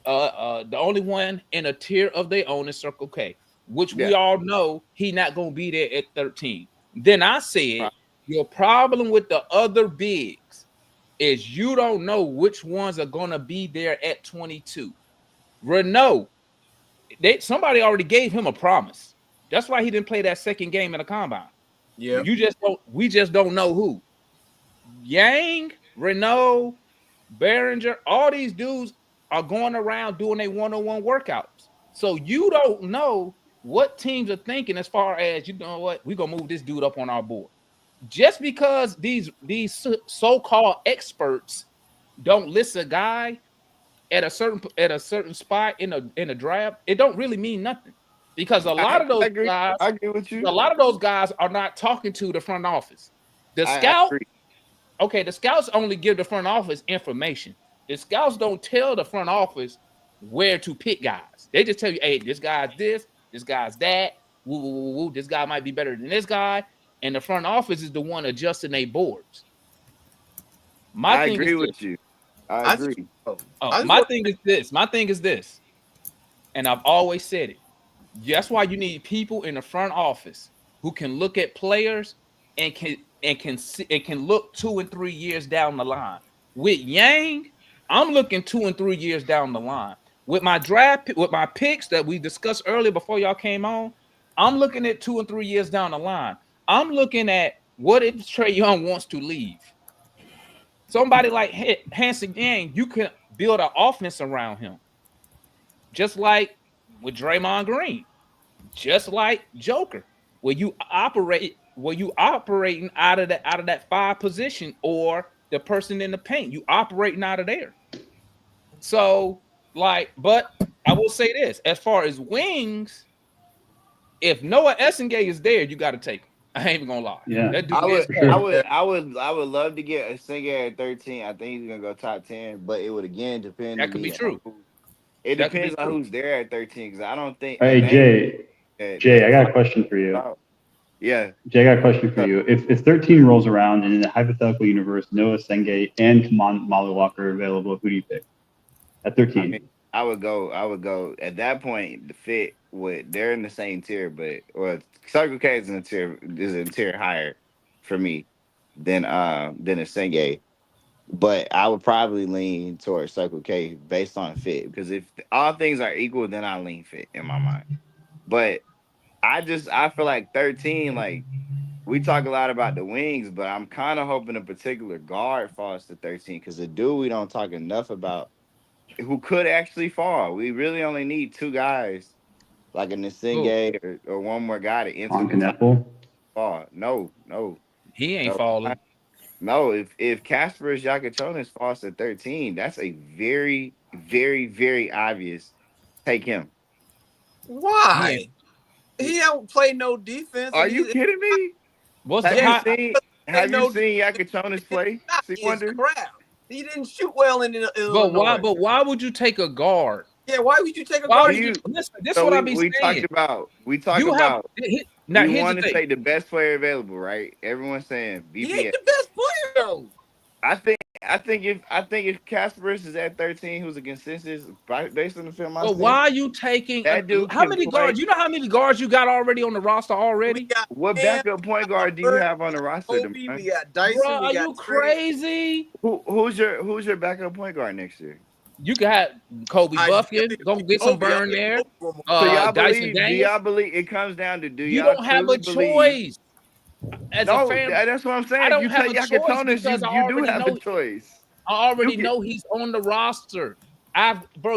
the only one in a tier of their own is Circle K, which we all know he not gonna be there at 13. Then I said your problem with the other bigs is you don't know which ones are gonna be there at 22. Renault, somebody already gave him a promise. That's why he didn't play that second game in the combine.
Yeah,
we just don't know who. Yang, Renault, Behringer, all these dudes are going around doing their one-on-one workouts. So you don't know what teams are thinking as far as, you know what, we're gonna move this dude up on our board. Just because these so-called experts don't list a guy at a certain spot in a draft, it don't really mean nothing. Because a lot of those guys,
I agree with you.
A lot of those guys are not talking to the front office. The scouts only give the front office information. The scouts don't tell the front office where to pick guys. They just tell you, hey, this guy's this guy's that. Woo, woo, woo, woo. This guy might be better than this guy. And the front office is the one adjusting their boards.
I agree with you. I agree.
My thing is this. And I've always said it. That's why you need people in the front office who can look at players and can look 2 and 3 years down the line. With Yang, I'm looking 2 and 3 years down the line. With my draft, with my picks that we discussed earlier before y'all came on, I'm looking at 2 and 3 years down the line. I'm looking at what if Trae Young wants to leave. Somebody like Hansen Yang, you can build an offense around him. Just like with Draymond Green, just like Joker, where you operating out of that 5 position or the person in the paint, you operating out of there. So, but I will say this: as far as wings, if Noah Essengay is there, you got to take him. I ain't even gonna lie.
Yeah.
That dude
I
is
would,
sure.
I would love to get a Singer at 13. I think he's gonna go top 10, but it would again depend to
That could be
me
true.
on who. It
That could be
depends on
true.
who's there at 13 because I don't think
Hey, Jay, I got a question for you.
Yeah.
Jay, I got a question for you. If 13 rolls around and in a hypothetical universe, Noah Senge and Kaman Molly Walker are available, who do you pick at 13?
I mean, I would go at that point. The fit would they're in the same tier, but Circle K is in a tier higher for me than a Senge. But I would probably lean towards Circle K based on fit because if all things are equal, then I lean fit in my mind. But I feel like 13, like we talk a lot about the wings, but I'm kind of hoping a particular guard falls to 13 because the dude we don't talk enough about who could actually fall. We really only need two guys, like a Nisenge or one more guy to enter the top fall. No.
He ain't falling.
No, if Casper Jakachonis falls to 13, that's a very, very, very obvious take him.
Why? He don't play no defense.
Are you kidding me?
What's
have
the
have you seen Jakachonis play?
Crap. He didn't shoot well in Illinois.
But why would you take a guard?
Yeah, why would you take a
Why
guard?
would you listen? This is what I be saying.
We talk about.
Now
you
here's
want
the
to
thing.
take the best player available, right? Everyone's saying BPA.
He ain't the best player though.
I think if Casperus is at 13, who's a consensus based on the film.
But why are you taking
that dude?
How many guards? You know how many guards you got already on the roster already?
What backup point guard do you have on the roster?
Kobe, we got Dyson.
Bro, are you crazy?
Who's your backup point guard next year?
You got Kobe Buffkin. Gonna get some burn there.
So y'all
Dyson
believe? Do y'all believe it comes down to
you don't have a choice? As a fan,
that's what I'm saying.
I don't
you
have
take
a choice
Yakatonis,
because
you do have a choice.
I already know he's on the roster.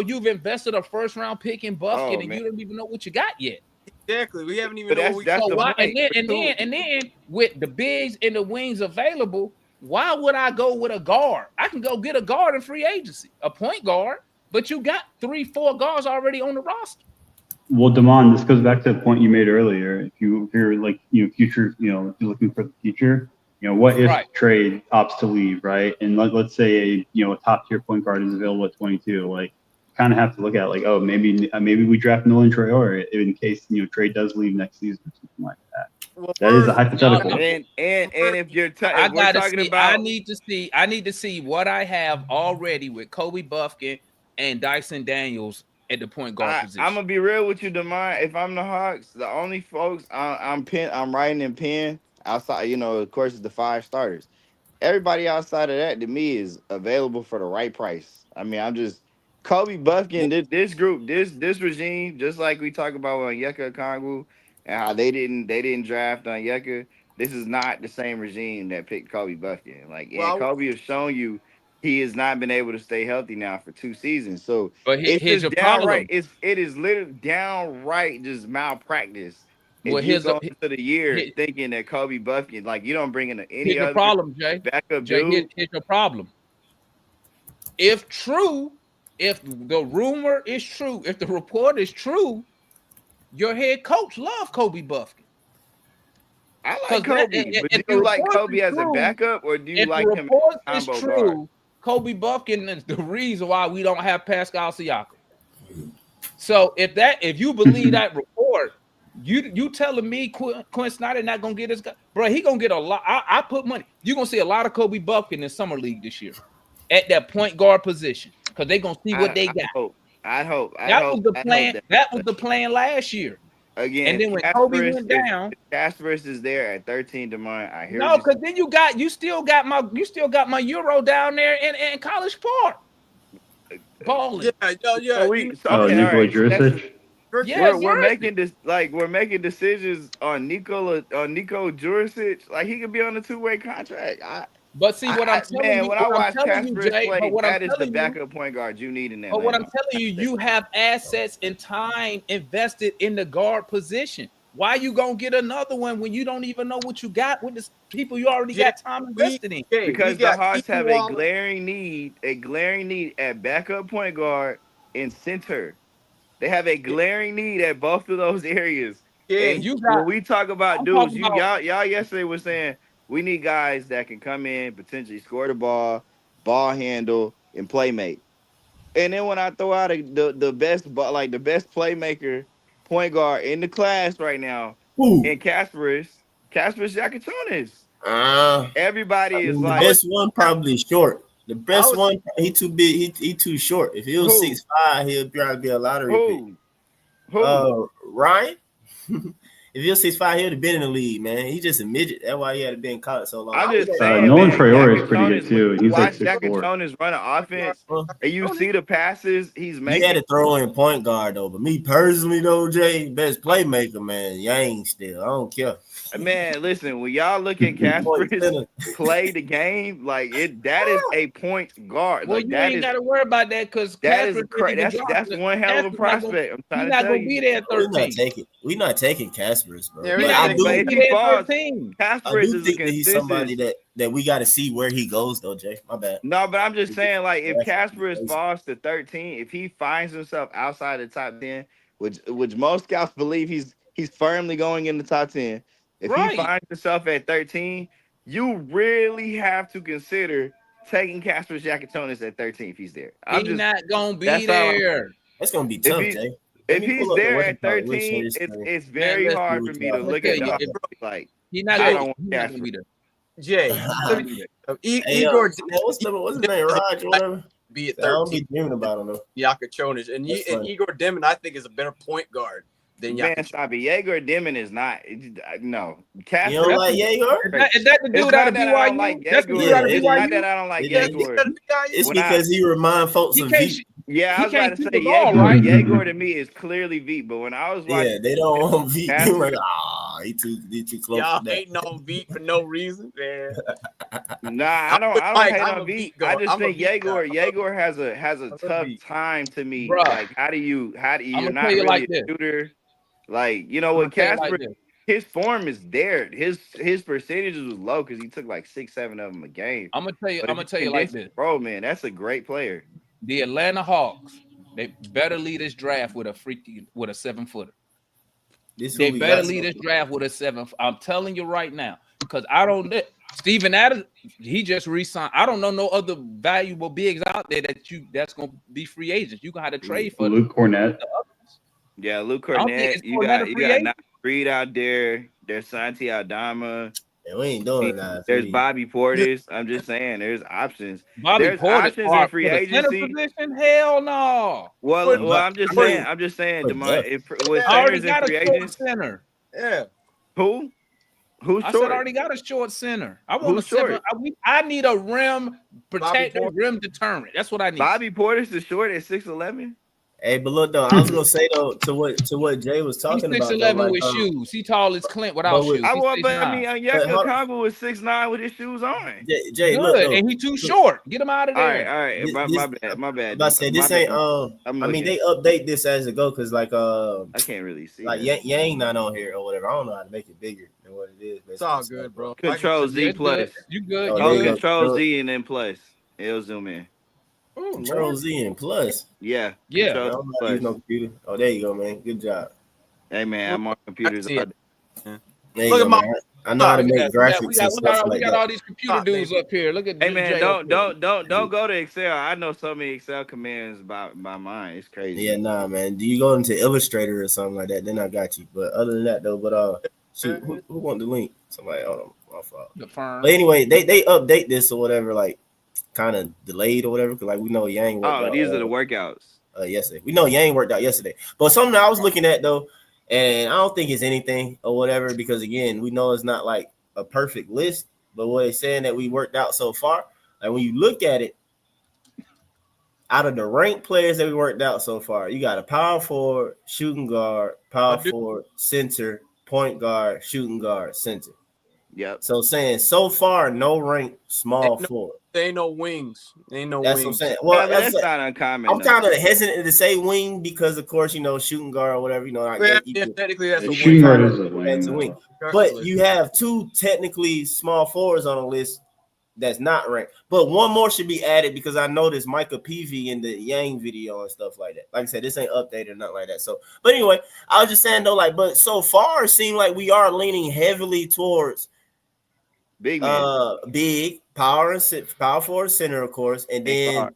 You've invested a first round pick in Buffkin, and you don't even know what you got yet.
Exactly. We haven't even know what
and then with the bigs and the wings available, why would I go with a guard? I can go get a guard in free agency, a point guard, but you got 3-4 guards already on the roster.
Well, Damon, this goes back to the point you made earlier. If you're like, future, if you're looking for the future, what if trade opts to leave, right? And let's say a top tier point guard is available at 22. Like, kind of have to look at like, oh, maybe we draft Nolan Traore in case trade does leave next season or something like that. Well, that is a hypothetical.
And if you're
I need to see what I have already with Kobe Buffkin and Dyson Daniels at the point guard position.
I'm gonna be real with you, Demar. If I'm the Hawks, the only folks I'm writing in pen outside, of course, is the 5 starters. Everybody outside of that to me is available for the right price. I mean, I'm just Kobe Buffkin, this group, this regime, just like we talk about Onyeka Okongwu and how they didn't draft Onyeka. This is not the same regime that picked Kobe Buffkin. Kobe has shown you he has not been able to stay healthy now for 2 seasons. So
here's your problem.
It is literally downright just malpractice.
Well,
if you go into the year thinking that Kobe Buffkin, you don't bring in any other
problem, Jay.
Backup
dude. Here's your problem. If the rumor is true, if the report is true, your head coach loves Kobe Buffkin.
I like Kobe, but do you like Kobe as a backup, or do you like him as a combo guard?
Kobe Buffkin is the reason why we don't have Pascal Siakam. So if you believe that report, you telling me Quinn Snyder not gonna get his guy, bro? He gonna get a lot. I put money. You're gonna see a lot of Kobe Buffkin in summer league this year at that point guard position because they gonna see what they got.
I hope
that was the plan. That was the plan last year.
Again,
and then when Kobe went down,
Casperus is there at 13. Demar, I hear.
No, because then you still got my Euro down there in College Park. Balling.
Yeah.
Nikola Jurisic.
We're making decisions on Nico Jurisic. He could be on a 2-way contract.
But see what I'm telling you,
when I watch Casper play, that is the backup point guard you need in that.
But what I'm telling you, you have assets and time invested in the guard position. Why you gonna get another one when you don't even know what you got with the people you already got time invested in?
Because the Hawks have a glaring need at backup point guard and center. They have a glaring need at both of those areas. And
you got.
when we talk about
I'm
dudes,
talking about.
y'all yesterday was saying we need guys that can come in, potentially score the ball handle, and playmate. And then when I throw out the best, the best playmaker point guard in the class right now,
Who?
in Casper's Jacatonis.
I
Everybody is
mean, the
like,
best one probably short. The best
was-
one, he too big. He too short. If he was
Who?
6'5", he'll probably be a lottery pick.
who?
Ryan. If he was 6'5", he would have been in the league, man. He's just a midget. That's why he had to be in college so long.
I'm just saying,
Nolan
man,
Traore is pretty good
Jacatonis,
too. He's like
watch
6'4".
Jacatonis run an offense, and you see the passes he's
He
making.
had to throw in point guard though. But me personally though, Jay, best playmaker, man. Yang still. I don't care.
Man, listen, when y'all look at Casper's play the game, that is a point guard.
Well,
Like
you
that
ain't
is
got to worry about that because
that's one hell of a prospect. I'm trying
He's
to
not
tell
gonna be
you.
there at
We're not
13.
taking. We're not taking Casper's, bro.
Yeah,
But
we're
I
not
do.
But
He's
if
gonna
he
be there at
falls,
13.
I
Casper's
do
is a
think that he's somebody
consistent.
that we got to see where he goes though, Jay. My bad.
No, but I'm just saying, like, if
That's
Casper
crazy.
falls to 13, if he finds himself outside the top 10, which most scouts believe he's firmly going in the top 10. If he
Right.
finds himself at 13, you really have to consider taking Casper Jacatonis at 13 if he's there.
He's not gonna be
that's all I'm-
there.
That's gonna be tough,
he-
Jay.
If he's there at 13,
it's
it's very
listen,
hard for me to look at the
tell you,
offense like
He's not
I
gonna,
don't want
he's not gonna
Casper.
be there.
Jay,
Gonna be there.
Igor
what's his name? Raj or whatever.
be at
I don't
13.
be dreaming about him though.
Jacatonis and
That's funny.
Igor Demon, I think, is a better point guard than
Man,
Jacatonis.
stop it. Jaeger Demon is not. No.
You
Casper.
don't like Jaeger?
Is that the
It's
dude
not
out of
that I don't
BYU?
like
That's the
Jaeger.
dude out of
It's not
BYU?
that I don't like
Yeah,
Jaeger.
It's
When I-
because he remind folks
He
of
can't.
Veep.
Yeah, I
He
was about
can't
to
shoot
say
the ball,
Jaeger.
right?
Jaeger to me is clearly Veep, but when I was
Yeah,
watching,
they don't want Veep. They
Casper-
like, he too close.
Y'all
to that.
hating on beat for no reason, man.
nah, I don't
Mike,
hate
I'm
on
a
Veep.
Veep
I
guy.
just
I'm a
think
Veep guy.
Jaeger has a tough
Veep.
time to me.
Bruh.
Like, how do you
I'ma
you're not
tell you
really
like
a
this.
shooter. Like, with
I'ma tell you
Casper,
like this.
his form is there. His percentages was low because he took like 6-7 of them a game.
I'm gonna tell you.
But
I'm
if
gonna tell you like this.
bro, man, that's a great player.
The Atlanta Hawks. They better lead this draft with a 7-footer.
This who
They
we
better
got
lead
so
this
far.
draft with a 7. I'm telling you right now, because I don't. Steven Adams, he just re-signed. I don't know no other valuable bigs out there that's gonna be free agents. You gonna have to trade for
Luke Cornett.
Yeah, Luke
I don't think
Cornett.
it's
You
Cornett
got
a free
Nas
agent?
Reed out there. There's Santi Aldama.
And we ain't doing that.
There's Bobby Portis. I'm just saying, there's options.
Bobby
There's
Portis
options
for
in free
the center
agency.
position? Hell no.
Well, I'm just saying, Demond, with
I already
centers and
got
free
a short
agents,
center.
Yeah.
Who's
I
short?
said I already got a short center. I want
Who's
a 7.
short?
I need a rim protector,
Portis.
rim deterrent. That's what I need.
Bobby Portis is short at 6'11".
Hey, but look though, I was gonna say though to what Jay was
He's
talking about.
6'11"
though,
with shoes. He tall as Clint without
but with-
shoes.
I
He's
want, but I
6'9".
mean,
But hold-
Yaka Congo was 6'9" with his shoes on.
Jay,
Good,
look though.
and he too short. Get him out of
All
there.
right.
This-
My bad.
But I said this
My
ain't.
bad. I'm
I mean,
looking.
they update this as it go because like
I can't really see.
like
that.
Yang not on here or whatever. I don't know how to make it bigger than what it is.
It's all good, bro.
Control Z
That's
plus.
good. You good?
Oh,
You
there
Oh,
you
good?
go.
Control Z and then plus. It'll zoom in.
Oh,
Control
Lord.
Z and plus.
Yeah.
Yeah.
I
Control
don't know how to
plus.
use no computer. Oh, there you go, man. Good job.
Hey man, I'm on computers.
see
all
it.
day.
There you
Look
go,
at my-
man. I know how to
We
make
got-
graphics
we
and
got
stuff like that.
all these computer
Stop,
dudes
baby.
up here. Look at
Hey
DJ
man,
up here.
don't go to Excel. I know so many Excel commands by mine. It's crazy.
Yeah, nah, man. Do you go into Illustrator or something like that? Then I got you. But other than that, though, shoot, who want the link? Somebody, hold on, my fault.
The firm.
But anyway, they update this or whatever, like kind of delayed or whatever, because like we know Yang worked
Oh,
out,
these are the workouts.
yesterday. We know Yang worked out yesterday, but something I was looking at though, and I don't think it's anything or whatever because again, we know it's not like a perfect list, but what it's saying that we worked out so far, like when you look at it, out of the ranked players that we worked out so far, you got a power forward, shooting guard, power forward, center, point guard, shooting guard, center.
Yep.
So saying so far, no rank small forward.
There ain't no wings. There ain't no
That's
wings.
what I'm saying.
Well,
Well,
that's not uncommon.
I'm
though.
kind of hesitant to say wing because, of course, shooting guard or whatever.
Yeah, technically that's a
Shooting
wing.
guard is a
That's a
wing.
wing. But you have two technically small forwards on the list that's not ranked. But one more should be added because I noticed Micah Peavy in the Yang video and stuff like that. Like I said, this ain't updated or nothing like that. So, but anyway, I was just saying though, like, but so far it seems like we are leaning heavily towards
big man,
big power forward center, of course, and then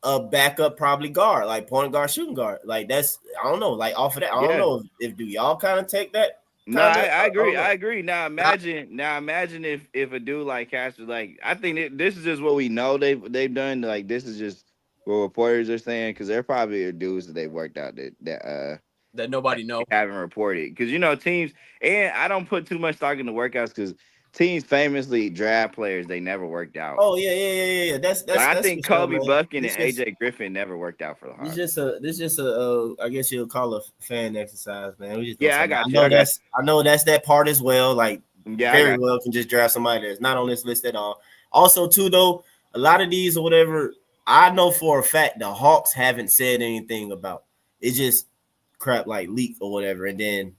a backup probably guard, like point guard, shooting guard. Like that's I don't know, like off of that, I don't know if do y'all kind of take that.
No, I agree. I agree. Now imagine if a dude like Casper, like I think this is just what we know they've done. Like this is just what reporters are saying because there probably are dudes that they've worked out
that nobody knows
haven't reported because teams and I don't put too much stock into workouts because teams famously draft players they never worked out.
Oh yeah. That's
I think Kobe Buffkin and AJ Griffin never worked out for the Hawks.
This just a I guess you'll call a fan exercise, man. We just
I got you.
I know that's that part as well. Like very well can just draft somebody that's not on this list at all. Also, too though, a lot of these or whatever, I know for a fact the Hawks haven't said anything about. It's just crap like leak or whatever, and then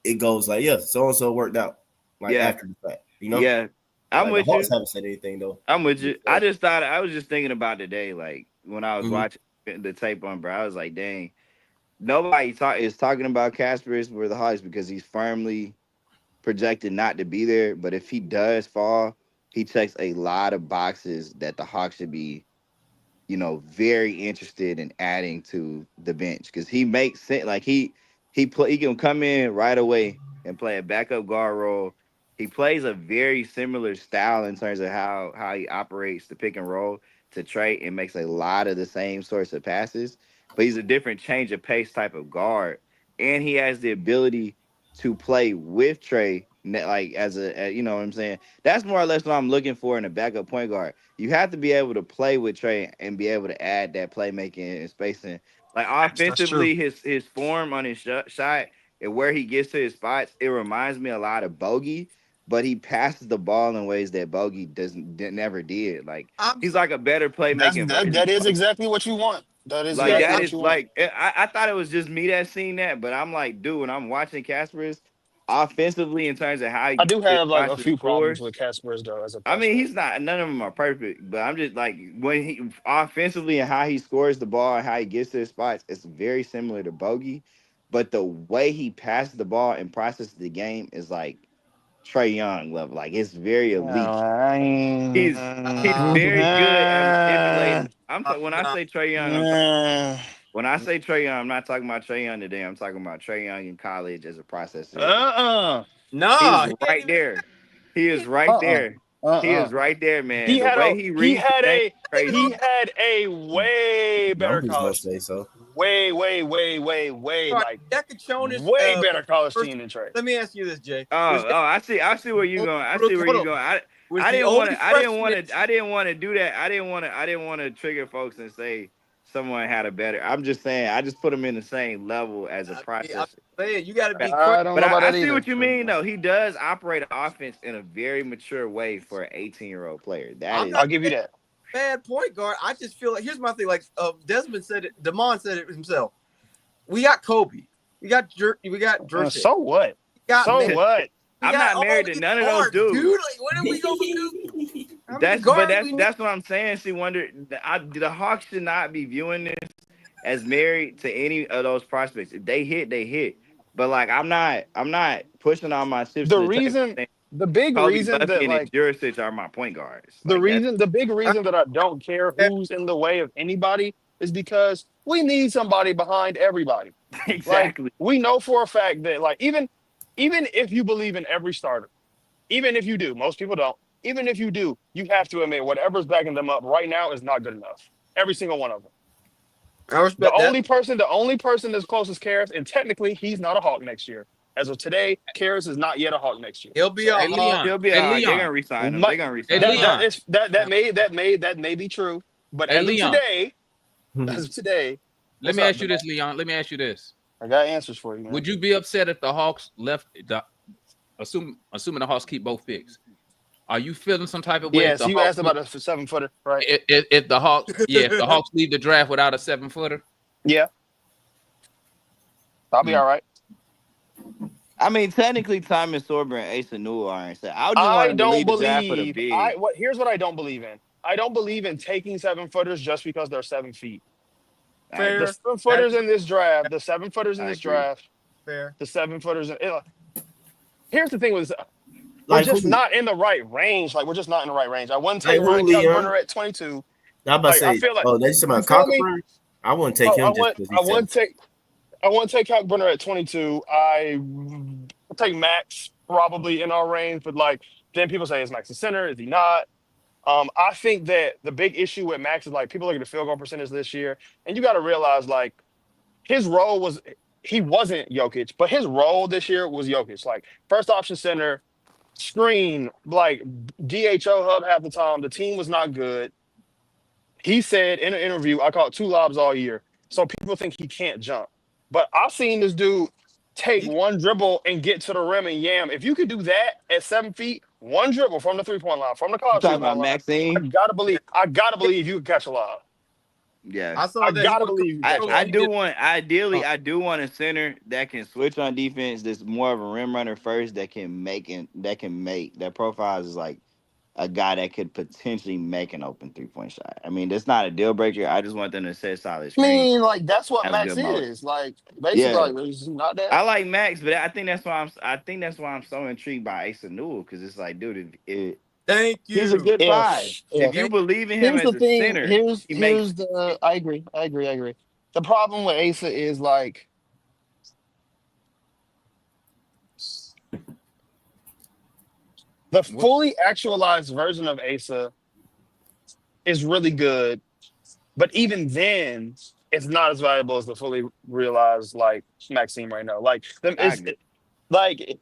it goes like, yeah, so and so worked out. Like after the fact,
Yeah, I'm with
the Hawks
you.
Haven't said anything though.
I'm with you. I was just thinking about today, like when I was watching the tape on, bro. I was like, dang, nobody is talking about Casper for the Hawks because he's firmly projected not to be there. But if he does fall, he checks a lot of boxes that the Hawks should be, very interested in adding to the bench because he makes sense. Like he can come in right away and play a backup guard role. He plays a very similar style in terms of how he operates the pick and roll to Trey and makes a lot of the same sorts of passes. But he's a different change of pace type of guard. And he has the ability to play with Trey, like as you know what I'm saying? That's more or less what I'm looking for in a backup point guard. You have to be able to play with Trey and be able to add that playmaking and spacing. Like offensively, his form on his shot and where he gets to his spots, it reminds me a lot of Bogey. But he passes the ball in ways that Bogey never did. Like he's like a better playmaking.
That is exactly what you want. That is
like
exactly
that
what
is
you
like I thought it was just me that seen that, but I'm like, dude, when I'm watching Casper's offensively in terms of how
I do have like a few problems with Casper's though.
I mean, he's not. None of them are perfect, but I'm just like when he offensively and how he scores the ball and how he gets to his spots, it's very similar to Bogey. But the way he passes the ball and processes the game is like Trae Young level. Like it's very elite. He's very good at manipulating. When I say Trae Young, when I say Trae Young, I'm not talking about Trae Young today. I'm talking about Trae Young in college as a processor.
No,
he's right there. He is right there. He is right there, man.
He had a way better college. Way like way better college team than Trey.
Let me ask you this, Jay.
I see where you're going. I see where you're going. I didn't want to do that. I didn't want to trigger folks and say someone had a better. I'm just saying I just put him in the same level as a processor.
You got to be.
I see what you mean though. He does operate an offense in a very mature way for an 18-year-old player.
I'll give you that.
Bad point guard. I just feel like here's my thing. Like Desmond said it. Damon said it himself. We got Kobe. We got Drusik.
So what? What?
I'm not married to none of those dudes.
Dude, like, what are we gonna do?
That's what I'm saying. See, the Hawks should not be viewing this as married to any of those prospects. If they hit, they hit. But like, I'm not pushing all my chips.
The big reason that like
Jurisic are my point guards.
The big reason that I don't care who's in the way of anybody is because we need somebody behind everybody.
Exactly.
Like, we know for a fact that like even if you believe in every starter, even if you do, most people don't. Even if you do, you have to admit whatever's backing them up right now is not good enough. Every single one of them.
I respect
the only person that's closest Karras, and technically he's not a Hawk next year. As of today, Karras is not yet a Hawk next year.
He'll be a Hawk.
He'll be a Hawk. They're gonna resign him. They're gonna resign him.
That may be true, but as of today,
let me ask you this, Leon. Let me ask you this.
I got answers for you, man.
Would you be upset if the Hawks left? Assuming the Hawks keep both picks, are you feeling some type of way?
Yes, you asked about a 7-footer, right?
If the Hawks, if the Hawks leave the draft without a 7-footer,
yeah, I'll be all right.
I mean, technically, Thomas Sorber and Asa Newell are insane. I just
I
wanted to
don't
leave the draft for the
believe
big.
here's what I don't believe in. I don't believe in taking 7-footers just because they're 7 feet.
Fair.
The 7-footers in this draft, the 7-footers in this
agree.
draft,
Fair.
the 7-footers. Here's the thing with we're
Like
just
who?
not in the right range. Like we're just not in the right range. I wouldn't take
Like who,
Ryan
Leon?
Cockburner at 22.
I'm about to
Like, I
say,
feel like
oh, they just
you
about
feel me?
Cockburn. I wouldn't take him just because
I
he's
wouldn't take Cockburner at 22. I would take Max probably in our range, but like then people say is Max a center? Is he not? I think that the big issue with Max is like people look at the field goal percentage this year, and you got to realize like his role was he wasn't Jokic, but his role this year was Jokic. Like first option center, screen, like DHO hub half the time. The team was not good. He said in an interview, I caught 2 lobs all year. So people think he can't jump. But I've seen this dude take one dribble and get to the rim and yam. If you could do that at 7 feet, one dribble from the 3-point line, from the
You
college
talking
3-point
about
line,
Maxine?
I gotta believe you could catch a lob.
Yeah.
I saw
I
that.
gotta believe you could catch a
I
lob.
do want I do want a center that can switch on defense. That's more of a rim runner first that that profiles is like a guy that could potentially make an open 3-point shot. I mean, that's not a deal breaker. I just want them to set solid
I
screen.
mean, like that's what
Have
Max
good motor.
is. Like basically,
Yeah.
like it's not that.
I like Max, but I think that's why I'm so intrigued by Asa Newell because it's like, dude,
Thank you.
he's a good
If-
five.
if-
If you believe in him
Here's
as
the
a
thing.
center,
Here's
he makes
the. I agree. The problem with Asa is like the fully actualized version of Asa is really good, but even then, it's not as valuable as the fully realized like Maxime right now. Like them
I
is
agree.
like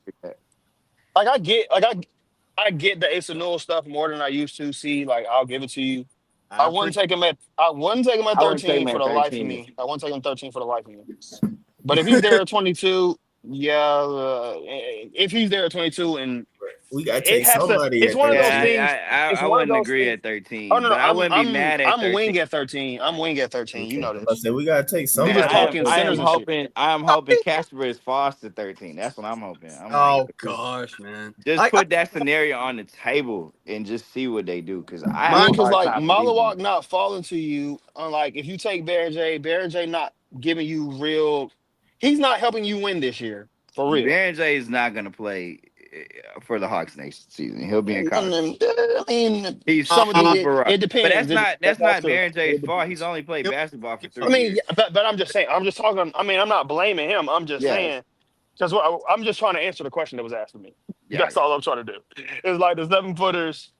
I get the Asa Newell stuff more than I used to. See, like I'll give it to you. I wouldn't take him at 13 for the life of me. I wouldn't take him 13 for the life of me. But if he's there at 22, if he's there at 22 and
We gotta
it
take
has to,
somebody.
it's one of those things.
I
It's one of
wouldn't
those
agree
things.
at 13.
Oh no,
but I wouldn't be mad at
I'm
13.
wing at 13. I'm wing at 13. You know
I
this.
said we gotta take
We
somebody.
just talking centers and shit.
I am hoping Casper is Foster 13. That's what I'm hoping.
Oh gosh, man.
Just put that scenario on the table and just see what they do. Because
I mean, because like Malawak not falling to you, unlike if you take Bear J not giving you real. He's not helping you win this year for real.
Jaren J is not going to play for the Hawks next season. He'll be in college.
I mean,
He's
some of it
super.
depends.
But that's not
true.
Jaren J's fault. He's only played basketball for 3
I mean,
years.
yeah, but I'm just saying. I'm just talking. I mean, I'm not blaming him. I'm just saying because I'm just trying to answer the question that was asked of me.
Yeah,
That's all I'm trying to do. It's like the 7-footers.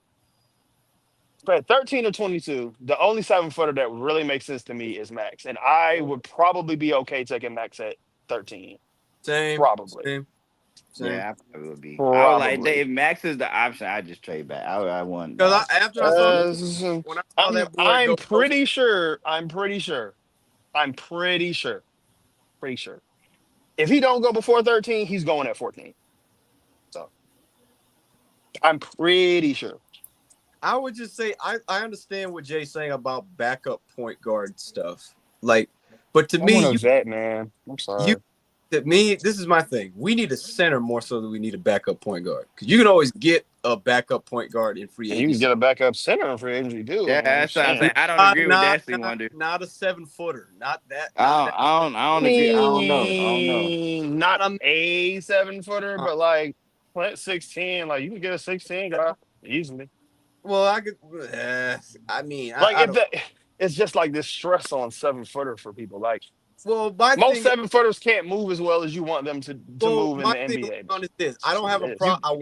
But 13 or 22, the only 7-footer that really makes sense to me is Max, and I would probably be okay taking Max at 13.
Same.
Probably.
Same.
Yeah, I probably would be.
Probably.
I would like if Max is the option, I just trade back. I want.
Because after I saw this, when I saw that boy
I'm pretty sure. If he don't go before 13, he's going at 14. So I'm pretty sure.
I would just say I understand what Jay's saying about backup point guard stuff. Like, but to me,
man. I'm sorry.
To me, this is my thing. We need a center more so than we need a backup point guard. Because you can always get a backup point guard in free agency.
You can get a backup center in free agency, too.
Yeah, that's what I'm saying. I don't agree with that. Wonder.
Not a 7-footer. Not that.
I don't agree. I don't know.
Not a 7-footer, but like 16. Like you can get a 16 guy easily.
Well, I could. I mean,
like it's just like this stress on 7-footer for people. Like,
well,
most 7-footers can't move as well as you want them to move in the NBA.
Is this. I don't have a problem.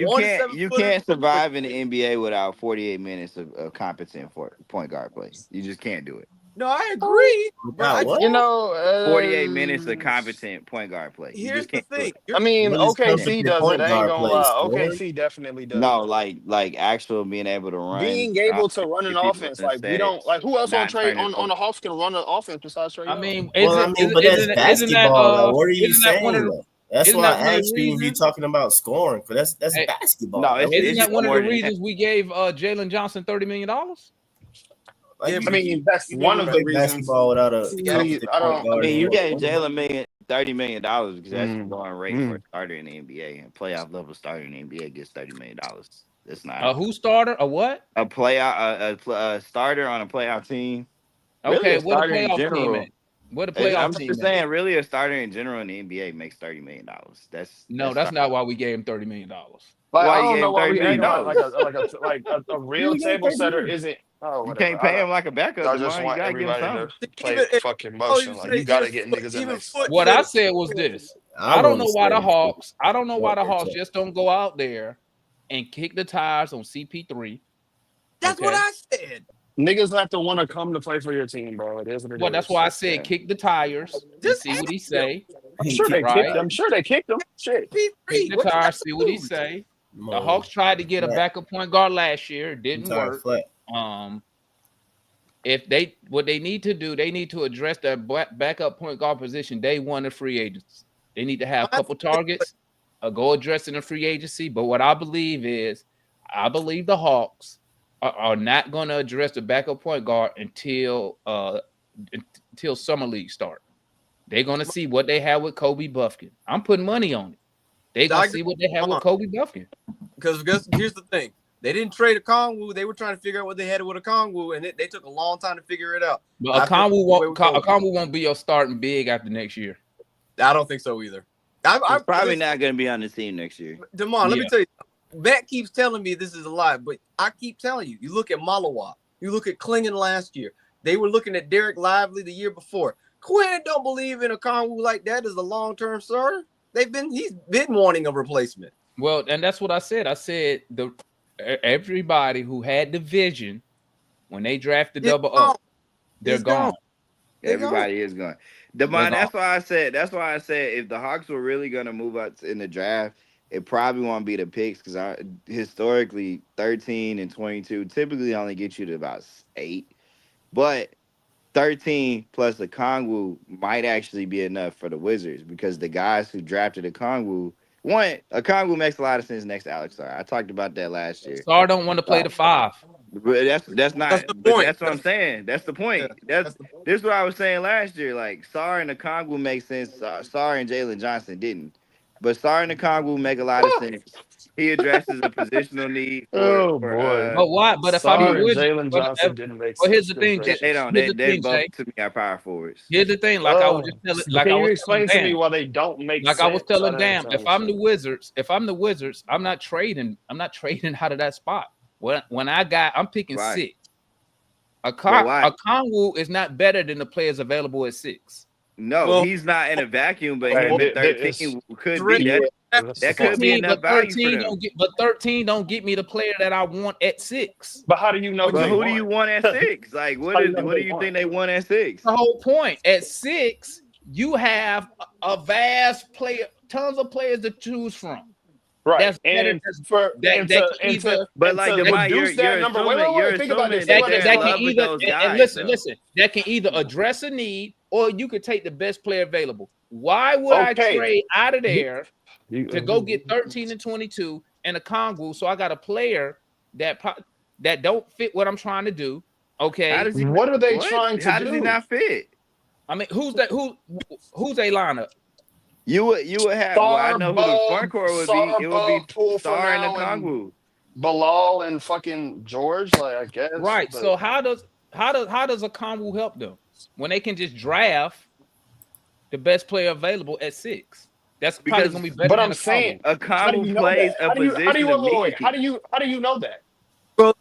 You can't survive in the NBA without 48 minutes of competent point guard play. You just can't do it.
No, I agree.
But
48 minutes of competent point guard play.
Here's the thing.
I mean, OKC does it. I ain't gonna lie. OKC definitely does.
No, like actual being able to run.
Being able to run an offense. Like we don't like who else on the Hawks can run an offense besides Trey Young?
I mean,
but that's basketball. What are you
isn't
saying? That's why I asked you if you're talking about scoring, because that's basketball.
No, isn't that one of the reasons we gave Jalen Johnson $30 million?
I mean, that's one of the reasons.
Basketball without a
you gave Jalen $30 million because that's the going rate for a starter in the NBA. And playoff level starter in the NBA gets $30 million. That's not
A who starter? A what?
a playoff a starter on a playoff team. Really,
Okay,
a
what a
starter in
playoff team
general.
at? What a
I'm
playoff team
just
at?
saying, really, a starter in general in the NBA makes $30 million. That's
not why we gave him $30 million.
Like,
why
I
you
don't
gave
know
him
why
$30
we
million.
acting like a real table setter isn't. Oh,
You
whatever.
can't pay him like a backup.
I just
Demar. You
want
gotta give him
everybody
something.
to play fucking motion. Like, you gotta get niggas in there.
What I said was this. I don't know why the Hawks. I don't know why the Hawks just don't go out there and kick the tires on CP3.
That's what I said.
Niggas have to want to come to play for your team, bro. It is what it is.
Well, that's why I said kick the tires and see what he say.
I'm sure they kicked him. Sure they kicked him. Shit.
Kick the tires, see what he say. The Hawks tried to get a backup point guard last year. It didn't work. If what they need to do, they need to address their backup point guard position day one of free agents. They need to have a couple targets, go address in the free agency. But what I believe is, I believe the Hawks are not going to address the backup point guard until summer league start. They're going to see what they have with Kobe Buffkin. I'm putting money on it. They're going to see what they have with Kobe Buffkin.
Because here's the thing. They didn't trade a Kongwu. They were trying to figure out what they had with a Kongwu, and they took a long time to figure it out.
But a Kongwu won't be your starting big after next year.
I don't think so either.
I'm probably not going to be on the team next year.
Damon, let me tell you. Matt keeps telling me this is a lie, but I keep telling you. You look at Malawa. You look at Klingon last year. They were looking at Derek Lively the year before. Quinn don't believe in a Kongwu like that as a long-term starter. He's been wanting a replacement.
Well, and that's what I said. I said everybody who had the vision when they drafted Double O, they're gone.
Everybody is gone. Damon, that's why I said if the Hawks were really gonna move up in the draft, it probably won't be the picks because historically 13 and 22 typically only get you to about 8, but 13 plus a Kongwu might actually be enough for the Wizards because the guys who drafted a Kongwu makes a lot of sense next to Alex Sarr. I talked about that last year.
Sarr don't want to play the 5.
But that's the point. That's what I'm saying. That's the point. This is what I was saying last year. Like Sarr and the Kongwu make sense. Sarr and Jalen Johnson didn't. But Sarr and the Kongwu make a lot of sense. He addresses a positional need.
But why? But if I'm
Jalen Johnson didn't make sense.
Well, here's the thing.
They both to me are power forwards.
Here's the thing. Like I was just telling. Like
can
I was
you explain to me why they don't make sense?
Like I was telling Dan, if I'm the Wizards, I'm not trading out of that spot. When I'm picking 6. A Kongwu is not better than the players available at 6.
No, he's not in a vacuum, but him at 13 could be that could be enough value for them.
But 13 don't get me the player that I want at 6.
But how do you know?
But who do you want at 6? Like what do you think they want at 6?
The whole point at 6, you have a vast player, tons of players to choose from.
Right,
that's
and
that can either address a need or you could take the best player available. Why would I trade out of there to go get 13 and 22 and a Kongwu? So I got a player that don't fit what I'm trying to do. Okay,
what are they trying to do?
How does he not fit?
I mean, who's that? Who's a lineup?
You would have. I know who the front court would be. It would be Sarr and the Kongwu,
Bilal and fucking George. Like I guess.
Right. But so how does a Kongwu help them when they can just draft the best player available at 6? That's probably gonna be better.
But I'm saying
a Kongwu plays a position.
How do you know that? Well,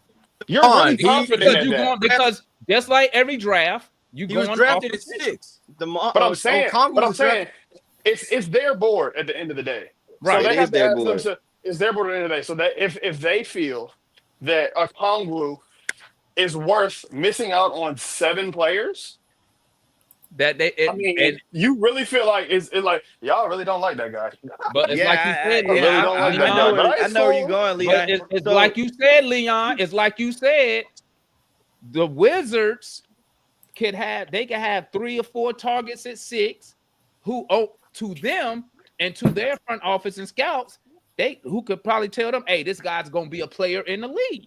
you're really confident
because just like every draft,
he was drafted at 6.
But I'm saying. It's their board at the end of the day.
Right.
So they have to ask them it's their board at the end of the day. So that if they feel that a Kongwu is worth missing out on 7 players, you really feel like it's like y'all really don't like that guy.
But it's like you said,
I know where you're going, Leon.
It's like you said, Leon. It's like you said, the Wizards could have 3 or 4 targets at 6 who to them and to their front office and scouts, who could probably tell them, hey, this guy's gonna be a player in the league.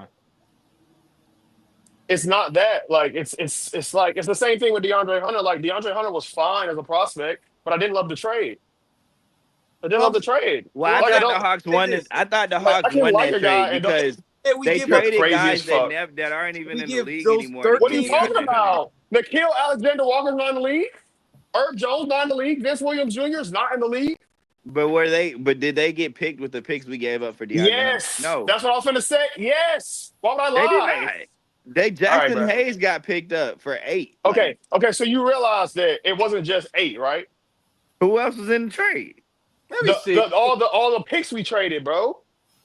John.
It's not that. Like it's like it's the same thing with DeAndre Hunter. Like DeAndre Hunter was fine as a prospect, but I didn't love the trade. I didn't love the trade.
Well, I
Like,
thought the Hawks won it. I thought the
like, I
Hawks
can
won
like
that
a guy
trade
and don't-
because
And we
they
give up
traded
crazy
guys
as fuck.
that aren't even
We
in the
give
league
those
anymore.
13
What are you
to
talking
DeAndre
about? Nikhil Alexander-Walker's not in the league. Herb Jones not in the league. Vince Williams Jr. is not in the league.
But did they get picked with the picks we gave up for DeAndre?
Yes.
No.
That's what I was finna say. Yes. Why would I
They did
lie?
not. Jackson
bro.
Hayes got picked up for 8.
Okay. Okay. So you realize that it wasn't just 8, right?
Who else was in the trade?
Let me see.
All the picks we traded, bro.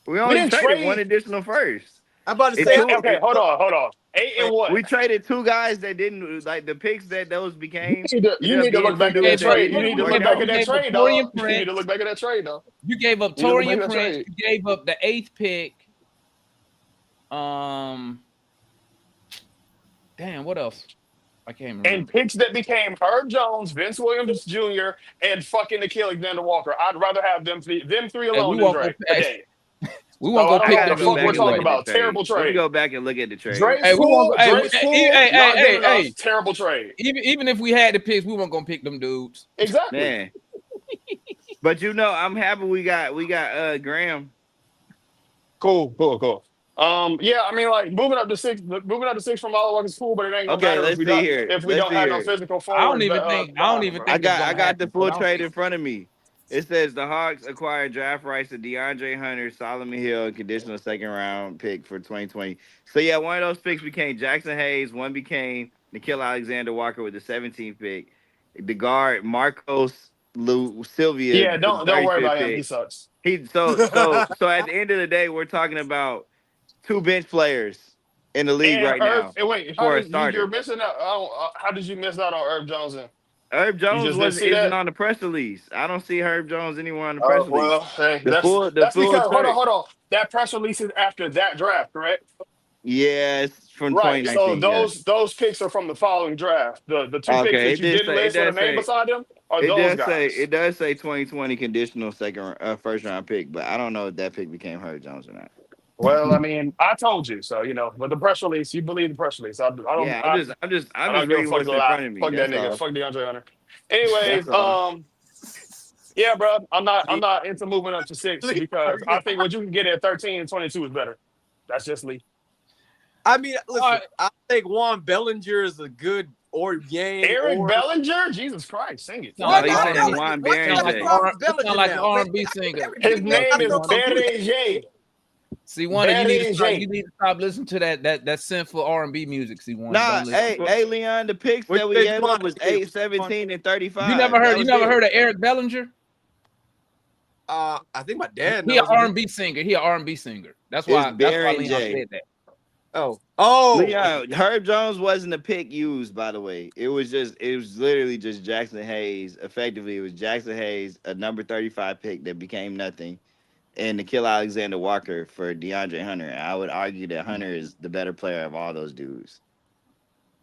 We only
didn't
traded
trade-
one additional first.
I'm about to
It's
say.
two-
Okay. Hold on. 8 and what?
We traded 2 guys that didn't like the picks that those became.
You need to look back at that trade. You need to look back at that trade, dog.
Torian
You need to look back at that trade, though.
You gave up
You don't make
Torian
that
Prince.
trade.
You gave up the 8th pick. Damn, what else? I can't remember.
And picks that became Herb Jones, Vince Williams Jr., and fucking Nikhil Alexander-Walker. I'd rather have them three alone than Dre. Today.
We won't
So I
go
don't
pick
know
that
what the fuck
dude
we're talking
anyway.
about. Terrible
Let me
trade.
go back and look at the trade.
Dre's
Hey, we
cool.
won't- hey,
Dre's
hey,
cool.
hey,
Not
hey,
good enough.
hey.
Terrible trade.
Even if we had the picks, we weren't gonna pick them dudes.
Exactly.
Man. But I'm happy we got Graham.
Cool. Yeah, I mean, like moving up to 6 from all of us is cool, but it ain't gonna
Okay,
matter
let's
if we
see
don't
here.
if we
Let's
don't
see
have no
here.
physical forward.
I don't even think
I got the full trade
trade
in front of me. It says the Hawks acquired draft rights to DeAndre Hunter, Solomon Hill, and conditional 2nd-round pick for 2020. So yeah, one of those picks became Jackson Hayes. One became Nikhil Alexander-Walker with the 17th pick. The guard Marcos Sylvia.
Yeah, don't worry about him.
pick.
He sucks.
So at the end of the day, we're talking about 2 bench players in the league right now.
And wait,
for a
you're
starter.
missing out. How did you miss out on Herb Jones?
Herb Jones
just didn't see
isn't
that?
on the press release. I don't see Herb Jones anywhere on the press release.
Well, hey,
The
that's
full
because
trade.
hold on. That press release is after that draft, correct?
Yeah, it's from
Right.
2019.
So those picks are from the following draft. The 2 picks
Okay,
that
it
you
did
didn't
say-
list
it
with a
does
name
say-
beside them are
It
those
does
guys.
say 2020 conditional first round pick, but I don't know if that pick became Herb Jones or not.
Well, I mean, I told you so. But the press release, you believe the press release. I don't.
Yeah,
I
I'm just
I don't give
reading
a fuck
what's
the
in
lie.
front of me.
Fuck that
That's
nigga.
all.
Fuck DeAndre Hunter. Anyways,
That's all.
yeah, bro. I'm not into moving up to 6 because I think what you can get at 13 and 22 is better. That's just Lee.
I mean, listen. I think Juan Bellinger is a good Yang.
Eric Bellinger? Jesus Christ, sing it.
No, he's saying Juan Berenger.
Sound like an R&B singer.
His name is Berenger.
See, you need to stop listening to that sinful R&B music. See,
Nah, hey, Leon, the picks that we gave up was 8, 17, and 35.
You never heard of Eric Bellinger?
I think my dad knows.
He an R&B singer. That's why Leon said that.
Oh,
Leon, Herb Jones wasn't a pick used, by the way. It was literally just Jackson Hayes. Effectively, it was Jackson Hayes, a number 35 pick that became nothing, and Nikhil Alexander-Walker for DeAndre Hunter. I would argue that Hunter is the better player of all those dudes.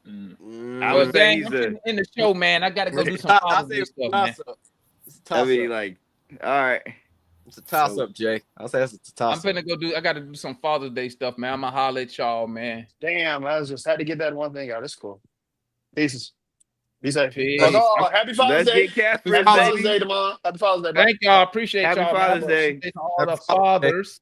I would say he's
in the show, man. I gotta go do some stuff, man.
I mean, like, all right.
It's a toss-up, Jay. I'll say it's a toss-up.
I'm finna I gotta do some Father's Day stuff, man. I'm gonna holler at y'all, man.
Damn, I just had to get that one thing out. It's cool. Pieces. Be safe.
Peace.
Happy Father's Day.
Happy
Father's Day tomorrow. Happy Father's Day.
Thank y'all. Appreciate
Happy
y'all.
Father's Day.
Appreciate all the fathers.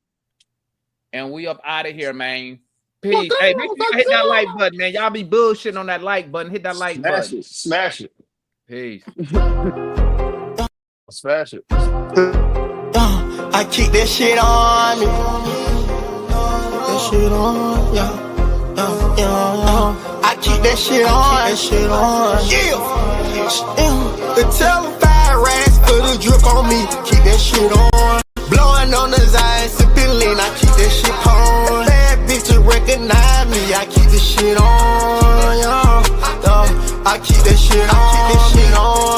And we up out of here, man. Peace. Hey, make sure y'all hit that like button, man. Y'all be bullshitting on that like button. Hit that like button.
Smash it.
Peace.
Smash it.
I keep that shit on me. That shit on, yeah. I keep that shit on. Yeah. The telephone racks put a drip on me. Keep that shit on. Blowing on the Zion, sipping lean. I keep that shit on. Bad bitches recognize me. I keep this shit on, yeah. I keep that shit on.